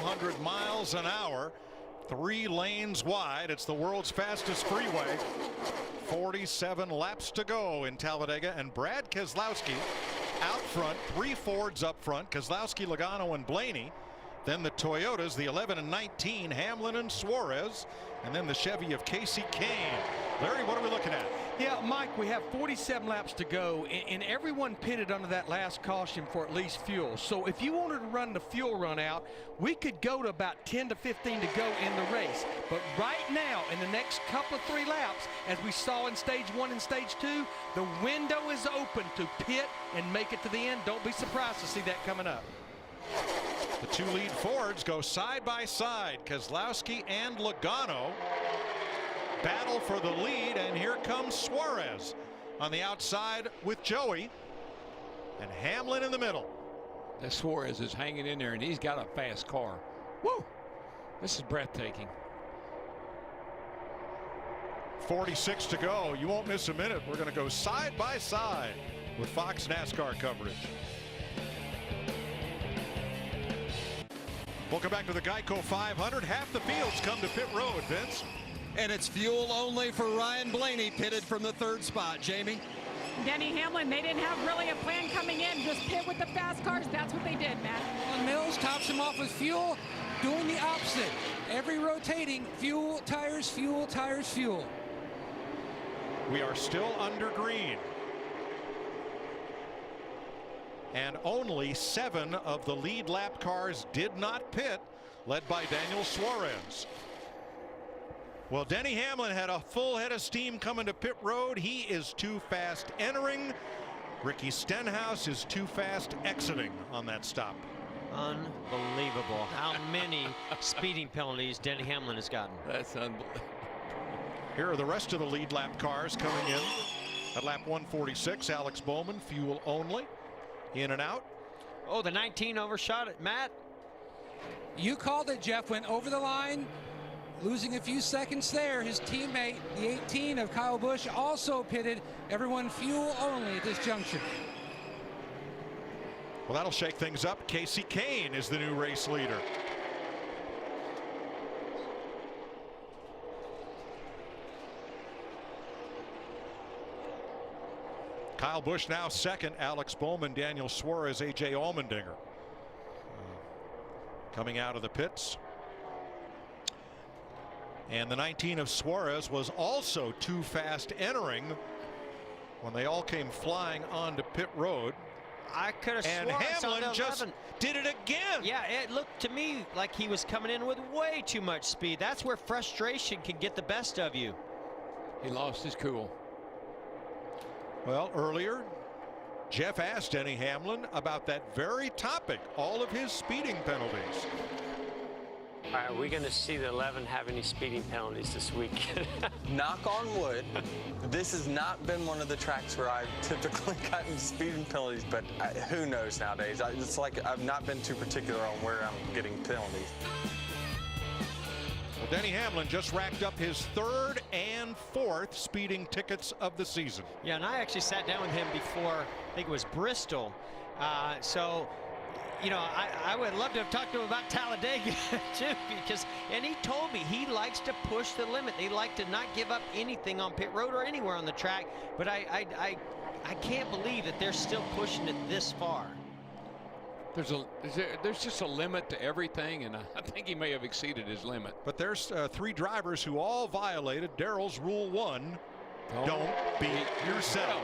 200 miles an hour, 3 lanes wide. It's the world's fastest freeway. 47 laps to go in Talladega, and Brad Keselowski out front, 3 Fords up front, Keselowski, Logano, and Blaney. Then the Toyotas, the 11 and 19, Hamlin and Suarez, and then the Chevy of Casey Kane. Larry, what are we looking at? Yeah, Mike, we have 47 laps to go, and everyone pitted under that last caution for at least fuel. So if you wanted to run the fuel run out, we could go to about 10 to 15 to go in the race. But right now, in the next couple of 3 laps, as we saw in stage 1 and stage 2, the window is open to pit and make it to the end. Don't be surprised to see that coming up. The 2 lead Fords go side by side. Keselowski and Logano battle for the lead, and here comes Suarez on the outside with Joey, and Hamlin in the middle. That Suarez is hanging in there, and he's got a fast car. Woo! This is breathtaking. 46 to go. You won't miss a minute. We're going to go side by side with Fox NASCAR coverage. Welcome back to the Geico 500. Half the fields come to pit road, Vince. And it's fuel only for Ryan Blaney, pitted from the 3rd spot. Jamie? Denny Hamlin, they didn't have really a plan coming in. Just pit with the fast cars. That's what they did, Matt. And Mills tops him off with fuel, doing the opposite. Every rotating, fuel, tires, fuel, tires, fuel. We are still under green. And only 7 of the lead lap cars did not pit, led by Daniel Suarez. Well, Denny Hamlin had a full head of steam coming to pit road. He is too fast entering. Ricky Stenhouse is too fast exiting on that stop. Unbelievable how many speeding penalties Denny Hamlin has gotten. That's unbelievable. Here are the rest of the lead lap cars coming in. At lap 146, Alex Bowman, fuel only. In and out. Oh, the 19 overshot it, Matt. You called it, Jeff. Went over the line, losing a few seconds there. His teammate, the 18 of Kyle Busch, also pitted. Everyone fuel only at this junction. Well, that'll shake things up. Casey Kane is the new race leader. Kyle Busch now second. Alex Bowman, Daniel Suarez, A.J. Allmendinger coming out of the pits. And the 19 of Suarez was also too fast entering when they all came flying onto pit road. I could have and sworn Hamlin just did it again. Yeah, it looked to me like he was coming in with way too much speed. That's where frustration can get the best of you. He lost his cool. Well, earlier, Jeff asked Denny Hamlin about that very topic, all of his speeding penalties. Are we going to see the 11 have any speeding penalties this week? Knock on wood, this has not been one of the tracks where I've typically gotten speeding penalties, but who knows nowadays? It's like I've not been too particular on where I'm getting penalties. Well, Denny Hamlin just racked up his 3rd and 4th speeding tickets of the season. Yeah, and I actually sat down with him before, I think it was Bristol. So, you know, I would love to have talked to him about Talladega too, because, and he told me he likes to push the limit. They like to not give up anything on pit road or anywhere on the track. But I can't believe that they're still pushing it this far. There's just a limit to everything, and I think he may have exceeded his limit. But there's 3 drivers who all violated Darrell's Rule 1. Don't beat yourself.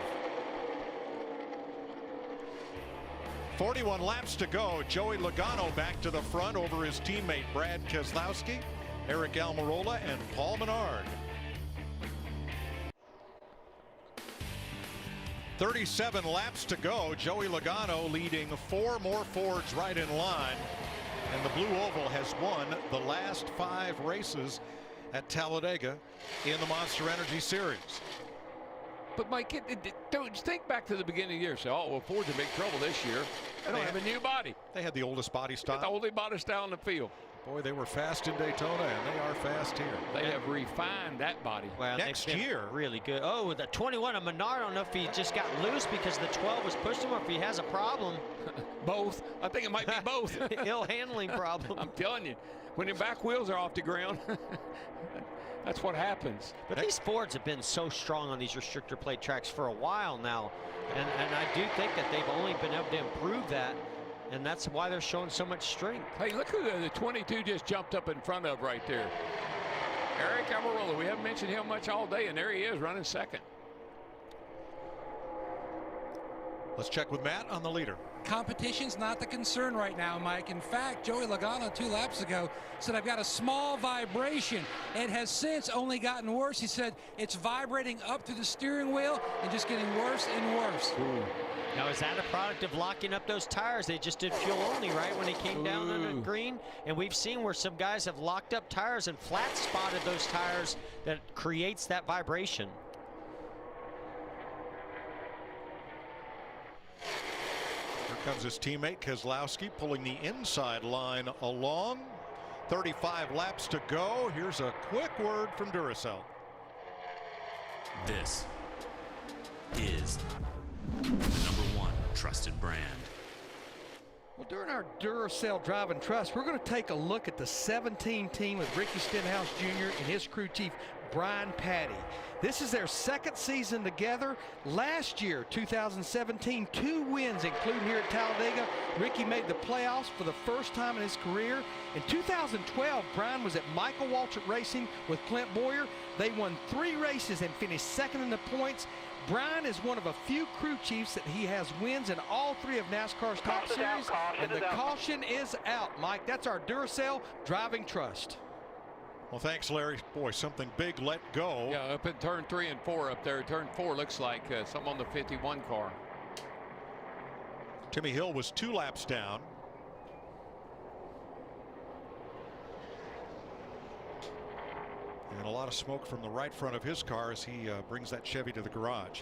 41 laps to go. Joey Logano back to the front over his teammate Brad Keselowski, Eric Almirola, and Paul Menard. 37 laps to go. Joey Logano leading 4 more Fords right in line. And the Blue Oval has won the last 5 races at Talladega in the Monster Energy Series. But Mike, don't think back to the beginning of the year. Say, oh, well, Ford's in big trouble this year. They don't have a new body. They had the oldest body style. The oldest body style in the field. Boy, they were fast in Daytona, and they are fast here. They have refined that body. Well, next year, really good. Oh, the 21 of Menard. I don't know if he just got loose because the 12 was pushing him, or if he has a problem. Both. I think it might be both. Ill handling problem. I'm telling you, when the back wheels are off the ground, that's what happens. But these Fords have been so strong on these restrictor plate tracks for a while now. And I do think that they've only been able to improve that. And that's why they're showing so much strength. Hey, look who the 22 just jumped up in front of right there. Eric Almirola. We haven't mentioned him much all day, and there he is running second. Let's check with Matt on the leader. Competition's not the concern right now, Mike. In fact, Joey Logano 2 laps ago said, I've got a small vibration. It has since only gotten worse. He said it's vibrating up through the steering wheel and just getting worse and worse. Ooh. Now, is that a product of locking up those tires? They just did fuel only, right, when he came down on the green? And we've seen where some guys have locked up tires and flat spotted those tires that creates that vibration. Here comes his teammate Keselowski pulling the inside line along. 35 laps to go. Here's a quick word from Duracell. This is the #1 trusted brand. Well, during our Duracell Drive and Trust, we're going to take a look at the 17 team with Ricky Stenhouse Jr. and his crew chief, Brian Patty. This is their second season together. Last year, 2017, 2 wins, including here at Talladega. Ricky made the playoffs for the first time in his career. In 2012, Brian was at Michael Waltrip Racing with Clint Boyer. They won 3 races and finished second in the points. Brian is one of a few crew chiefs that he has wins in all 3 of NASCAR's top series. And the caution is out, Mike. That's our Duracell Driving Trust. Well, thanks, Larry. Boy, something big let go. Yeah, up in turn 3 and 4 up there. Turn 4 looks like something on the 51 car. Timmy Hill was 2 laps down. And a lot of smoke from the right front of his car as he brings that Chevy to the garage.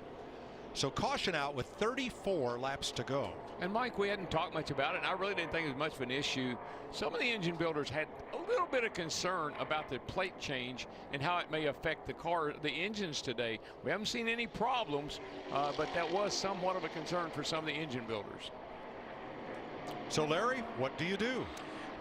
So caution out with 34 laps to go. And Mike, we hadn't talked much about it, and I really didn't think it was much of an issue. Some of the engine builders had a little bit of concern about the plate change and how it may affect the engines today. We haven't seen any problems, but that was somewhat of a concern for some of the engine builders. So Larry, what do you do?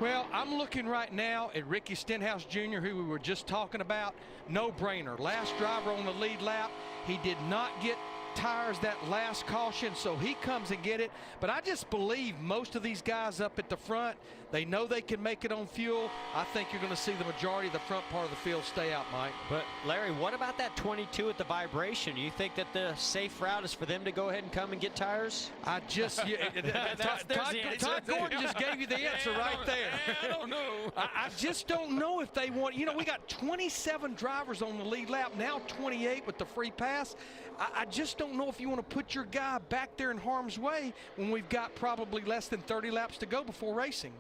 Well, I'm looking right now at Ricky Stenhouse Jr., who we were just talking about. No brainer. Last driver on the lead lap. He did not get tires that last caution, so he comes and get it. But I just believe most of these guys up at the front, they know they can make it on fuel. I think you're going to see the majority of the front part of the field stay out, Mike. But Larry, what about that 22 at the vibration? You think that the safe route is for them to go ahead and come and get tires? I just Todd Gordon just gave you the answer right there. I don't know. I just don't know if they want, you know, we got 27 drivers on the lead lap, now 28 with the free pass. I just don't know if you want to put your guy back there in harm's way when we've got probably less than 30 laps to go before racing.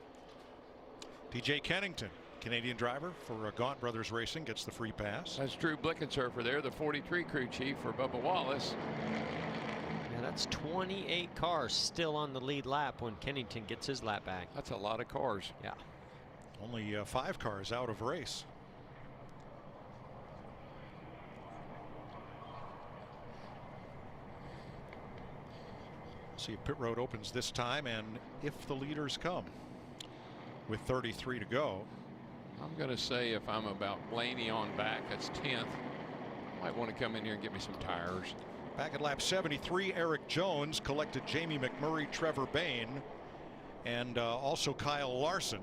DJ Kennington, Canadian driver for Gaunt Brothers Racing, gets the free pass. That's Drew Blickensurfer there, the 43 crew chief for Bubba Wallace. Yeah, that's 28 cars still on the lead lap when Kennington gets his lap back. That's a lot of cars. Yeah. Only 5 cars out of race. See if pit road opens this time and if the leaders come with 33 to go. I'm going to say if I'm about Blaney on back, that's 10th. Might want to come in here and get me some tires. Back at lap 73, Eric Jones collected Jamie McMurray, Trevor Bayne, and also Kyle Larson,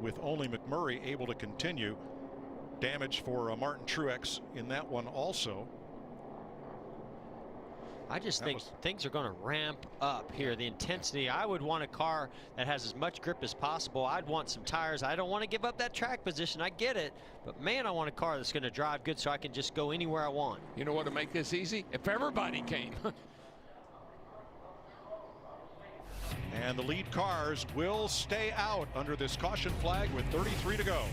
with only McMurray able to continue. Damage for Martin Truex in that one also. I just think things are going to ramp up here. The intensity. I would want a car that has as much grip as possible. I'd want some tires. I don't want to give up that track position. I get it. But, man, I want a car that's going to drive good so I can just go anywhere I want. You know what would make this easy? If everybody came. And the lead cars will stay out under this caution flag with 33 to go.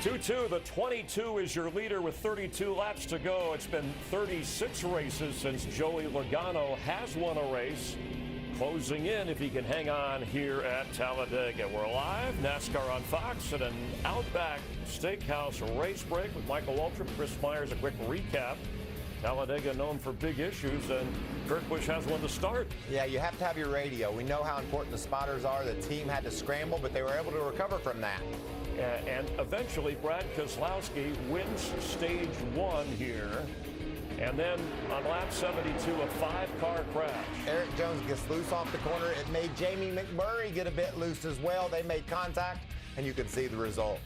2-2, the 22 is your leader with 32 laps to go. It's been 36 races since Joey Logano has won a race. Closing in if he can hang on here at Talladega. We're live, NASCAR on Fox, at an Outback Steakhouse race break with Michael Waltrip, Chris Myers. A quick recap. Talladega known for big issues, and Kurt Busch has one to start. Yeah, you have to have your radio. We know how important the spotters are. The team had to scramble, but they were able to recover from that. And eventually, Brad Keselowski wins stage 1 here. And then on lap 72, a 5-car crash. Eric Jones gets loose off the corner. It made Jamie McMurray get a bit loose as well. They made contact, and you can see the result.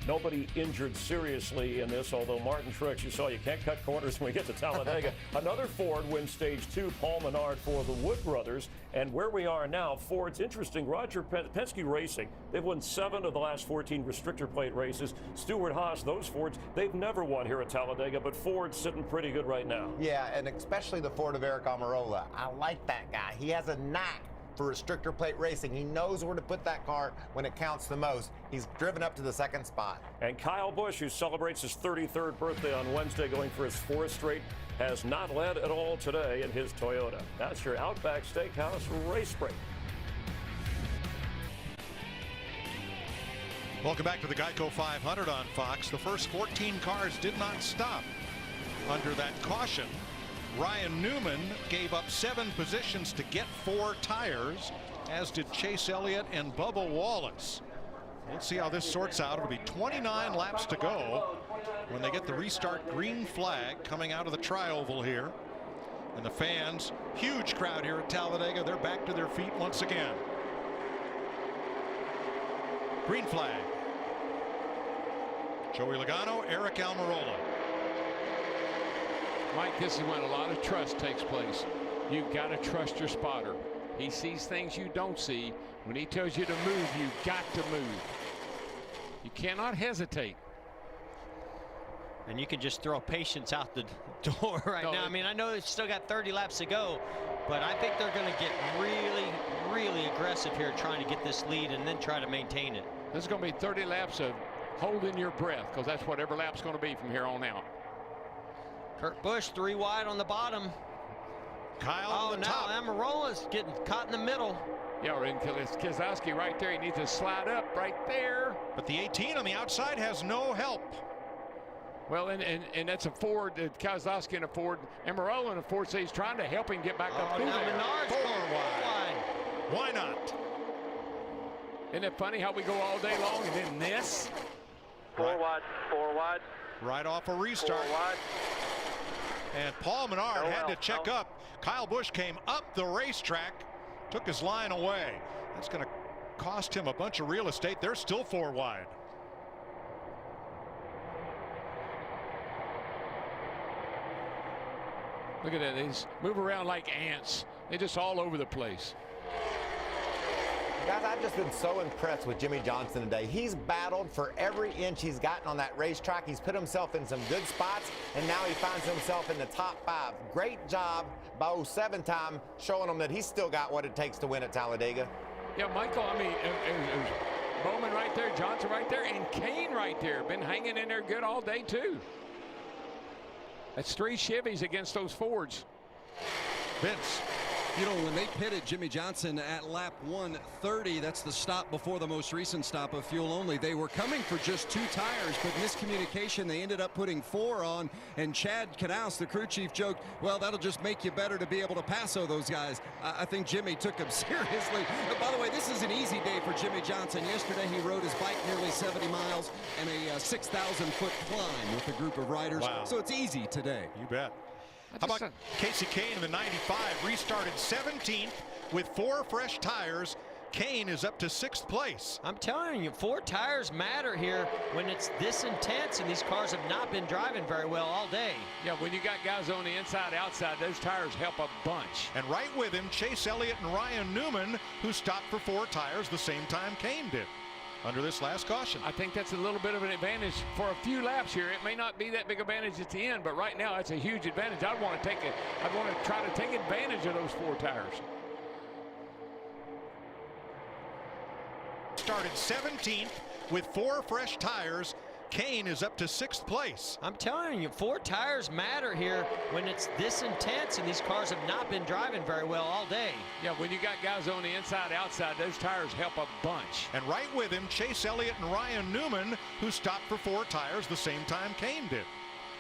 Nobody injured seriously in this, although Martin Truex, you saw you can't cut corners when we get to Talladega. Another Ford wins stage 2, Paul Menard for the Wood brothers. And where we are now, Ford's interesting. Roger Penske Racing, they've won 7 of the last 14 restrictor plate races. Stewart Haas, those Fords, they've never won here at Talladega, but Ford's sitting pretty good right now. Yeah, and especially the Ford of Eric Almirola. I like that guy. He has a knack for restrictor plate racing. He knows where to put that car when it counts the most. He's driven up to the 2nd spot. And Kyle Busch, who celebrates his 33rd birthday on Wednesday, going for his 4th straight, has not led at all today in his Toyota. That's your Outback Steakhouse race break. Welcome back to the Geico 500 on Fox. The first 14 cars did not stop under that caution. Ryan Newman gave up 7 positions to get 4 tires, as did Chase Elliott and Bubba Wallace. Let's see how this sorts out. It'll be 29 laps to go when they get the restart green flag coming out of the tri-oval here. And the fans, huge crowd here at Talladega, they're back to their feet once again. Green flag. Joey Logano, Eric Almirola. Mike, this is when a lot of trust takes place. You've got to trust your spotter. He sees things you don't see. When he tells you to move, you've got to move. You cannot hesitate. And you can just throw patience out the door right now. I mean, I know they've still got 30 laps to go, but I think they're going to get really, really aggressive here trying to get this lead and then try to maintain it. This is going to be 30 laps of holding your breath, because that's what every lap's going to be from here on out. Kurt Busch 3 wide on the bottom. Kyle on the top. Almirola's getting caught in the middle. Yeah, and Keselowski right there. He needs to slide up right there. But the 18 on the outside has no help. Well, and that's a Ford, Keselowski and a Ford, Almirola and a Ford, so he's trying to help him get back up through there. Menard's 4 wide. Why not? Isn't it funny how we go all day long and then this? 4 wide, 4 wide. Right off a restart. 4 wide. And Paul Menard had to check up. Kyle Busch came up the racetrack, took his line away. That's going to cost him a bunch of real estate. They're still 4 wide. Look at that. They just move around like ants. They're just all over the place. Guys, I've just been so impressed with Jimmie Johnson today. He's battled for every inch he's gotten on that racetrack. He's put himself in some good spots, and now he finds himself in the top 5. Great job by 07-time showing him that he's still got what it takes to win at Talladega. Yeah, Michael, I mean, Bowman right there, Johnson right there, and Kane right there. Been hanging in there good all day, too. That's 3 Chevys against those Fords. Vince. You know, when they pitted Jimmie Johnson at lap 130, that's the stop before the most recent stop of fuel only. They were coming for just 2 tires, but miscommunication, they ended up putting 4 on. And Chad Knaus, the crew chief, joked, well, that'll just make you better to be able to pass all those guys. I think Jimmy took him seriously. But by the way, this is an easy day for Jimmie Johnson. Yesterday, he rode his bike nearly 70 miles and a 6,000-foot climb with a group of riders. Wow. So it's easy today. You bet. How about Casey Kane in the 95? Restarted 17th with 4 fresh tires. Kane is up to 6th place. I'm telling you, 4 tires matter here when it's this intense, and these cars have not been driving very well all day. Yeah, when you got guys on the inside, outside, those tires help a bunch. And right with him, Chase Elliott and Ryan Newman, who stopped for 4 tires the same time Kane did under this last caution. I think that's a little bit of an advantage for a few laps here. It may not be that big advantage at the end, but right now it's a huge advantage. I'd want to try to take advantage of those 4 tires. Started 17th with 4 fresh tires. Kane is up to 6th place. I'm telling you, 4 tires matter here when it's this intense, and these cars have not been driving very well all day. Yeah, when you got guys on the inside, outside, those tires help a bunch. And right with him, Chase Elliott and Ryan Newman, who stopped for 4 tires the same time Kane did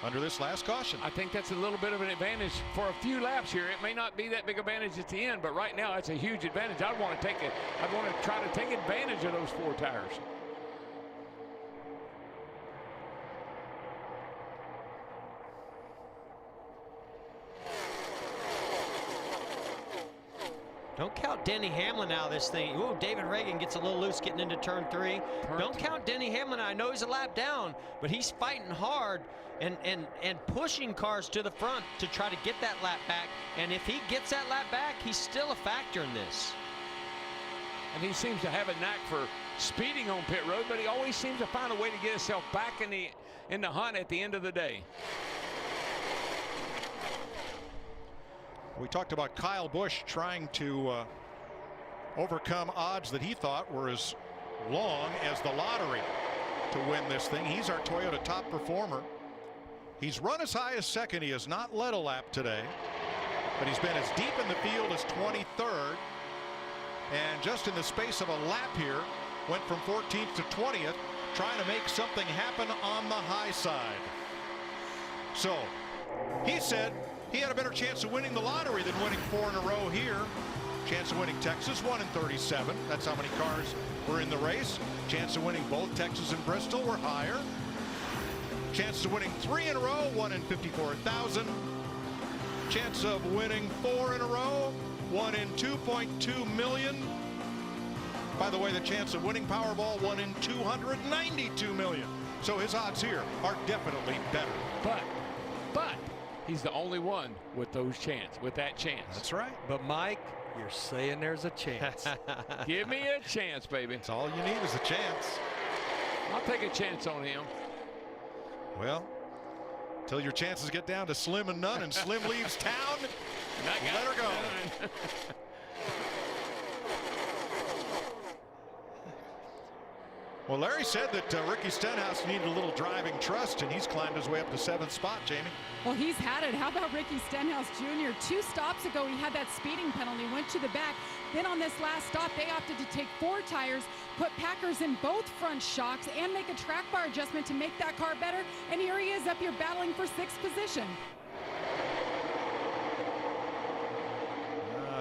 under this last caution. I think that's a little bit of an advantage for a few laps here. It may not be that big advantage at the end, but right now it's a huge advantage. I'd want to try to take advantage of those 4 tires. Don't count Denny Hamlin out of this thing. Ooh, David Reagan gets a little loose getting into turn 3. Don't count Denny Hamlin. I know he's a lap down, but he's fighting hard and pushing cars to the front to try to get that lap back. And if he gets that lap back, he's still a factor in this. And he seems to have a knack for speeding on pit road, but he always seems to find a way to get himself back in the hunt at the end of the day. We talked about Kyle Busch trying to overcome odds that he thought were as long as the lottery to win this thing. He's our Toyota top performer. He's run as high as second. He has not led a lap today, but he's been as deep in the field as 23rd. And just in the space of a lap here, went from 14th to 20th, trying to make something happen on the high side. So he said he had a better chance of winning the lottery than winning 4 in a row here. Chance of winning Texas, 1 in 37. That's how many cars were in the race. Chance of winning both Texas and Bristol were higher. Chance of winning 3 in a row, 1 in 54,000. Chance of winning 4 in a row, 1 in 2.2 million. By the way, the chance of winning Powerball, 1 in 292 million. So his odds here are definitely better. But he's the only one with that chance. That's right. But Mike, you're saying there's a chance. Give me a chance, baby. That's all you need is a chance. I'll take a chance on him. Well, till your chances get down to slim and none, and Slim leaves town, let her go. Well, Larry said that Ricky Stenhouse needed a little driving trust, and he's climbed his way up to 7th spot, Jamie. Well, he's had it. How about Ricky Stenhouse Jr.? 2 stops ago, he had that speeding penalty, went to the back. Then on this last stop, they opted to take 4 tires, put Packers in both front shocks, and make a track bar adjustment to make that car better. And here he is up here battling for 6th position.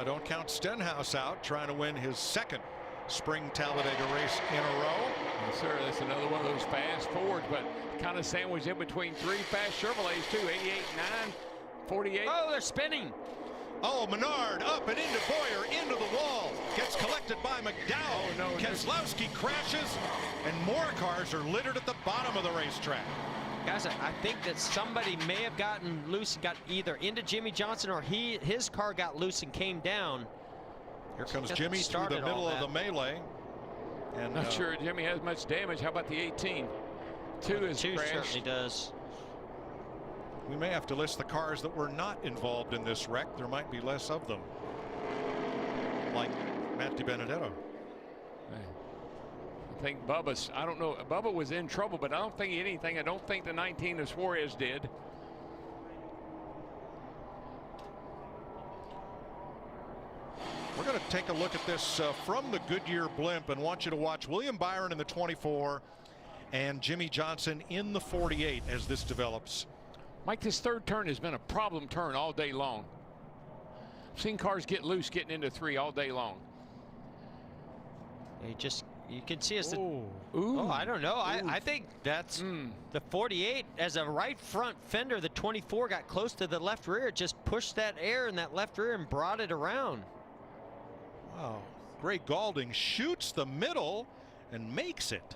Don't count Stenhouse out, trying to win his 2nd spring Talladega race in a row. Yes, sir. That's another one of those fast Fords, but kind of sandwiched in between 3 fast Chevrolets, too. 88, 9, 48. Oh, they're spinning. Oh, Menard up and into Boyer, into the wall. Gets collected by McDowell. Oh, no, Keselowski crashes, and more cars are littered at the bottom of the racetrack. Guys, I think that somebody may have gotten loose, got either into Jimmy Johnson or his car got loose and came down. Here comes Jimmy through the middle of the melee. And not sure Jimmy has much damage. How about the 18? 2 is crashed. Certainly does. We may have to list the cars that were not involved in this wreck. There might be less of them. Like Matt DiBenedetto. I think I don't know, Bubba was in trouble, but I don't think anything. I don't think the 19 of Suarez did. We're going to take a look at this from the Goodyear blimp and want you to watch William Byron in the 24 and Jimmy Johnson in the 48 as this develops. Mike, this 3rd turn has been a problem turn all day long. I've seen cars get loose getting into 3 all day long. You can see us. I don't know. I think that's the 48 as a right front fender. The 24 got close to the left rear. It just pushed that air in that left rear and brought it around. Wow. Gray Gaulding shoots the middle and makes it.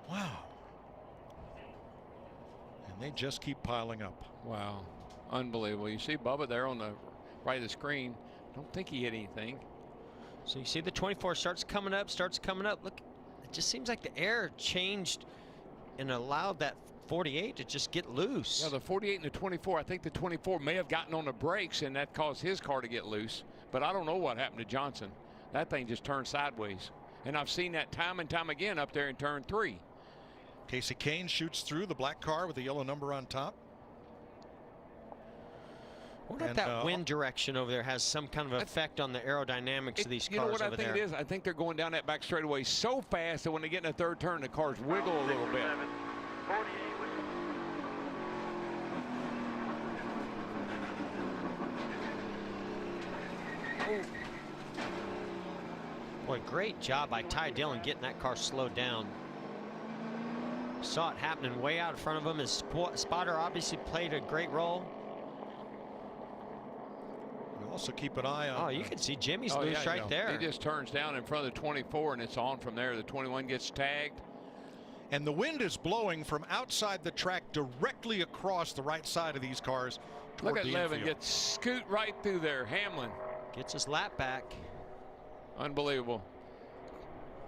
Wow. And they just keep piling up. Wow. Unbelievable. You see Bubba there on the right of the screen. Don't think he hit anything. So you see the 24 starts coming up. Look, it just seems like the air changed and allowed that 48 to just get loose. Yeah, the 48 and the 24. I think the 24 may have gotten on the brakes and that caused his car to get loose. But I don't know what happened to Johnson. That thing just turned sideways. And I've seen that time and time again up there in turn 3. Casey Kane shoots through the black car with the yellow number on top. What if that wind direction over there has some kind of effect on the aerodynamics of these cars over there? You know what I think it is? I think they're going down that back straightaway so fast that when they get in the 3rd turn, the cars wiggle a little bit. Boy, great job by Ty Dillon getting that car slowed down. Saw it happening way out in front of him. His spotter obviously played a great role. We'll also keep an eye on. Oh, you can see Jimmy's loose right there. He just turns down in front of the 24, and it's on from there. The 21 gets tagged. And the wind is blowing from outside the track directly across the right side of these cars. Look at Levin get scoot right through there. Hamlin gets his lap back. Unbelievable.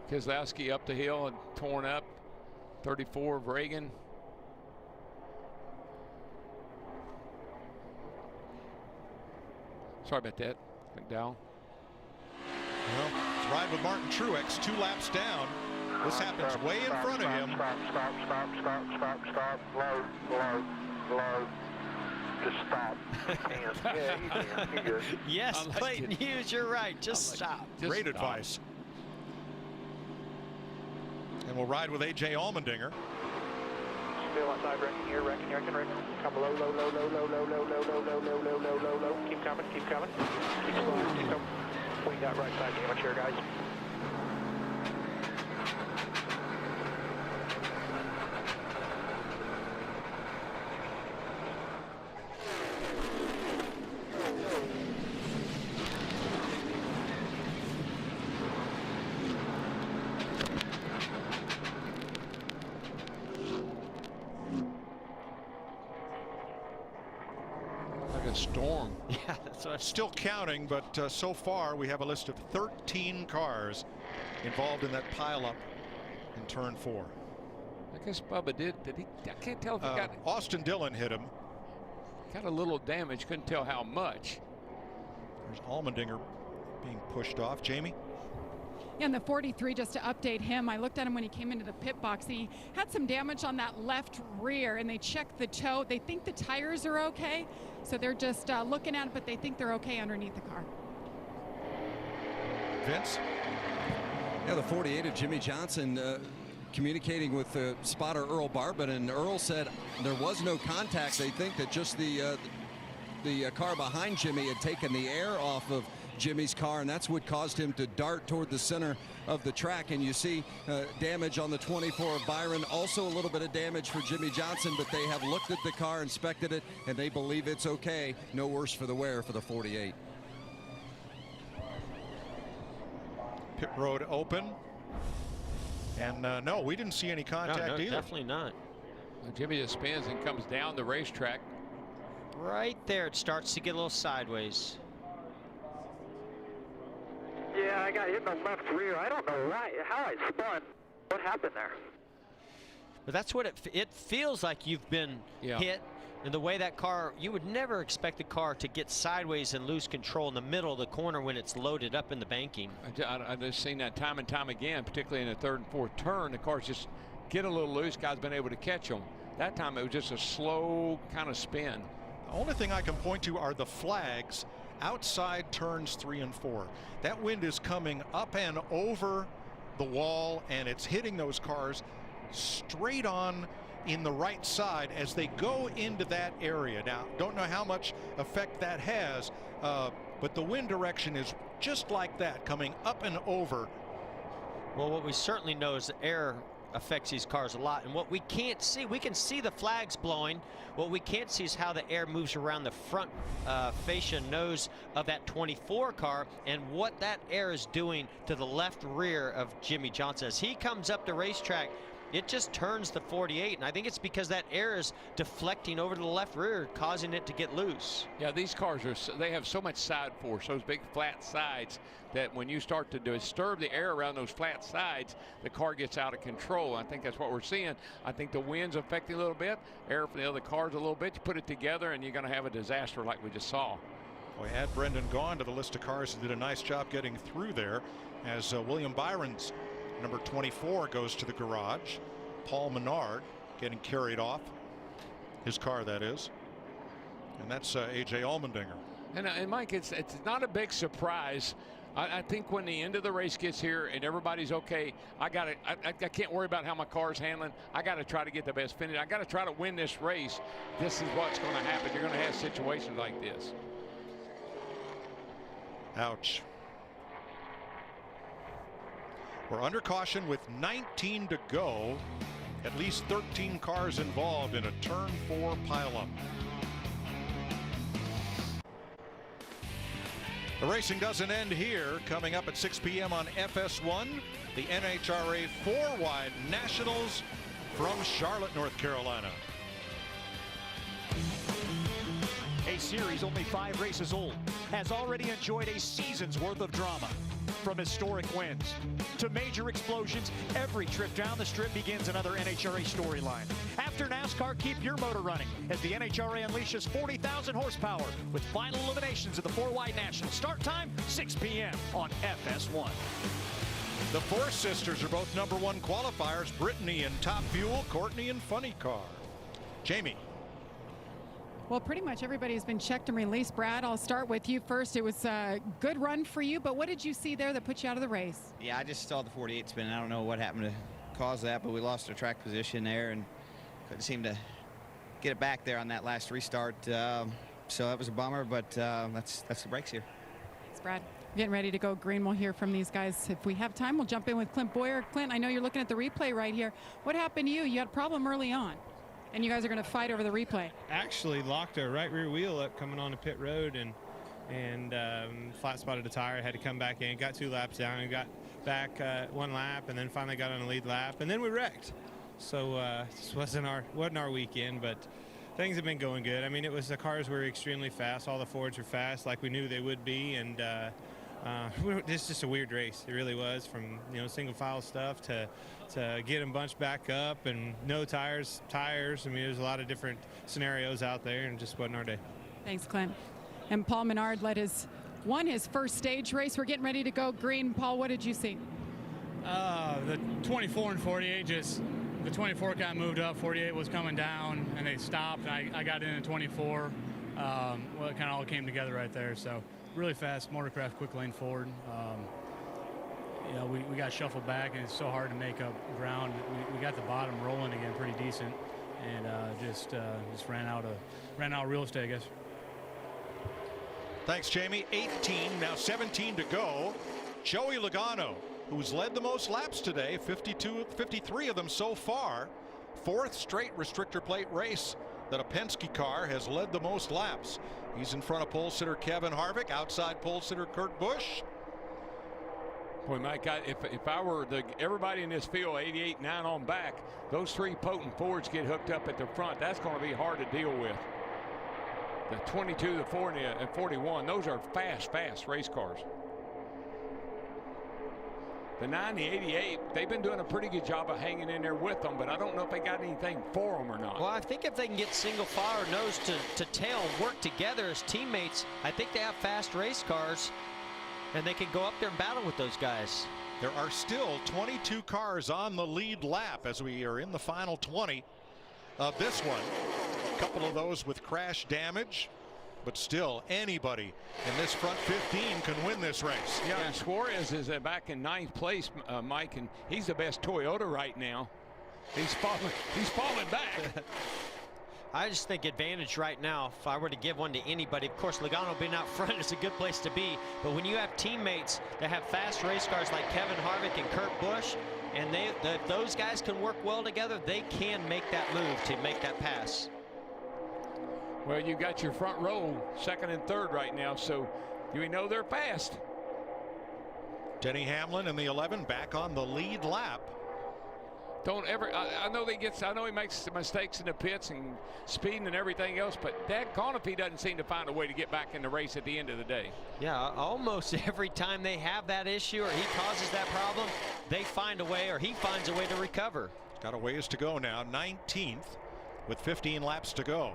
Keselowski up the hill and torn up. 34 of Reagan. Sorry about that, McDowell. Well, let's ride with Martin Truex 2 laps down. This happens way in front of him. Stop. Low. Just stop. Yeah, you good. Yes, Clayton Hughes, you're right. Just stop. Great advice. And we'll ride with A.J. Allmendinger. Still outside, wrecking here. Come low. Keep coming. Keep going. We got right side damage here, guys. Storm. Yeah, that's what still counting, but so far we have a list of 13 cars involved in that pileup in turn 4. I guess Bubba did he? I can't tell if he got. Austin Dillon hit him. Got a little damage. Couldn't tell how much. There's Allmendinger being pushed off. Jamie. And the 43, just to update him, I looked at him when he came into the pit box. He had some damage on that left rear, and they checked the toe. They think the tires are okay, so they're just looking at it, but they think they're okay underneath the car. Vince? Yeah, the 48 of Jimmy Johnson communicating with spotter Earl Barbin, and Earl said there was no contact. They think that just the car behind Jimmy had taken the air off of Jimmy's car, and that's what caused him to dart toward the center of the track. And you see damage on the 24 of Byron, also a little bit of damage for Jimmy Johnson, but they have looked at the car, inspected it, and they believe it's okay. No worse for the wear for the 48. Pit road open, and no, we didn't see any contact either. Definitely not. Well, Jimmy just spins and comes down the racetrack. Right there, it starts to get a little sideways. Yeah, I got hit in the left rear. I don't know how I spun. What happened there? But that's what it feels like. You've been hit, and the way that car, you would never expect the car to get sideways and lose control in the middle of the corner when it's loaded up in the banking. I've just seen that time and time again, particularly in the third and fourth turn. The cars just get a little loose. Guys been able to catch them. That time it was just a slow kind of spin. The only thing I can point to are the flags outside turns 3 and 4. That wind is coming up and over the wall, and it's hitting those cars straight on in the right side as they go into that area. Now, don't know how much effect that has, but the wind direction is just like that, coming up and over. Well, what we certainly know is the air affects these cars a lot, and what we can't see, we can see the flags blowing. What we can't see is how the air moves around the front fascia nose of that 24 car, and what that air is doing to the left rear of Jimmy Johnson. As he comes up the racetrack, it just turns the 48, and I think it's because that air is deflecting over to the left rear, causing it to get loose. Yeah, these cars they have so much side force, those big flat sides, that when you start to disturb the air around those flat sides, the car gets out of control. I think that's what we're seeing. I think the wind's affecting a little bit, air from the other cars a little bit. You put it together, and you're going to have a disaster like we just saw. We add Brendan Gaughan to the list of cars that did a nice job getting through there, as William Byron's number 24 goes to the garage. Paul Menard getting carried off, his car that is, and that's A.J. Allmendinger. And Mike, it's not a big surprise. I think when the end of the race gets here and everybody's okay, I can't worry about how my car's handling. I got to try to get the best finish. I got to try to win this race. This is what's going to happen. You're going to have situations like this. Ouch. We're under caution with 19 to go. At least 13 cars involved in a turn 4 pileup. The racing doesn't end here. Coming up at 6 p.m. on FS1, the NHRA 4-wide Nationals from Charlotte, North Carolina. A series only 5 races old has already enjoyed a season's worth of drama. From historic wins to major explosions, every trip down the strip begins another NHRA storyline. After NASCAR, keep your motor running as the NHRA unleashes 40,000 horsepower with final eliminations of the 4-wide National. Start time 6 p.m. on FS1. The Force sisters are both #1 qualifiers. Brittany in Top Fuel, Courtney in Funny Car. Jamie. Well, pretty much everybody has been checked and released. Brad, I'll start with you first. It was a good run for you, but what did you see there that put you out of the race? Yeah, I just saw the 48 spin. I don't know what happened to cause that, but we lost our track position there and couldn't seem to get it back there on that last restart. So that was a bummer, but that's the brakes here. Thanks, Brad. Getting ready to go green. We'll hear from these guys. If we have time, we'll jump in with Clint Boyer. Clint, I know you're looking at the replay right here. What happened to you? You had a problem early on, and you guys are going to fight over the replay. Actually locked our right rear wheel up coming on to pit road and flat spotted a tire. Had to come back in, got 2 laps down and got back 1 lap, and then finally got on a lead lap, and then we wrecked. So this wasn't our weekend, but things have been going good. I mean, the cars were extremely fast. All the Fords were fast like we knew they would be, and it's just a weird race. It really was, from single file stuff to get them bunched back up and no tires. I mean, there's a lot of different scenarios out there, and just wasn't our day. Thanks, Clint. And Paul Menard won his first stage race. We're getting ready to go green. Paul, what did you see? The 24 and 48 the 24 got moved up, 48 was coming down, and they stopped, and I got in at 24. Well, it kind of all came together right there. So really fast motorcraft, quick lane forward. We got shuffled back, and it's so hard to make up ground. We got the bottom rolling again pretty decent, and just ran out of real estate, I guess. Thanks, Jamie. 18, now 17 to go. Joey Logano, who's led the most laps today, 53 of them so far. 4th straight restrictor plate race that a Penske car has led the most laps. He's in front of pole sitter Kevin Harvick, outside pole sitter Kurt Busch. Boy, Mike, if I were everybody in this field, 88, 9 on back, those 3 potent Fords get hooked up at the front. That's going to be hard to deal with. The 22, the 40, and 41, those are fast race cars. The 9, the 88, they've been doing a pretty good job of hanging in there with them, but I don't know if they got anything for them or not. Well, I think if they can get single file or nose to tail and work together as teammates, I think they have fast race cars, and they can go up there and battle with those guys. There are still 22 cars on the lead lap as we are in the final 20 of this one. A couple of those with crash damage, but still anybody in this front 15 can win this race. Yeah, and Suarez is back in 9th place, Mike, and he's the best Toyota right now. He's falling back. I just think advantage right now, if I were to give one to anybody, of course Logano being out front is a good place to be, but when you have teammates that have fast race cars like Kevin Harvick and Kurt Busch, and if those guys can work well together, they can make that move to make that pass. Well, you got your front row 2nd and 3rd right now, so you know they're fast. Denny Hamlin in the 11 back on the lead lap. Don't ever. I know he makes mistakes in the pits and speeding and everything else, but daggone if he doesn't seem to find a way to get back in the race at the end of the day. Yeah, almost every time they have that issue or he causes that problem, they find a way, or he finds a way to recover. Got a ways to go now. 19th with 15 laps to go.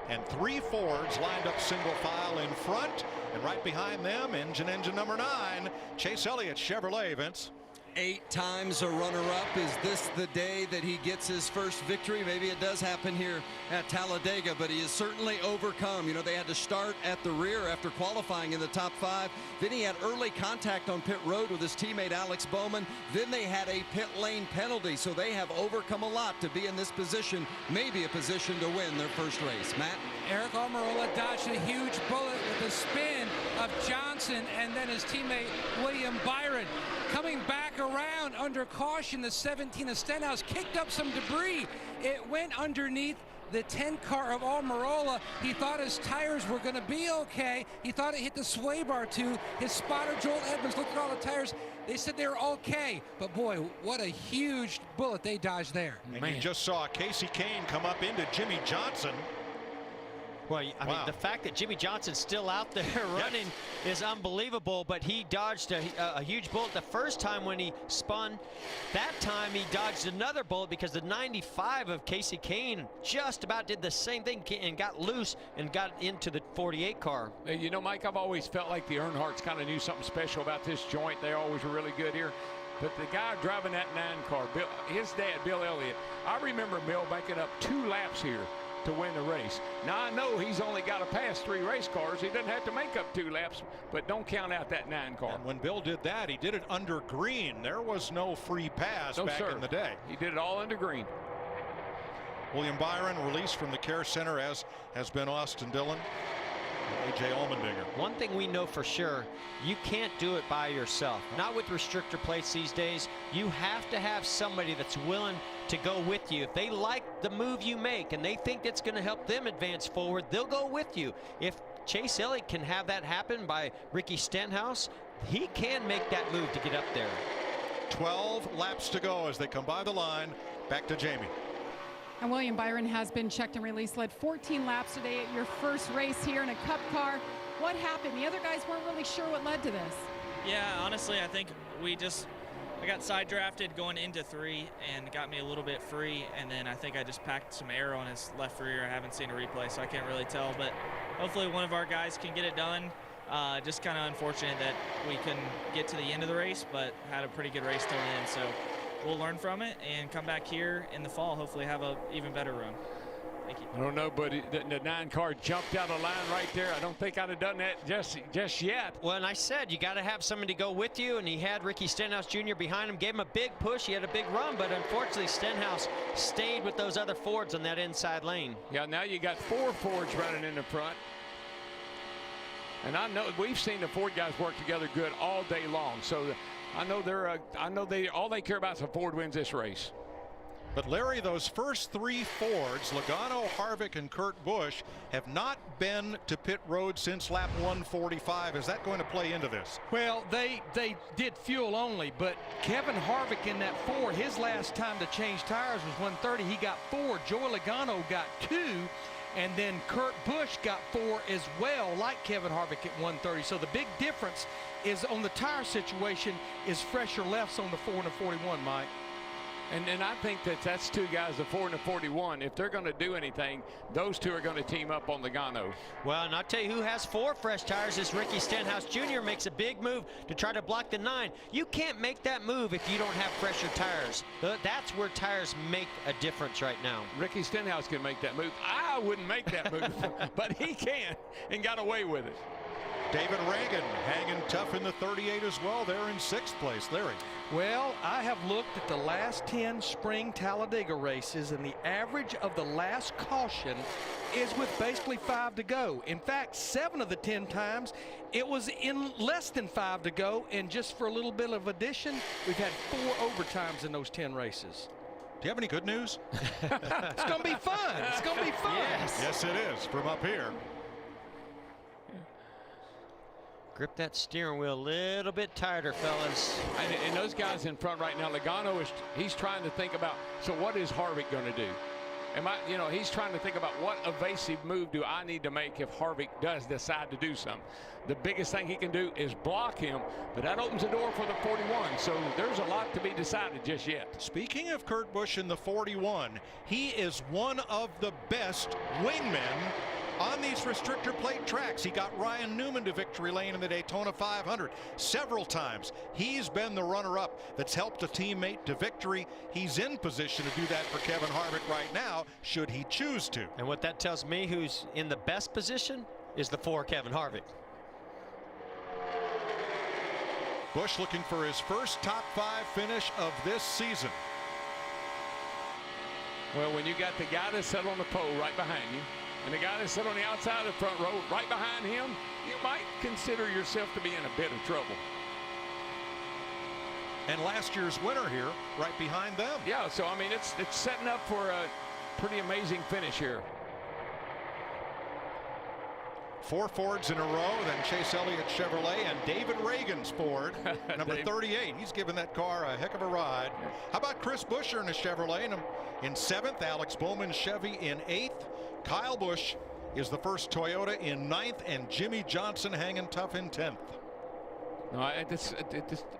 And 3 Fords lined up single file in front, and right behind them, engine number 9, Chase Elliott Chevrolet, Vince. 8 times a runner-up. Is this the day that he gets his first victory? Maybe it does happen here at Talladega, but he has certainly overcome. They had to start at the rear after qualifying in the top 5. Then he had early contact on pit road with his teammate Alex Bowman. Then they had a pit lane penalty, so they have overcome a lot to be in this position, maybe a position to win their first race. Matt? Eric Almirola dodged a huge bullet with the spin of Johnson and then his teammate William Byron. Coming back around under caution, the 17 of Stenhouse kicked up some debris. It went underneath the 10 car of Almirola. He thought his tires were going to be okay. He thought it hit the sway bar too. His spotter, Joel Edmonds, looked at all the tires. They said they were okay. But boy, what a huge bullet they dodged there. And you just saw Casey Kane come up into Jimmy Johnson. Well, I mean, the fact that Jimmy Johnson's still out there running is unbelievable, but he dodged a huge bullet the first time when he spun. That time he dodged another bullet because the 95 of Casey Kane just about did the same thing and got loose and got into the 48 car. You know, Mike, I've always felt like the Earnhardts kind of knew something special about this joint. They always were really good here. But the guy driving that 9 car, his dad, Bill Elliott, I remember Bill making up 2 laps here to win the race. Now I know he's only got to pass 3 race cars. He doesn't have to make up 2 laps, but don't count out that 9 car. And when Bill did that, he did it under green. There was no free pass back in the day. He did it all under green. William Byron released from the care center, as has been Austin Dillon. A.J. Allmendinger. One thing we know for sure, you can't do it by yourself. Not with restrictor plates these days. You have to have somebody that's willing to go with you. If they like the move you make and they think it's going to help them advance forward, they'll go with you. If Chase Elliott can have that happen by Ricky Stenhouse, he can make that move to get up there. 12 laps to go as they come by the line. Back to Jamie. And William Byron has been checked and released, led 14 laps today at your first race here in a Cup car. What happened? The other guys weren't really sure what led to this. Yeah, honestly, I think I got side drafted going into 3 and got me a little bit free, and then I think I just packed some air on his left rear. I haven't seen a replay, so I can't really tell, but hopefully one of our guys can get it done. Just kind of unfortunate that we couldn't get to the end of the race, but had a pretty good race till the end, so we'll learn from it and come back here in the fall, hopefully have a even better run. Thank you. I don't know, but the 9 car jumped out of line right there. I don't think I'd have done that just yet. Well, and I said you got to have somebody to go with you, and he had Ricky Stenhouse Jr. behind him, gave him a big push. He had a big run, but unfortunately Stenhouse stayed with those other Fords on that inside lane. Yeah, now you got 4 Fords running in the front. And I know we've seen the Ford guys work together good all day long. So I know all they care about is if Ford wins this race. But Larry, those first 3 Fords, Logano, Harvick, and Kurt Busch, have not been to pit road since lap 145. Is that going to play into this? Well, they did fuel only, but Kevin Harvick in that 4, his last time to change tires was 130. He got 4. Joey Logano got 2. And then Kurt Busch got 4 as well, like Kevin Harvick at 130. So the big difference is on the tire situation is fresher lefts on the 4 and the 41, Mike. And I think that's 2 guys, the 4 and the 41. If they're going to do anything, those 2 are going to team up on Logano. Well, and I'll tell you who has 4 fresh tires is Ricky Stenhouse Jr. makes a big move to try to block the 9. You can't make that move if you don't have fresher tires. That's where tires make a difference right now. Ricky Stenhouse can make that move. I wouldn't make that move, but he can and got away with it. David Reagan hanging tough in the 38 as well. They're in 6th place. Larry. Well, I have looked at the last 10 spring Talladega races, and the average of the last caution is with basically 5 to go. In fact, 7 of the 10 times, it was in less than 5 to go, and just for a little bit of addition, we've had 4 overtimes in those 10 races. Do you have any good news? It's going to be fun. It's going to be fun. Yes, it is from up here. Grip that steering wheel a little bit tighter, fellas. And those guys in front right now, Logano he's trying to think about, so what is Harvick going to do? He's trying to think about what evasive move do I need to make if Harvick does decide to do something. The biggest thing he can do is block him, but that opens the door for the 41. So there's a lot to be decided just yet. Speaking of Kurt Busch in the 41, he is one of the best wingmen on these restrictor plate tracks. He got Ryan Newman to victory lane in the Daytona 500 several times. He's been the runner-up that's helped a teammate to victory. He's in position to do that for Kevin Harvick right now, should he choose to. And what that tells me, who's in the best position, is the 4 Kevin Harvick. Busch looking for his first top 5 finish of this season. Well, when you got the guy that's set on the pole right behind you, And the guy that's sitting on the outside of the front row, right behind him, you might consider yourself to be in a bit of trouble. And last year's winner here, right behind them. Yeah, so I mean, it's setting up for a pretty amazing finish here. 4 Fords in a row, then Chase Elliott Chevrolet and David Reagan's Ford, number 38. He's given that car a heck of a ride. How about Chris Buescher in a Chevrolet in 7th, Alex Bowman's Chevy in 8th. Kyle Busch is the first Toyota in 9th, and Jimmy Johnson hanging tough in 10th. No,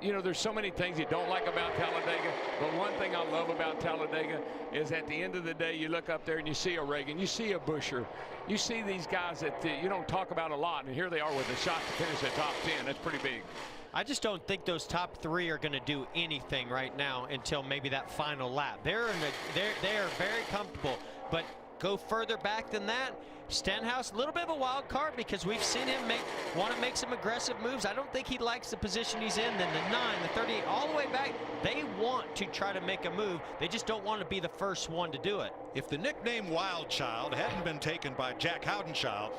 you know, there's so many things you don't like about Talladega, but one thing I love about Talladega is at the end of the day, you look up there and you see a Reagan, you see a Buescher, you see these guys that you don't talk about a lot, and here they are with a shot to finish the top 10. That's pretty big. I just don't think those top 3 are going to do anything right now until maybe that final lap. They are very comfortable, but go further back than that. Stenhouse, a little bit of a wild card because we've seen him want to make some aggressive moves. I don't think he likes the position he's in. Then the 9, the 38, all the way back, they want to try to make a move. They just don't want to be the first one to do it. If the nickname Wild Child hadn't been taken by Jack Howdenchild,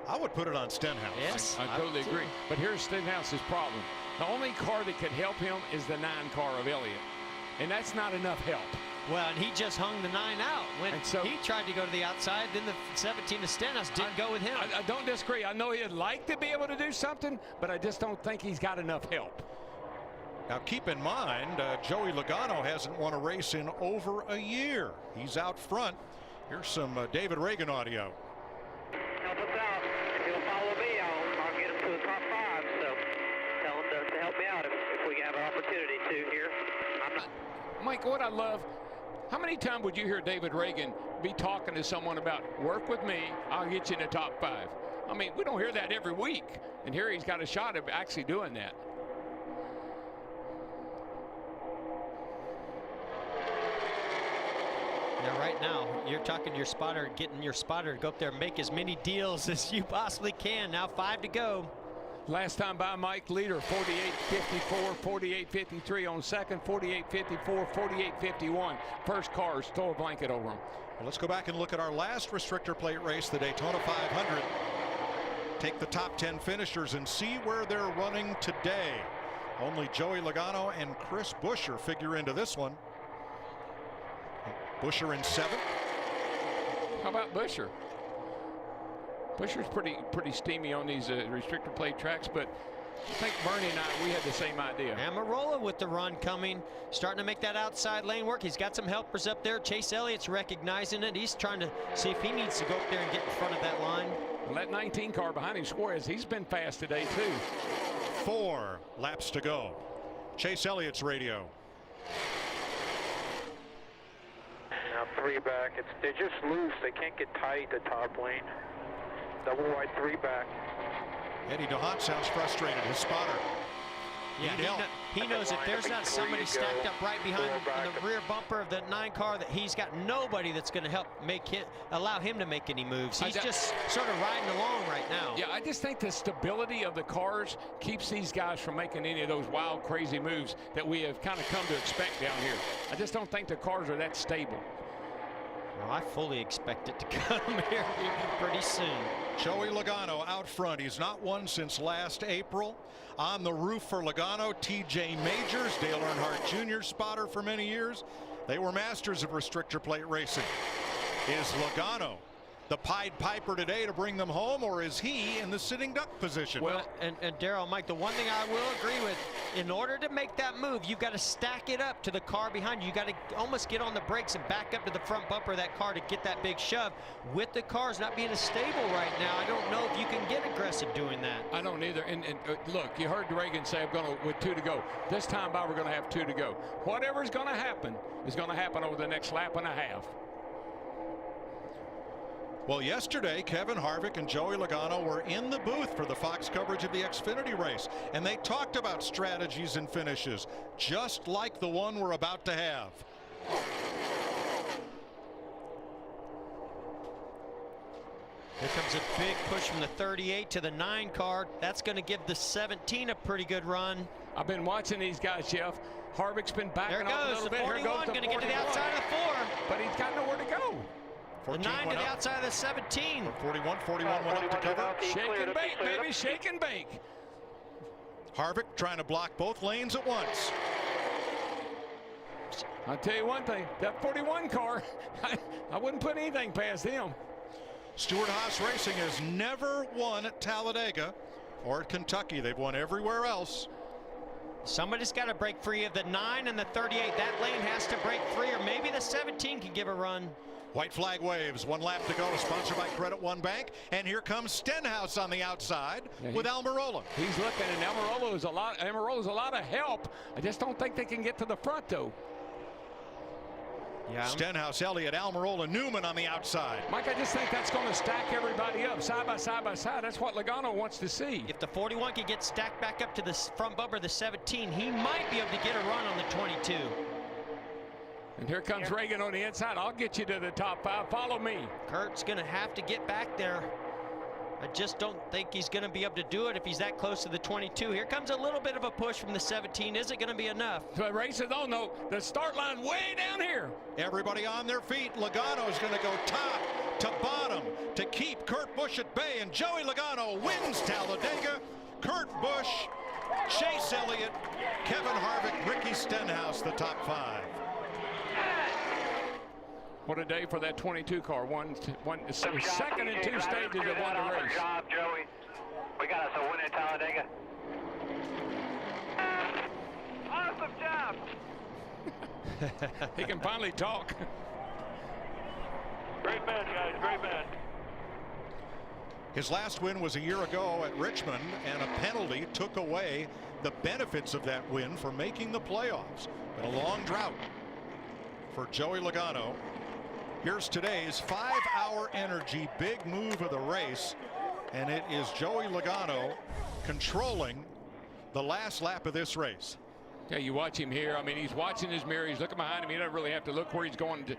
I would put it on Stenhouse. Yes, I totally agree. But here's Stenhouse's problem. The only car that could help him is the 9 car of Elliott, and that's not enough help. Well, and he just hung the 9 out. When he tried to go to the outside, then the 17 to Stenhouse didn't go with him. I don't disagree. I know he'd like to be able to do something, but I just don't think he's got enough help. Now keep in mind, Joey Logano hasn't won a race in over a year. He's out front. Here's some David Reagan audio. Help us out. If he'll follow me, I'll get him to the top 5. So tell him to help me out if we have an opportunity to here. I'm not. Mike, what I love, how many times would you hear David Reagan be talking to someone about work with me, I'll get you in the top 5? I mean, we don't hear that every week. And here he's got a shot of actually doing that. Now, right now, you're talking to your spotter, getting your spotter to go up there and make as many deals as you possibly can. Now 5 to go. Last time by Mike, leader 48.54, 48.53 on second, 48.54, 48.51. First cars, throw a blanket over them. Well, let's go back and look at our last restrictor plate race, the Daytona 500. Take the top 10 finishers and see where they're running today. Only Joey Logano and Chris Buescher figure into this one. Buescher in 7th. How about Buescher? Buescher's pretty steamy on these restrictor plate tracks, but I think Bernie and we had the same idea. Amarola with the run coming, starting to make that outside lane work. He's got some helpers up there. Chase Elliott's recognizing it. He's trying to see if he needs to go up there and get in front of that line. Well, that 19 car behind him, Suarez, he's been fast today too. 4 laps to go. Chase Elliott's radio. Now 3 back. They're just loose. They can't get tight the top lane. Double wide 3 back. Eddie DeHaan sounds frustrated. His spotter. Yeah, he knows if there's not somebody stacked up right behind in the rear bumper of the 9 car, that he's got nobody that's going to help allow him to make any moves. He's just sort of riding along right now. Yeah, I just think the stability of the cars keeps these guys from making any of those wild, crazy moves that we have kind of come to expect down here. I just don't think the cars are that stable. Well, I fully expect it to come here pretty soon. Joey Logano out front. He's not won since last April. On the roof for Logano, TJ Majors, Dale Earnhardt Jr. spotter for many years. They were masters of restrictor plate racing. Is Logano the Pied Piper today to bring them home, or is he in the sitting duck position? Well, and Darrell, Mike, the one thing I will agree with, in order to make that move, you've got to stack it up to the car behind you. You got to almost get on the brakes and back up to the front bumper of that car to get that big shove. With the cars not being as stable right now, I don't know if you can get aggressive doing that. I don't either. And look, you heard Reagan say, I'm going to, with 2 to go. This time by, we're going to have 2 to go. Whatever's going to happen is going to happen over the next lap and a half. Well, yesterday, Kevin Harvick and Joey Logano were in the booth for the Fox coverage of the Xfinity race, and they talked about strategies and finishes, just like the one we're about to have. Here comes a big push from the 38 to the 9 car. That's going to give the 17 a pretty good run. I've been watching these guys, Jeff. Harvick's been backing there off a little bit. There goes the 41, going to get to the outside of the 4. But he's got nowhere to go. The 9 to the outside of the 17. 41 went up to cover. Shake and bake, baby, shake and bake. Harvick trying to block both lanes at once. I'll tell you one thing, that 41 car, I wouldn't put anything past him. Stewart-Haas Racing has never won at Talladega or at Kentucky. They've won everywhere else. Somebody's got to break free of the 9 and the 38. That lane has to break free, or maybe the 17 can give a run. White flag waves, 1 lap to go, sponsored by Credit One Bank. And here comes Stenhouse on the outside with Almirola. He's looking, and Almirola's a lot of help. I just don't think they can get to the front, though. Yeah. Stenhouse, Elliott, Almirola, Newman on the outside. Mike, I just think that's going to stack everybody up side by side by side. That's what Logano wants to see. If the 41 can get stacked back up to the front bumper of the 17, he might be able to get a run on the 22. And here comes Reagan on the inside. I'll get you to the top 5. Follow me. Kurt's going to have to get back there. I just don't think he's going to be able to do it if he's that close to the 22. Here comes a little bit of a push from the 17. Is it going to be enough? The race is on, though. The start line way down here. Everybody on their feet. Logano's going to go top to bottom to keep Kurt Busch at bay. And Joey Logano wins Talladega. Kurt Busch, Chase Elliott, Kevin Harvick, Ricky Stenhouse, the top 5. What a day for that 22 car. Second and 2 stages that won the race. Good job, Joey. We got us a win at Talladega. Awesome job. He can finally talk. Great man, guys. Great man. His last win was a year ago at Richmond, and a penalty took away the benefits of that win for making the playoffs. Been a long drought for Joey Logano. Here's today's 5-hour energy big move of the race, and it is Joey Logano controlling the last lap of this race. Yeah, you watch him here. I mean, he's watching his mirror. He's looking behind him. He doesn't really have to look where he's going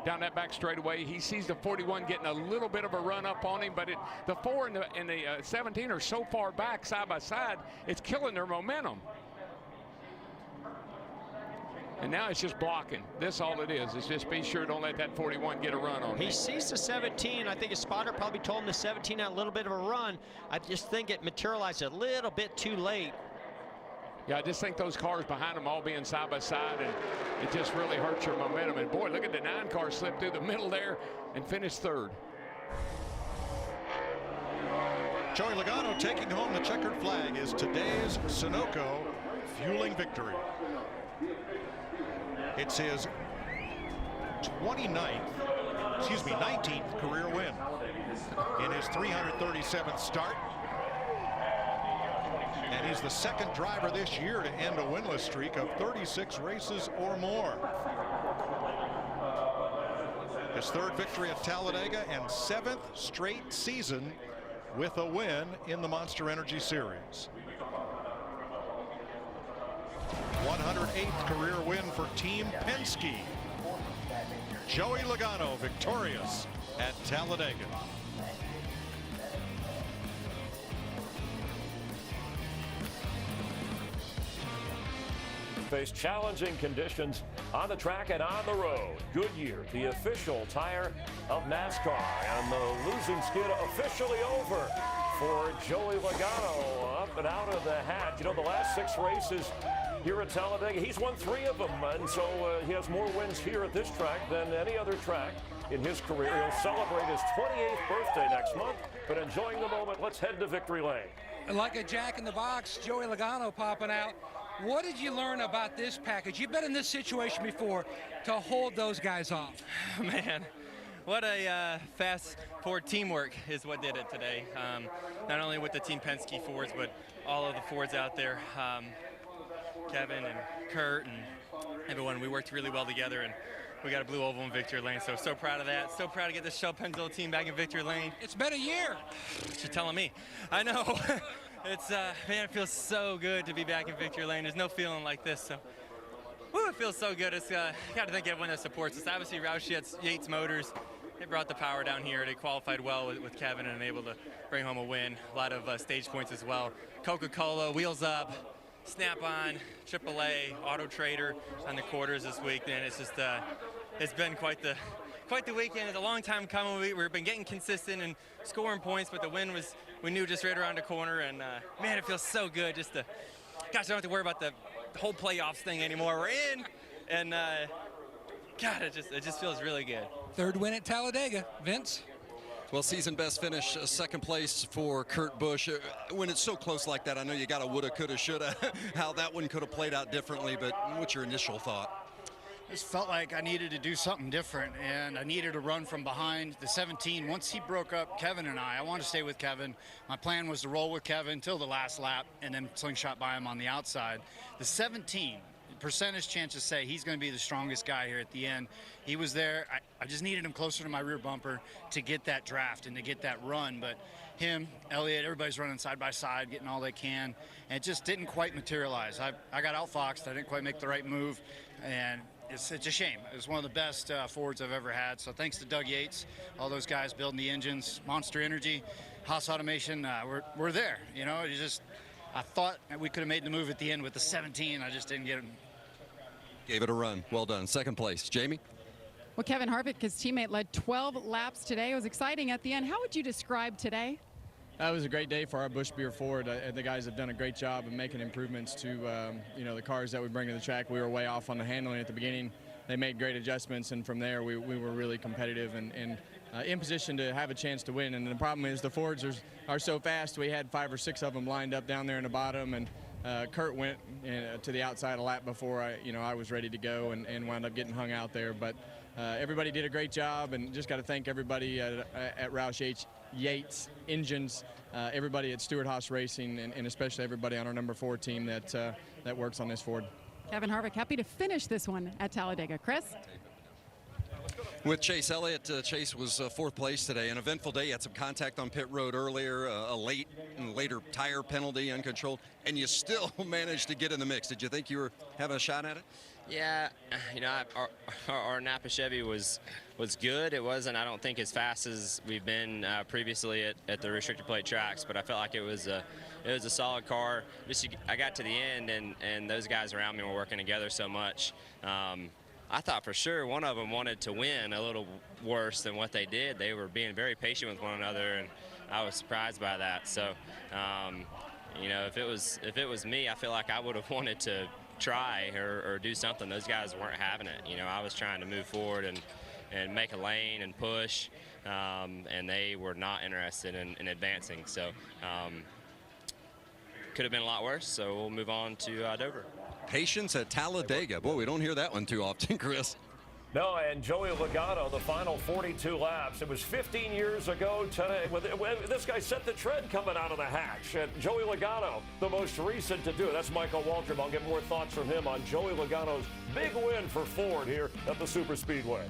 down that back straightaway. He sees the 41 getting a little bit of a run up on him, but the 4 and the 17 are so far back side by side, it's killing their momentum. And now it's just blocking. This all it is. It's just be sure don't let that 41 get a run on him. He sees the 17. I think his spotter probably told him the 17 had a little bit of a run. I just think it materialized a little bit too late. Yeah, I just think those cars behind them all being side by side, and it just really hurts your momentum. And boy, look at the 9 car slip through the middle there and finish 3rd. Joey Logano taking home the checkered flag is today's Sunoco fueling victory. It's his 19th career win in his 337th start. And he's the 2nd driver this year to end a winless streak of 36 races or more. His 3rd victory at Talladega and 7th straight season with a win in the Monster Energy Series. 108th career win for Team Penske. Joey Logano victorious at Talladega. Face challenging conditions on the track and on the road. Goodyear, the official tire of NASCAR, and the losing skid officially over for Joey Logano. Up and out of the hat. You know, the last 6 races here at Talladega, he's won 3 of them, and so he has more wins here at this track than any other track in his career. He'll celebrate his 28th birthday next month, but enjoying the moment, let's head to victory lane. Like a jack in the box, Joey Logano popping out. What did you learn about this package? You've been in this situation before to hold those guys off. Man, what a fast Ford teamwork is what did it today. Not only with the Team Penske Fords, but all of the Fords out there. Kevin and Kurt and everyone, we worked really well together, and we got a blue oval in victory lane. So proud of that. So proud to get the Shell Pennzoil team back in victory lane. It's been a year. You're telling me. I know. It's man, it feels so good to be back in victory lane. There's no feeling like this. So, woo, it feels so good. It's got to thank everyone that supports us. Obviously, Roush at Yates Motors, they brought the power down here. They qualified well with Kevin and able to bring home a win. A lot of stage points as well. Coca-Cola, Wheels Up, Snap-on, AAA, Auto Trader on the quarters this week. And it's just it's been quite the quite the weekend. It's a long time coming. We've been getting consistent and scoring points, but the win was, we knew, just right around the corner. And man, it feels so good just to, gosh, I don't have to worry about the whole playoffs thing anymore. We're in, and God, it just feels really good. Third win at Talladega. Vince? Well, season best finish, second place for Kurt Busch. When it's so close like that, I know you got a woulda, coulda, shoulda, how that one could have played out differently, but what's your initial thought? Just felt like I needed to do something different, and I needed to run from behind the 17. Once he broke up Kevin and I wanted to stay with Kevin. My plan was to roll with Kevin till the last lap and then slingshot by him on the outside. The 17, percentage chance to say he's going to be the strongest guy here at the end. He was there. I just needed him closer to my rear bumper to get that draft and to get that run, but him, Elliott, everybody's running side by side, getting all they can, and it just didn't quite materialize. I got outfoxed. I didn't quite make the right move, and it's a shame. It was one of the best Fords I've ever had. So thanks to Doug Yates, all those guys building the engines, Monster Energy, Haas Automation. We're there. You know, I thought we could have made the move at the end with the 17. I just didn't get him. Gave it a run. Well done. Second place. Jamie? Well, Kevin Harvick, his teammate, led 12 laps today. It was exciting at the end. How would you describe today? That was a great day for our Busch Beer Ford. The guys have done a great job of making improvements to the cars that we bring to the track. We were way off on the handling at the beginning. They made great adjustments, and from there we were really competitive and in position to have a chance to win. And the problem is the Fords are so fast. We had 5 or 6 of them lined up down there in the bottom, and Kurt went to the outside a lap before I was ready to go and wound up getting hung out there. But everybody did a great job, and just got to thank everybody at Roush Yates Engines, everybody at Stewart Haas Racing, and especially everybody on our number 4 team that works on this Ford. Kevin Harvick, happy to finish this one at Talladega. Chris? With Chase Elliott, Chase was 4th place today. An eventful day. You had some contact on pit road earlier, a later tire penalty, uncontrolled, and you still managed to get in the mix. Did you think you were having a shot at it? Yeah, our Napa Chevy was good. It wasn't, I don't think, as fast as we've been previously at the restrictor plate tracks, but I felt like it was a solid car. I got to the end, and those guys around me were working together so much. I thought for sure one of them wanted to win a little worse than what they did. They were being very patient with one another, and I was surprised by that. So, if it was me, I feel like I would have wanted to try or do something. Those guys weren't having it. I was trying to move forward and make a lane and push, and they were not interested in advancing. So could have been a lot worse, so we'll move on to Dover. Patience at Talladega. Boy, we don't hear that one too often, Chris. No, and Joey Logano, the final 42 laps. It was 15 years ago today. This guy set the trend coming out of the hatch. And Joey Logano, the most recent to do it. That's Michael Waltrip. I'll get more thoughts from him on Joey Logano's big win for Ford here at the Super Speedway.